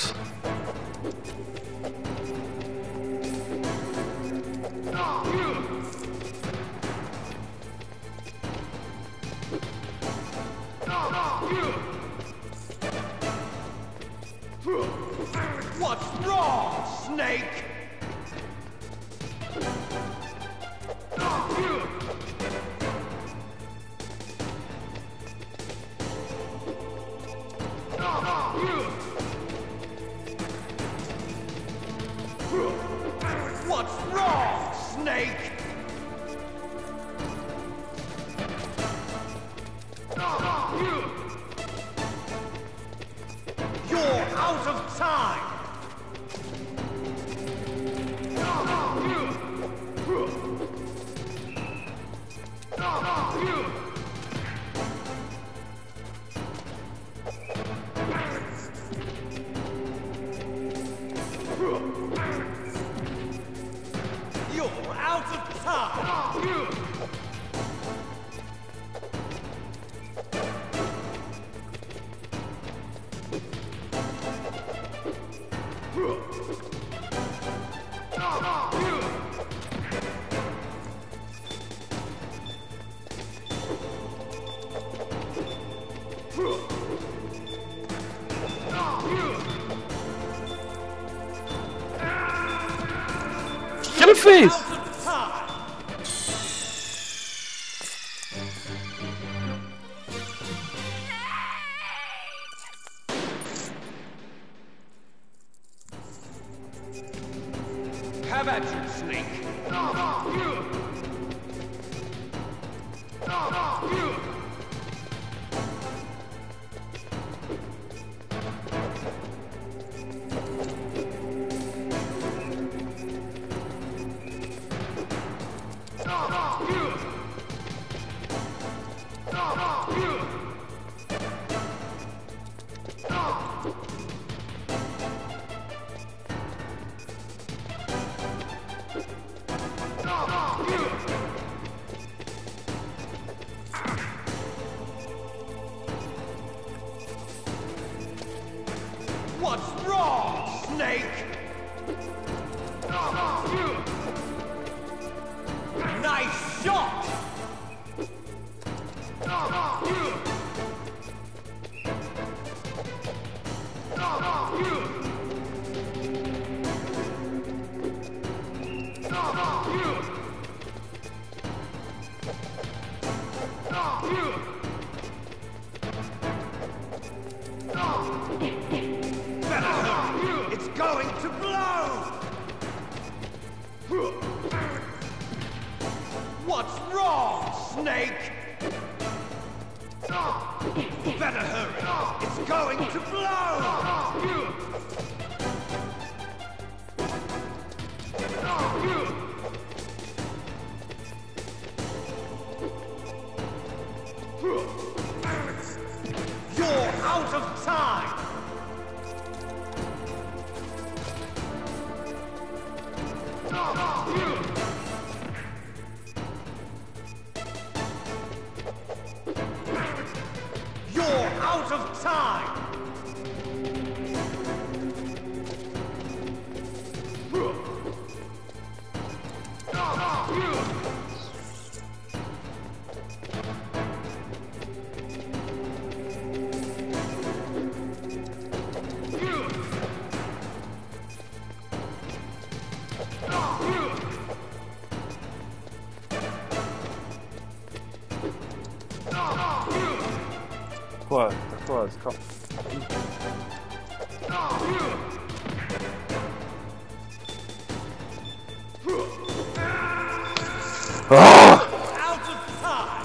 What's wrong, Snake? What's wrong, Snake? You're out of time! You're out of time! O que ele fez? Have at you, Snake! What's wrong, Snake? Nice shot! It's going to blow! What's wrong, Snake? Better hurry! It's going to blow! You're out of time! You're out of time! Quase, tá quase, calma. Ah! Out of time!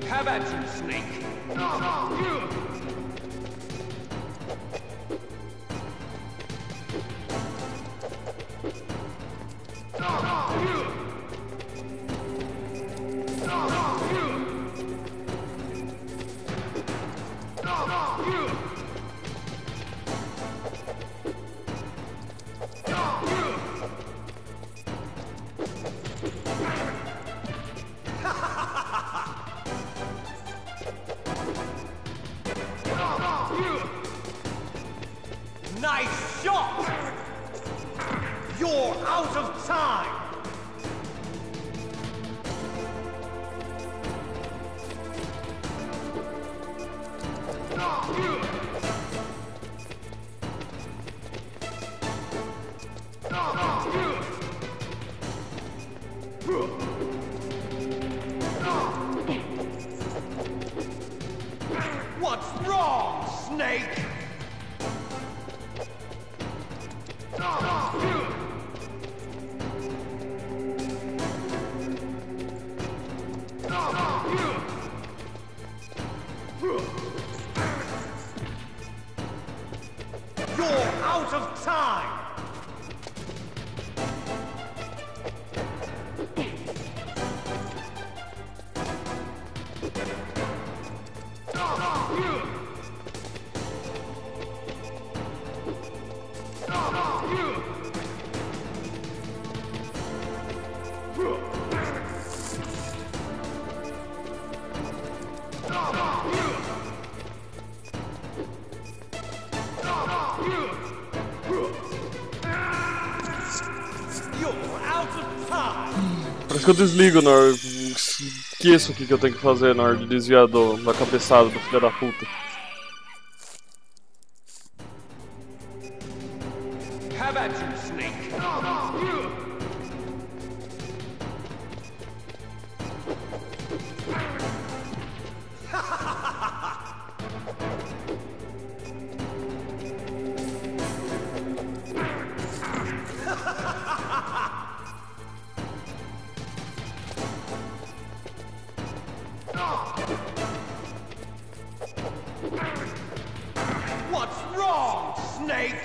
Have at you, Snake! Nice shot! You're out of time! What's wrong, Snake? You're out of time! Parece que eu desligo na hora. Esqueço o que eu tenho que fazer na hora de desviar da cabeçada do filho da puta. Have at you, Snake! What's wrong, Snake?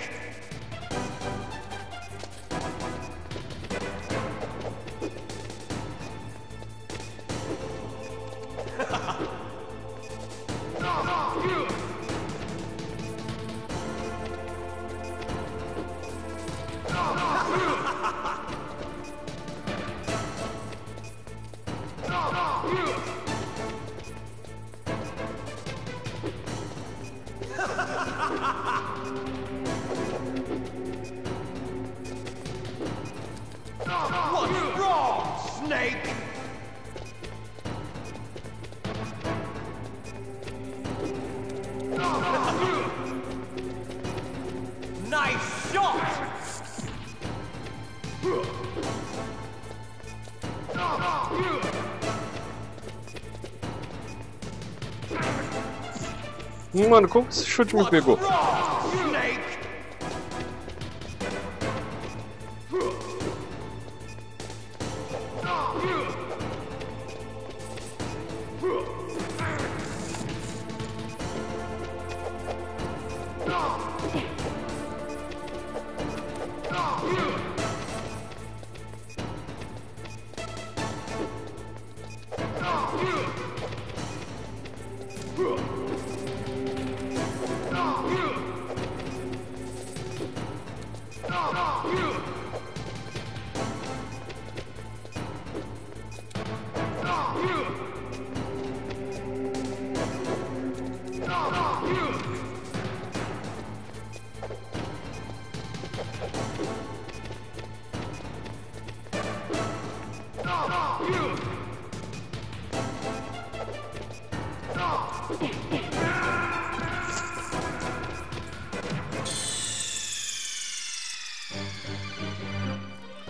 What's wrong, Snake? Nice shot! Mano, como que esse chute me pegou? Snake!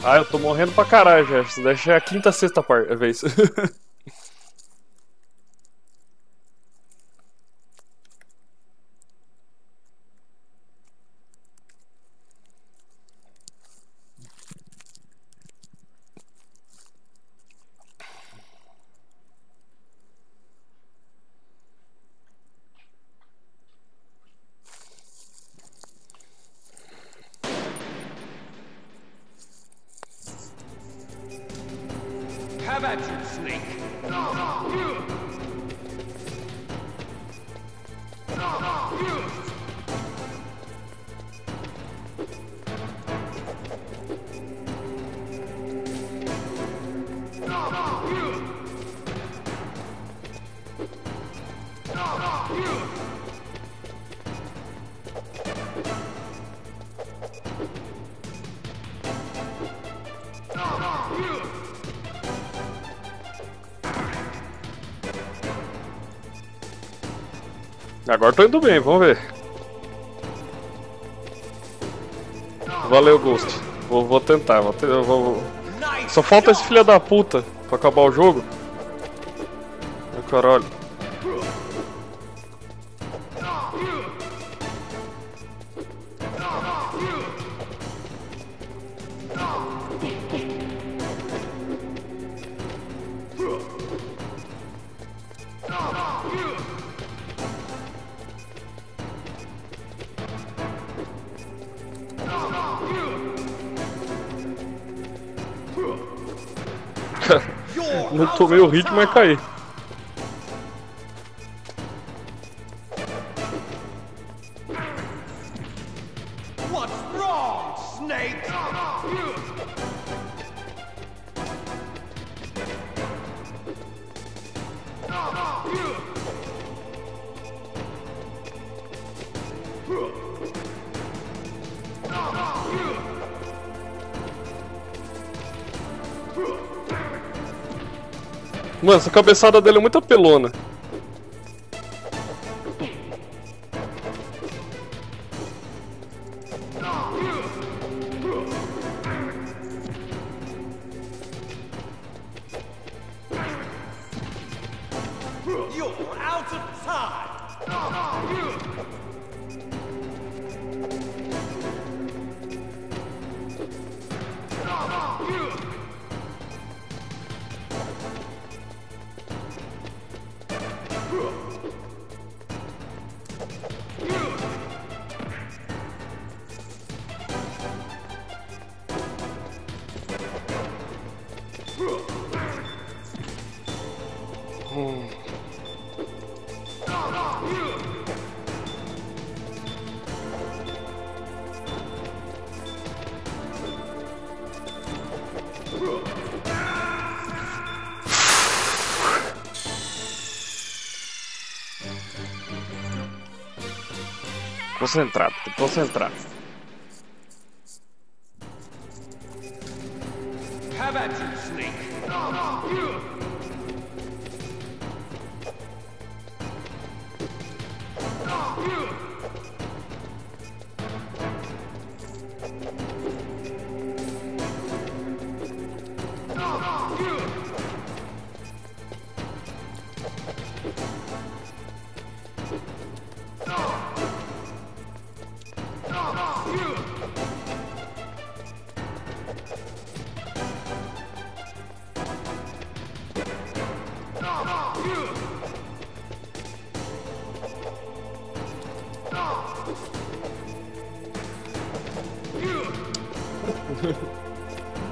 Ah, eu tô morrendo pra caralho já. Isso daí já é a quinta, sexta vez. Have at you, Snake! Agora tô indo bem, vamos ver. Valeu, Ghost. Vou tentar, Só falta esse filho da puta pra acabar o jogo. Ai, caralho. Não tomei o ritmo, mas caí. What's wrong, Snake? Mano, essa cabeçada dele é muito apelona. You're out of time. Concentrado, tem que concentrar. Have at you, Snake.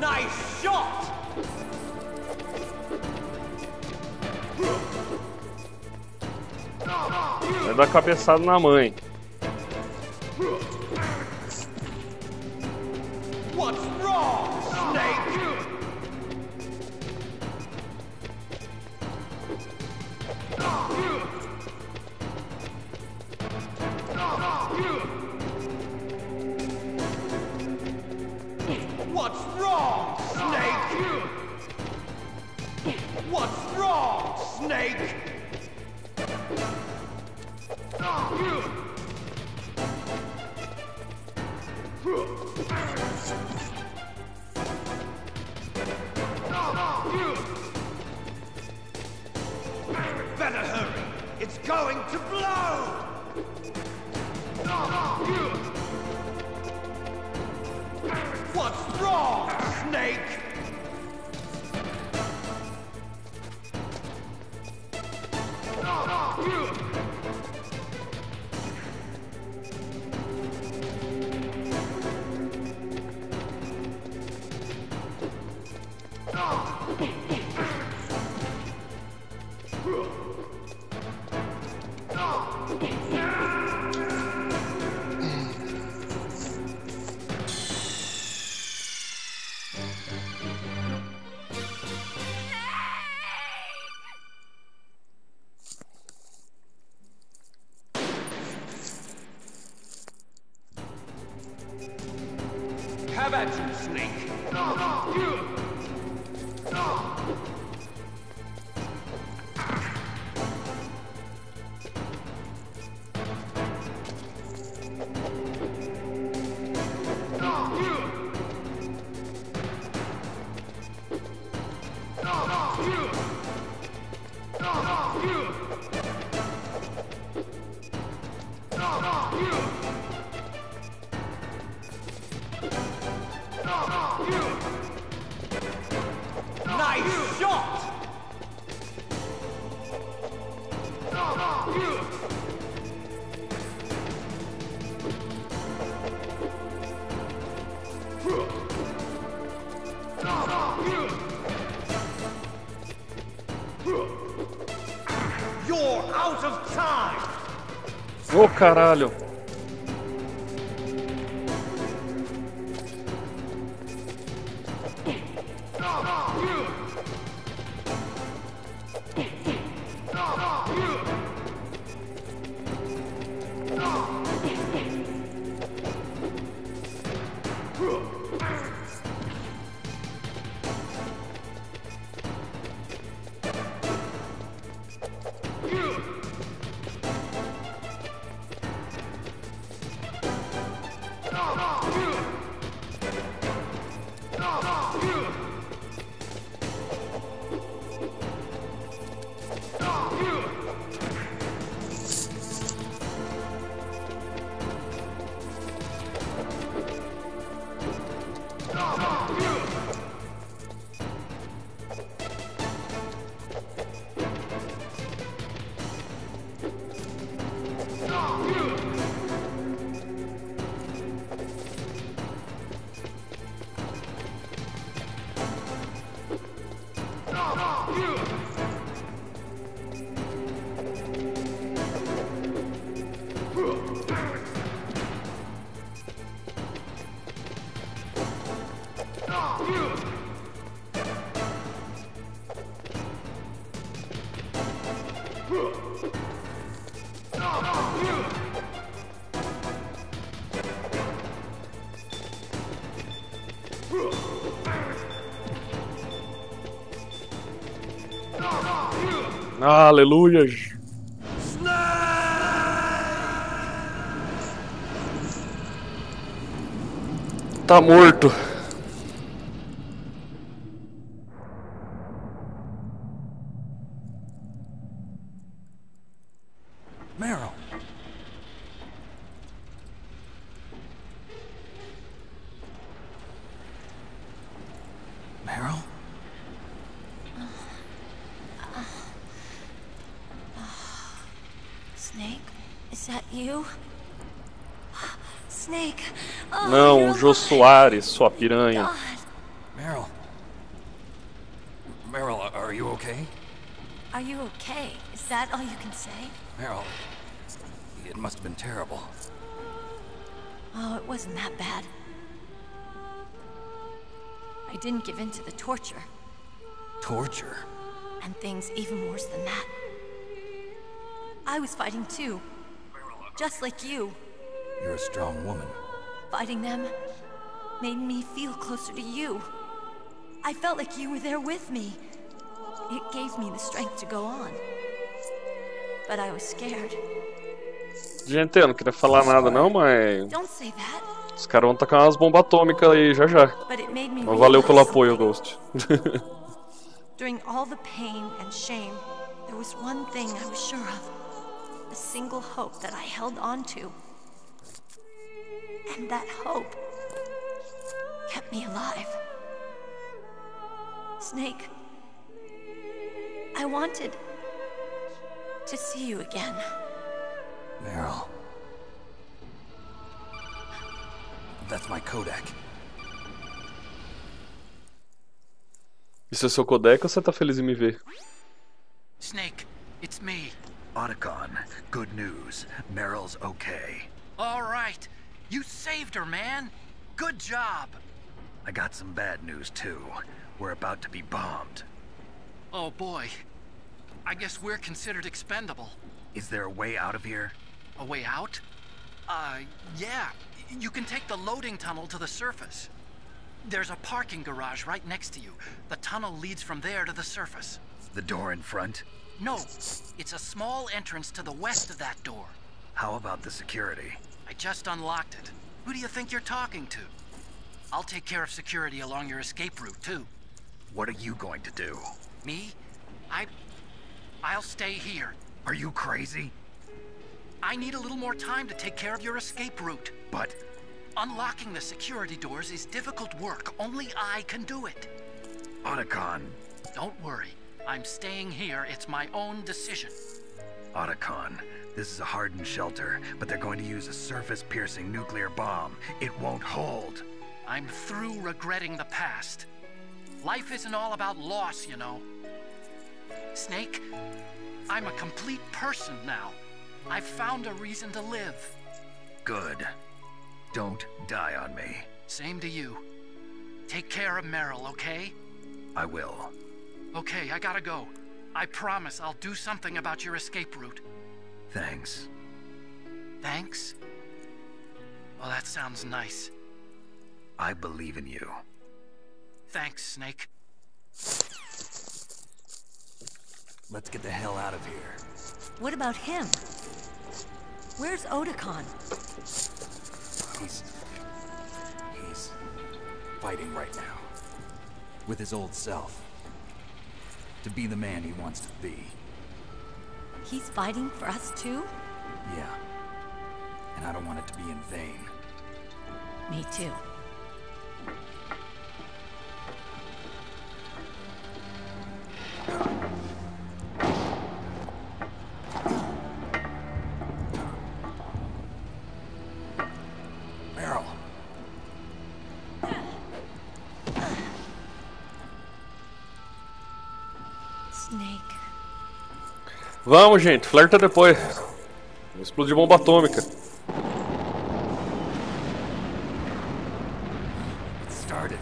Nice shot! Vai dar cabeçada na mãe. What's wrong, Snake? What's wrong, Snake? What's wrong, Snake? Better hurry! It's going to blow! What's wrong, Snake? Have at you, Snake. Ô, caralho. Aleluia. Tá morto. Meryl. Meryl? Snake, is that you? Snake. Oh, não, Jô Soares, sua piranha. God. Meryl. Meryl, are you okay? Are you okay? Is that all you can say? Meryl, it must have been terrible. Oh, it wasn't that bad. I didn't give in to the torture. Torture? And things even worse than that. I was fighting too. Just like you. You're a strong woman. Fighting them made me feel closer to you. I felt like you were there with me. It gave me the strength to go on. But I was scared. Gente, eu não queria falar nada não, mas... Don't say that. Os caras vão tacar umas bombas atômicas aí já já. Mas valeu pelo apoio, Ghost. During all the pain and shame, there was one thing I was sure of. A single hope that I held on to. And that hope kept me alive. Snake, I wanted to see you again. Meryl. That's my Kodak. Isso é seu codec ou você tá feliz em me ver? Snake, it's me. Otacon, good news. Meryl's okay. All right. You saved her, man. Good job. I got some bad news, too. We're about to be bombed. Oh, boy. I guess we're considered expendable. Is there a way out of here? A way out? Yeah. You can take the loading tunnel to the surface. There's a parking garage right next to you. The tunnel leads from there to the surface. The door in front? No. It's a small entrance to the west of that door. How about the security? I just unlocked it. Who do you think you're talking to? I'll take care of security along your escape route, too. What are you going to do? Me? I'll stay here. Are you crazy? I need a little more time to take care of your escape route. But... unlocking the security doors is difficult work. Only I can do it. Otacon. Don't worry. I'm staying here. It's my own decision. Otacon, this is a hardened shelter, but they're going to use a surface-piercing nuclear bomb. It won't hold. I'm through regretting the past. Life isn't all about loss, you know. Snake, I'm a complete person now. I've found a reason to live. Good. Don't die on me. Same to you. Take care of Meryl, okay? I will. Okay, I gotta go. I promise I'll do something about your escape route. Thanks. Thanks? Well, that sounds nice. I believe in you. Thanks, Snake. Let's get the hell out of here. What about him? Where's Otakon? He's fighting right now. With his old self. To be the man he wants to be. He's fighting for us too? Yeah. And I don't want it to be in vain. Me too. Meryl. Snake. Vamos, gente, flerta depois. Vamos explodir bomba atômica. It started.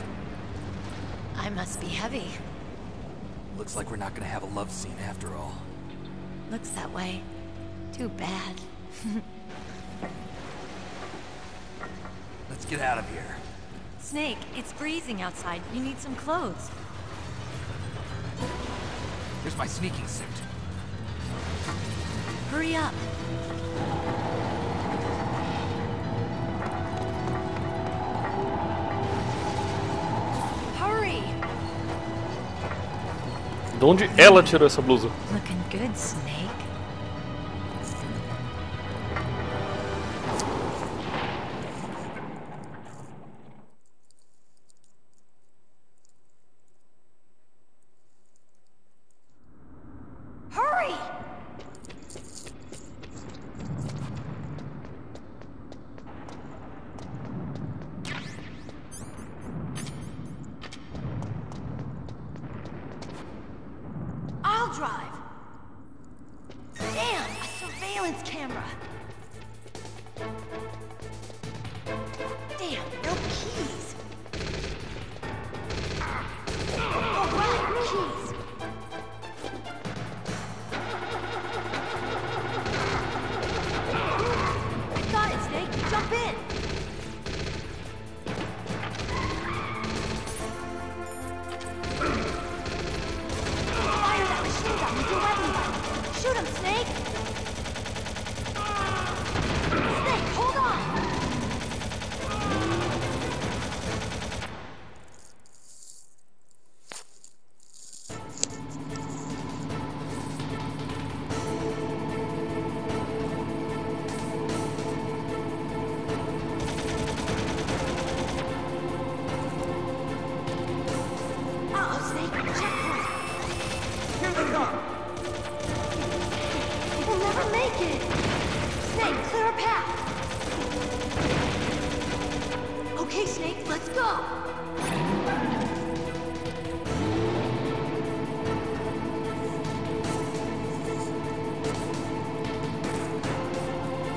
I must be heavy. Looks like we're not gonna have a love scene after all. Looks that way. Too bad. Let's get out of here. Snake, it's freezing outside. You need some clothes. Here's my sneaking suit. Hurry up. Hurry! De onde ela tirou essa blusa? Looking good, Snake. Hurry! I'll drive. Damn, a surveillance camera. Damn, no keys. All right, keys. I got it, Snake. Jump in. Fire that machine gun with your weapon gun. Shoot him, Snake. Snake, hold on. Uh-oh, Snake. Checkpoint. Here they come. We'll never make it. Snake, clear a path. Okay, Snake, let's go.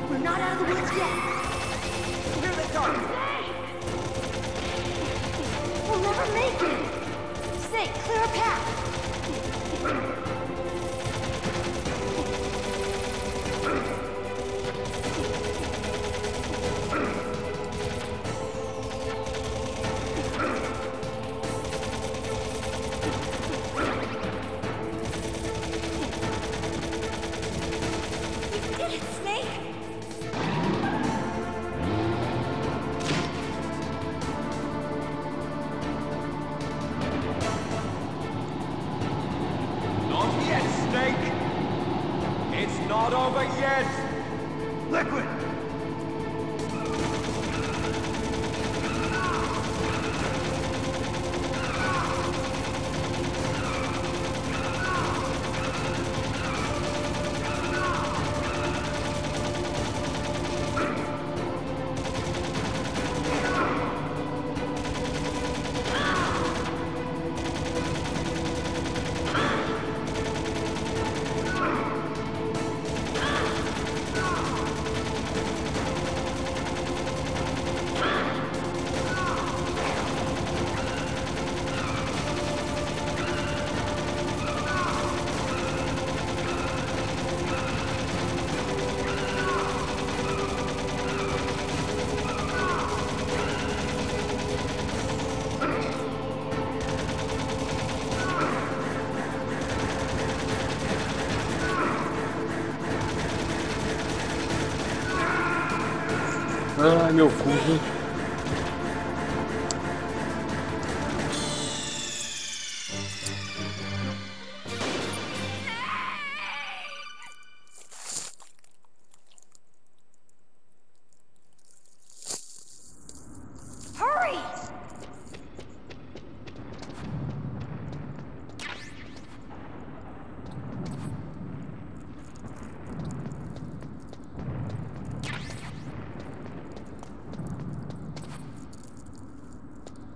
We're not out of the woods yet. Here they come. Snake! We'll never make it. Snake, clear a path. You did it, Snake! Ai, meu cu. Hurry!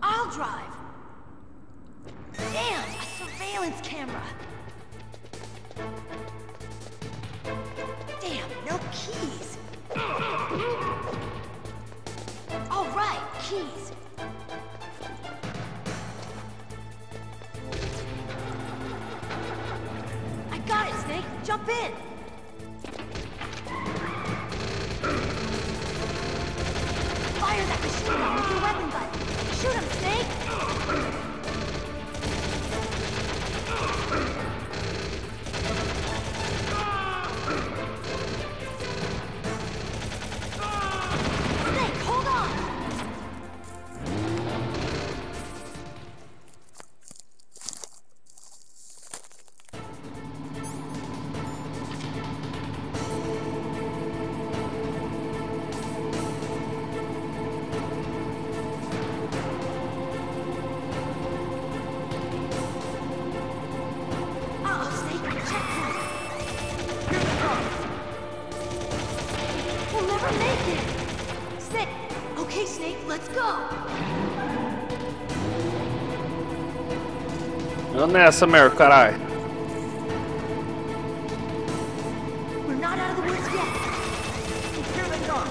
I'll drive. Damn, a surveillance camera. Damn, no keys. All right, keys. I got it, Snake. Jump in. Fire that machine gun with your weapon butt. Shoot him, Snake! Snake, hold on! Eu nessa, Mer, caralho. We're not out of the woods yet. Here they come.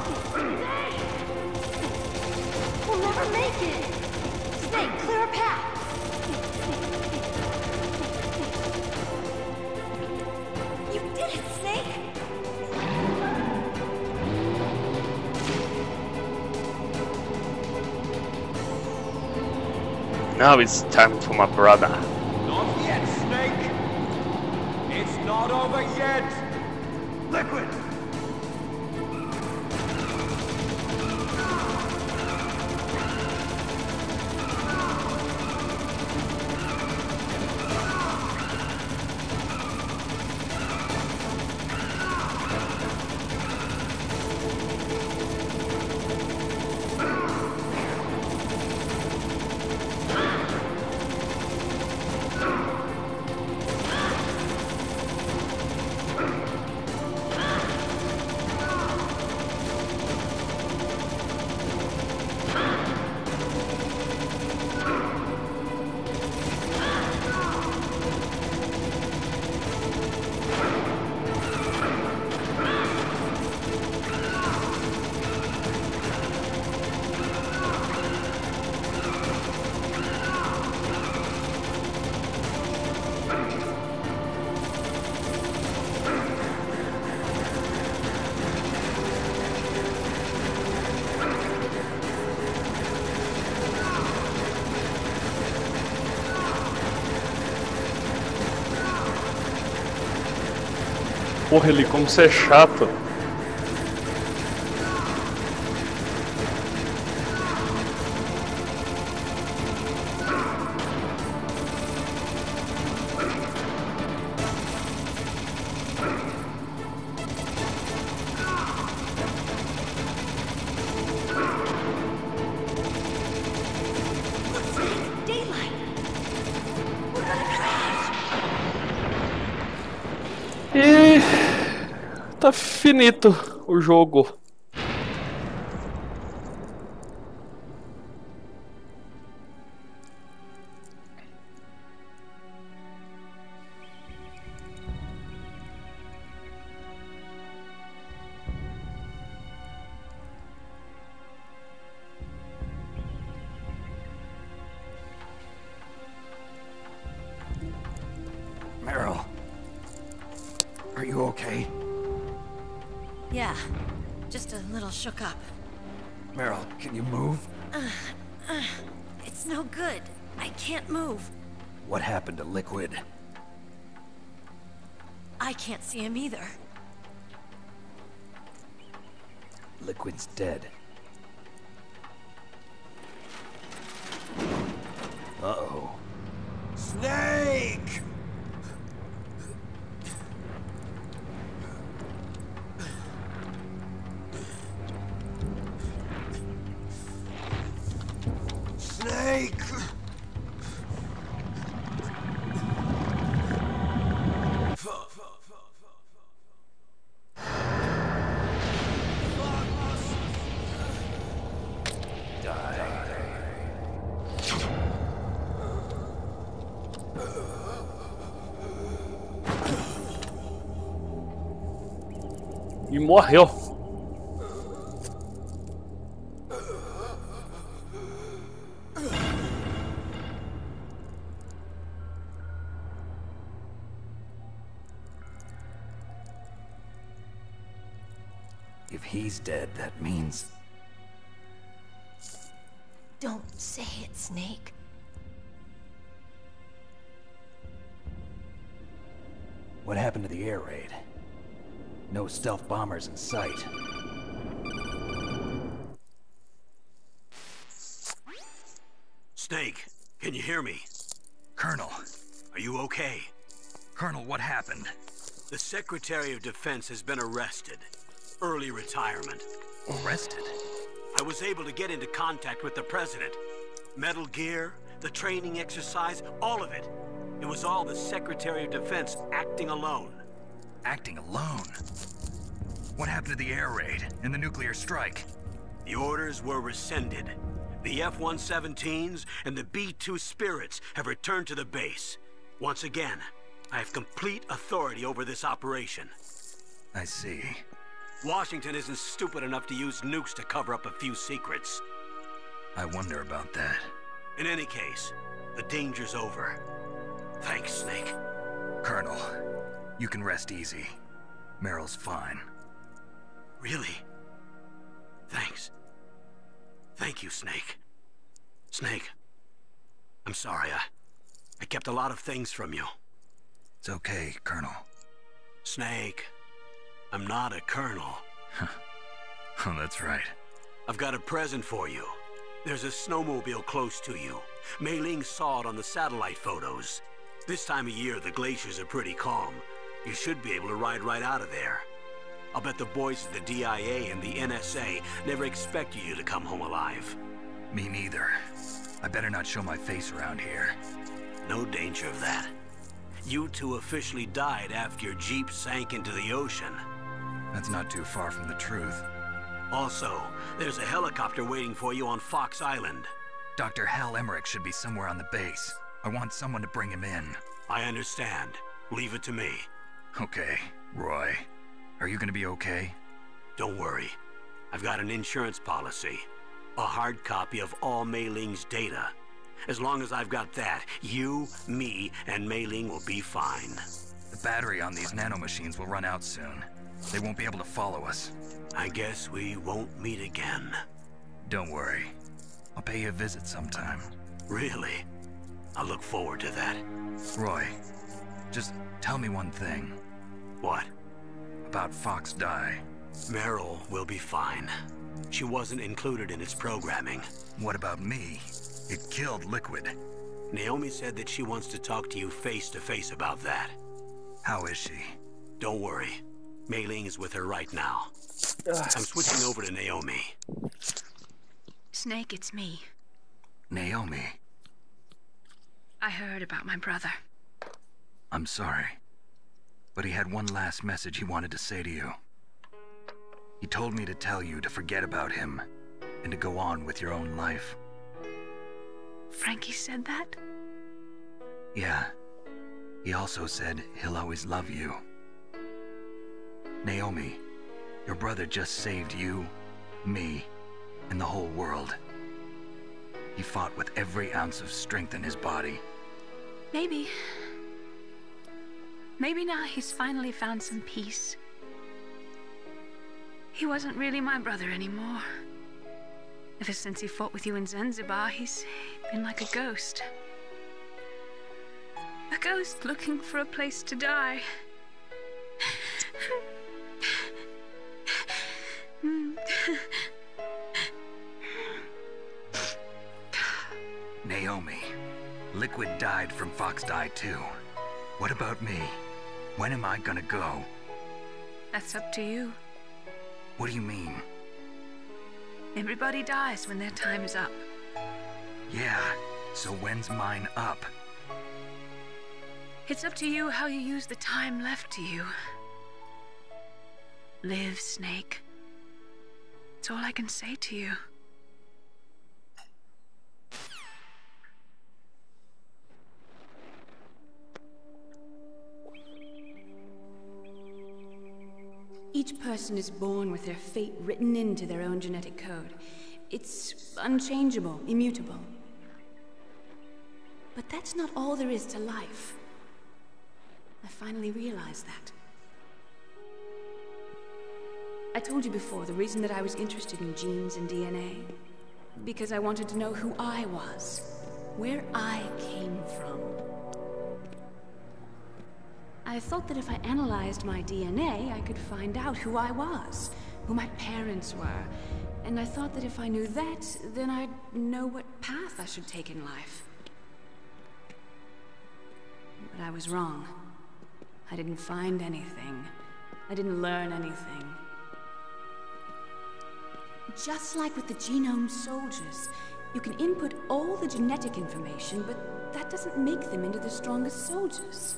We'll never make it. Snake, clear a path. You did it, Snake. Now it's time for my brother. Not yet, Snake! It's not over yet! Liquid! Porra, ele como você é chato. E tá finito o jogo. Meryl, are you okay? Yeah, just a little shook up. Meryl, can you move? It's no good. I can't move. What happened to Liquid? I can't see him either. Liquid's dead. Snake! E morreu. If he's dead, that means... Don't say it, Snake. What happened to the air raid? No stealth bombers in sight. Snake, can you hear me? Colonel. Are you okay? Colonel, what happened? The Secretary of Defense has been arrested. Early retirement. Arrested? I was able to get into contact with the President. Metal Gear, the training exercise, all of it. It was all the Secretary of Defense acting alone. Acting alone? What happened to the air raid and the nuclear strike? The orders were rescinded. The F-117s and the B-2 Spirits have returned to the base. Once again, I have complete authority over this operation. I see. Washington isn't stupid enough to use nukes to cover up a few secrets. I wonder about that. In any case, the danger's over. Thanks, Snake. Colonel, you can rest easy. Meryl's fine. Really? Thanks. Thank you, Snake. Snake, I'm sorry. I kept a lot of things from you. It's okay, Colonel. Snake, I'm not a colonel. Oh, that's right. I've got a present for you. There's a snowmobile close to you. Mei Ling saw it on the satellite photos. This time of year, the glaciers are pretty calm. You should be able to ride right out of there. I'll bet the boys at the DIA and the NSA never expected you to come home alive. Me neither. I better not show my face around here. No danger of that. You two officially died after your Jeep sank into the ocean. That's not too far from the truth. Also, there's a helicopter waiting for you on Fox Island. Dr. Hal Emmerich should be somewhere on the base. I want someone to bring him in. I understand. Leave it to me. Okay, Roy. Are you gonna be okay? Don't worry. I've got an insurance policy. A hard copy of all Mei Ling's data. As long as I've got that, you, me, and Mei Ling will be fine. The battery on these nanomachines will run out soon. They won't be able to follow us. I guess we won't meet again. Don't worry. I'll pay you a visit sometime. Really? I look forward to that. Roy, just tell me one thing. What? About Fox Die. Meryl will be fine. She wasn't included in its programming. What about me? It killed Liquid. Naomi said that she wants to talk to you face to face about that. How is she? Don't worry. Mei Ling is with her right now. I'm switching over to Naomi. Snake, it's me. Naomi. I heard about my brother. I'm sorry. But he had one last message he wanted to say to you. He told me to tell you to forget about him and to go on with your own life. Frankie said that? Yeah. He also said he'll always love you. Naomi, your brother just saved you, me, and the whole world. He fought with every ounce of strength in his body. Maybe. Maybe now he's finally found some peace. He wasn't really my brother anymore. Ever since he fought with you in Zanzibar, he's been like a ghost. A ghost looking for a place to die. Naomi, Liquid died from Fox Die too. What about me? When am I gonna go? That's up to you. What do you mean? Everybody dies when their time is up. Yeah, so when's mine up? It's up to you how you use the time left to you. Live, Snake. That's all I can say to you. Each person is born with their fate written into their own genetic code. It's unchangeable, immutable. But that's not all there is to life. I finally realized that. I told you before the reason that I was interested in genes and DNA. Because I wanted to know who I was, where I came from. I thought that if I analyzed my DNA, I could find out who I was, who my parents were. And I thought that if I knew that, then I'd know what path I should take in life. But I was wrong. I didn't find anything. I didn't learn anything. Just like with the genome soldiers, you can input all the genetic information, but that doesn't make them into the strongest soldiers.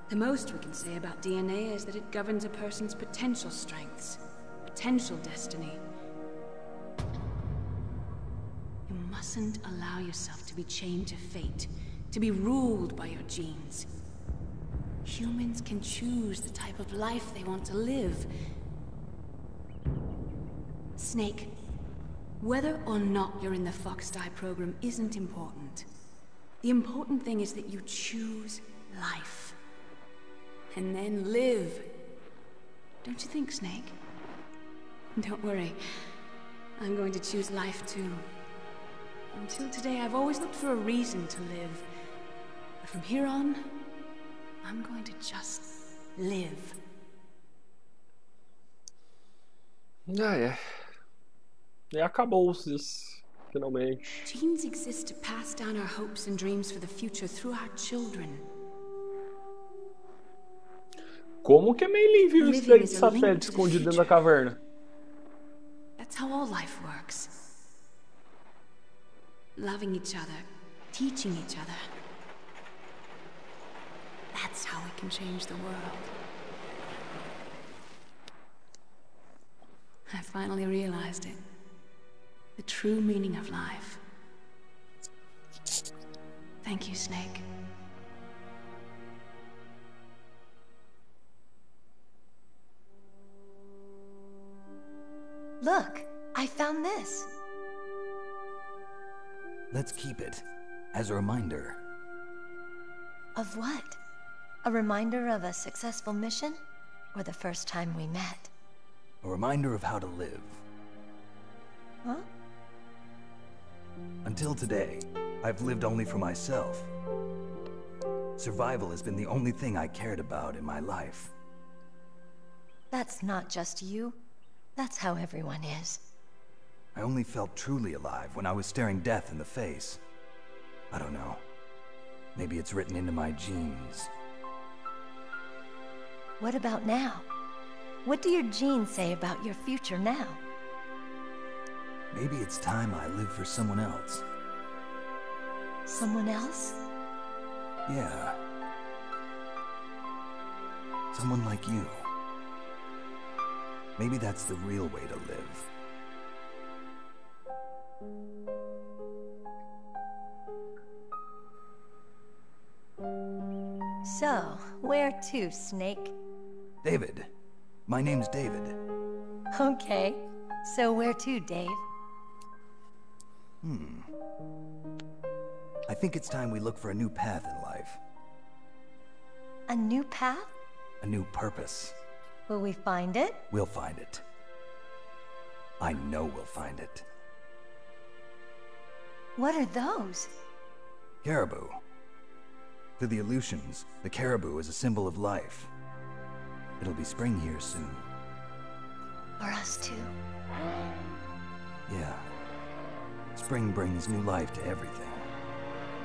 The most we can say about DNA is that it governs a person's potential strengths, potential destiny. You mustn't allow yourself to be chained to fate, to be ruled by your genes. Humans can choose the type of life they want to live. Snake, whether or not you're in the Fox-Die program isn't important. The important thing is that you choose life. And then live. Don't you think, Snake? Don't worry. I'm going to choose life too. Until today, I've always looked for a reason to live. But from here on, I'm going to just live. E acabou-se isso, finalmente. Genes exist to pass down our hopes and dreams for the future through our children. Como que a Mei viu isso daí de satélite escondido dentro da caverna? That's how all life works. Loving each other, teaching each other. That's how we can change the world. I finally realized it. The true meaning of life. Thank you, Snake. Look, I found this. Let's keep it as a reminder. Of what? A reminder of a successful mission? Or the first time we met? A reminder of how to live. Huh? Until today, I've lived only for myself. Survival has been the only thing I cared about in my life. That's not just you. That's how everyone is. I only felt truly alive when I was staring death in the face. I don't know. Maybe it's written into my genes. What about now? What do your genes say about your future now? Maybe it's time I live for someone else. Someone else? Yeah. Someone like you. Maybe that's the real way to live. So, where to, Snake? David. My name's David. Okay. So where to, Dave? I think it's time we look for a new path in life. A new path? A new purpose. Will we find it? We'll find it. I know we'll find it. What are those? Caribou. To the Aleutians, the caribou is a symbol of life. It'll be spring here soon. For us too. Yeah. Spring brings new life to everything.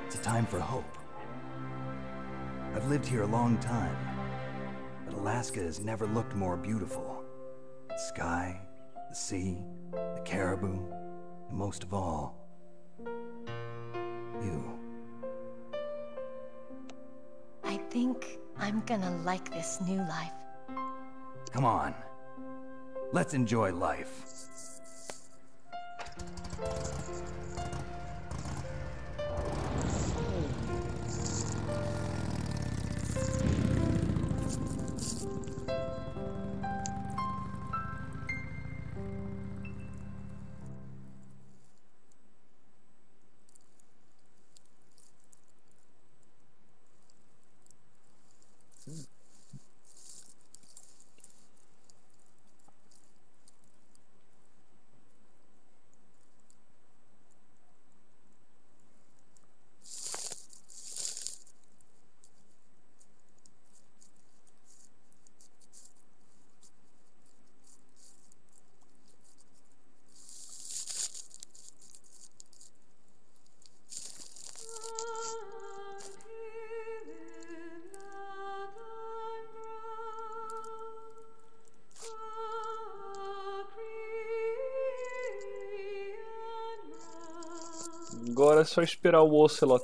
It's a time for hope. I've lived here a long time, but Alaska has never looked more beautiful. The sky, the sea, the caribou, and most of all, think I'm gonna like this new life. Come on. Let's enjoy life. Agora é só esperar o Ocelot.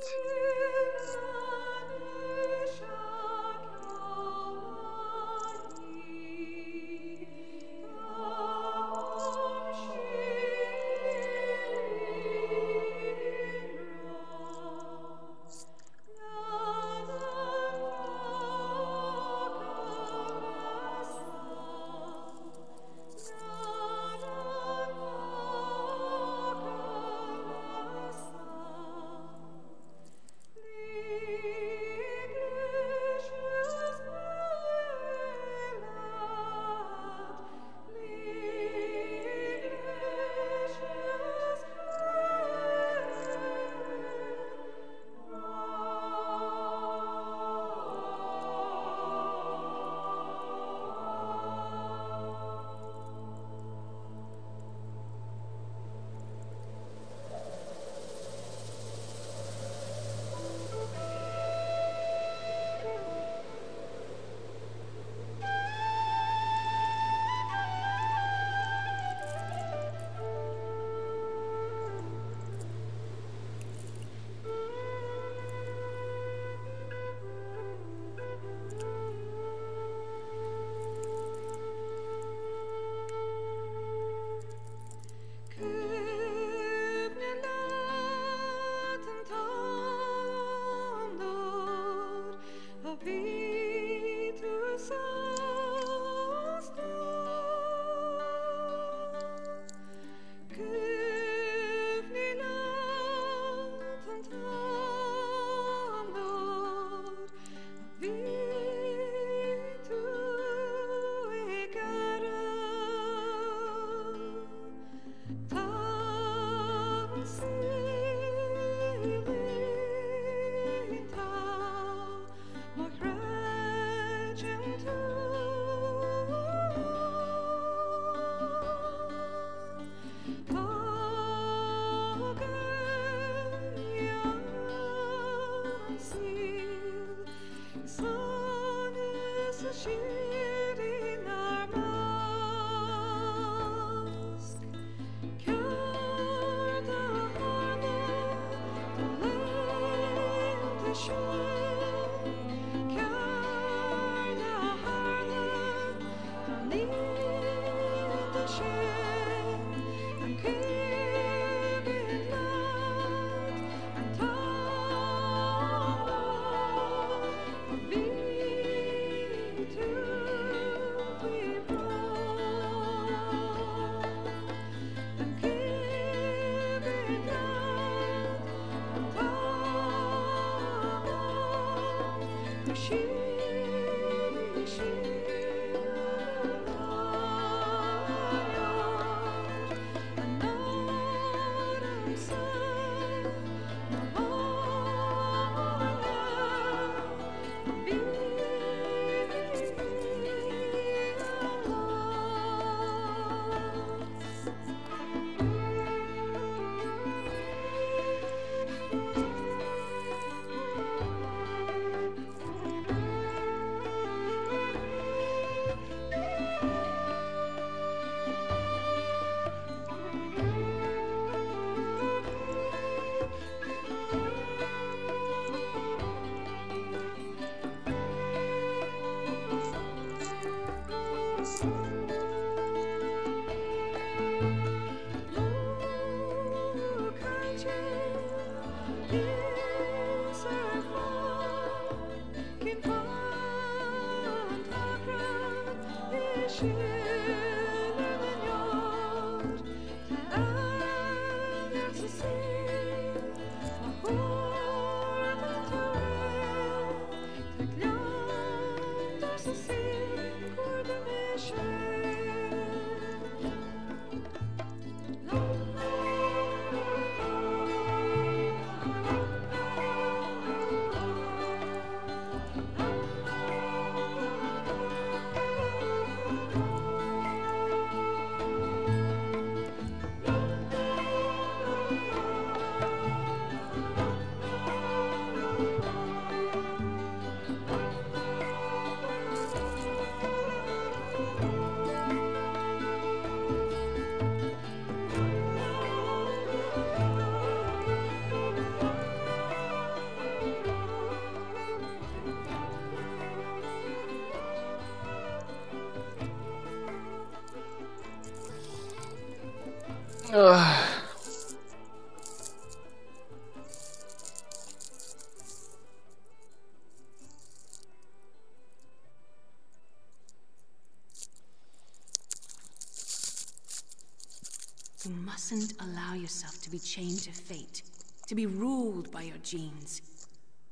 You mustn't allow yourself to be chained to fate, to be ruled by your genes.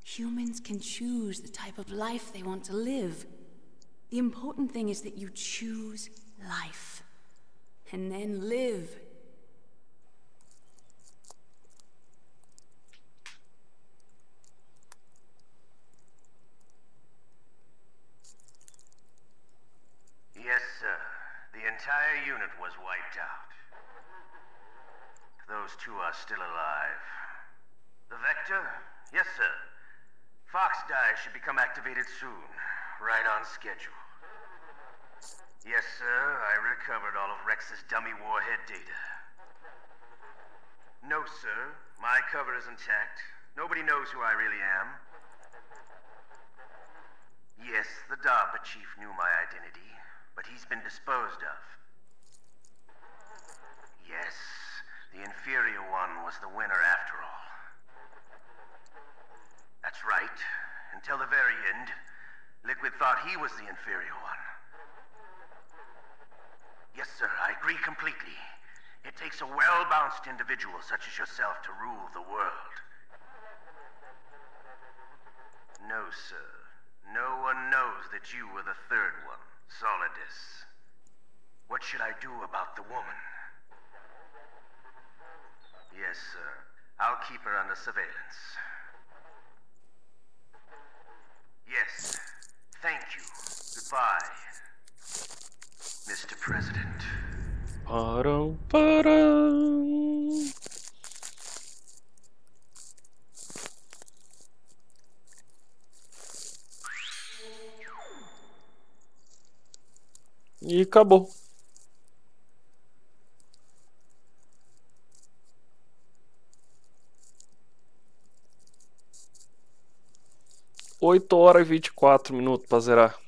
Humans can choose the type of life they want to live. The important thing is that you choose life, and then live. Yes, sir. The entire unit was wiped out. Those two are still alive. The Vector? Yes, sir. Fox Die should become activated soon. Right on schedule. Yes, sir. I recovered all of Rex's dummy warhead data. No, sir. My cover is intact. Nobody knows who I really am. Yes, the DARPA chief knew my identity, but he's been disposed of. Yes, the inferior one was the winner after all. That's right. Until the very end, Liquid thought he was the inferior one. Yes, sir, I agree completely. It takes a well-balanced individual such as yourself to rule the world. No, sir. No one knows that you were the third one, Solidus. What should I do about the woman? Yes, sir. I'll keep her under surveillance. Yes. Thank you. Goodbye, Mr. President. Param, param. E acabou. Oito horas e 24 minutos pra zerar.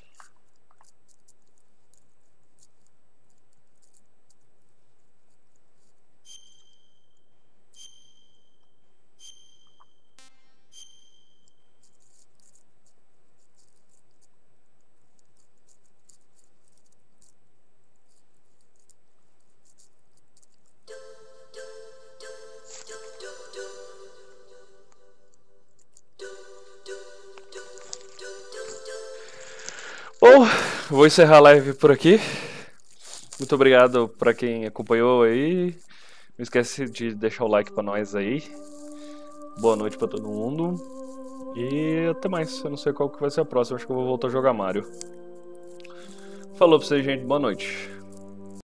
Bom, vou encerrar a live por aqui. Muito obrigado para quem acompanhou aí. Não esquece de deixar o like para nós aí. Boa noite para todo mundo. E até mais. Eu não sei qual que vai ser a próxima. Acho que eu vou voltar a jogar Mario. Falou pra vocês, gente. Boa noite.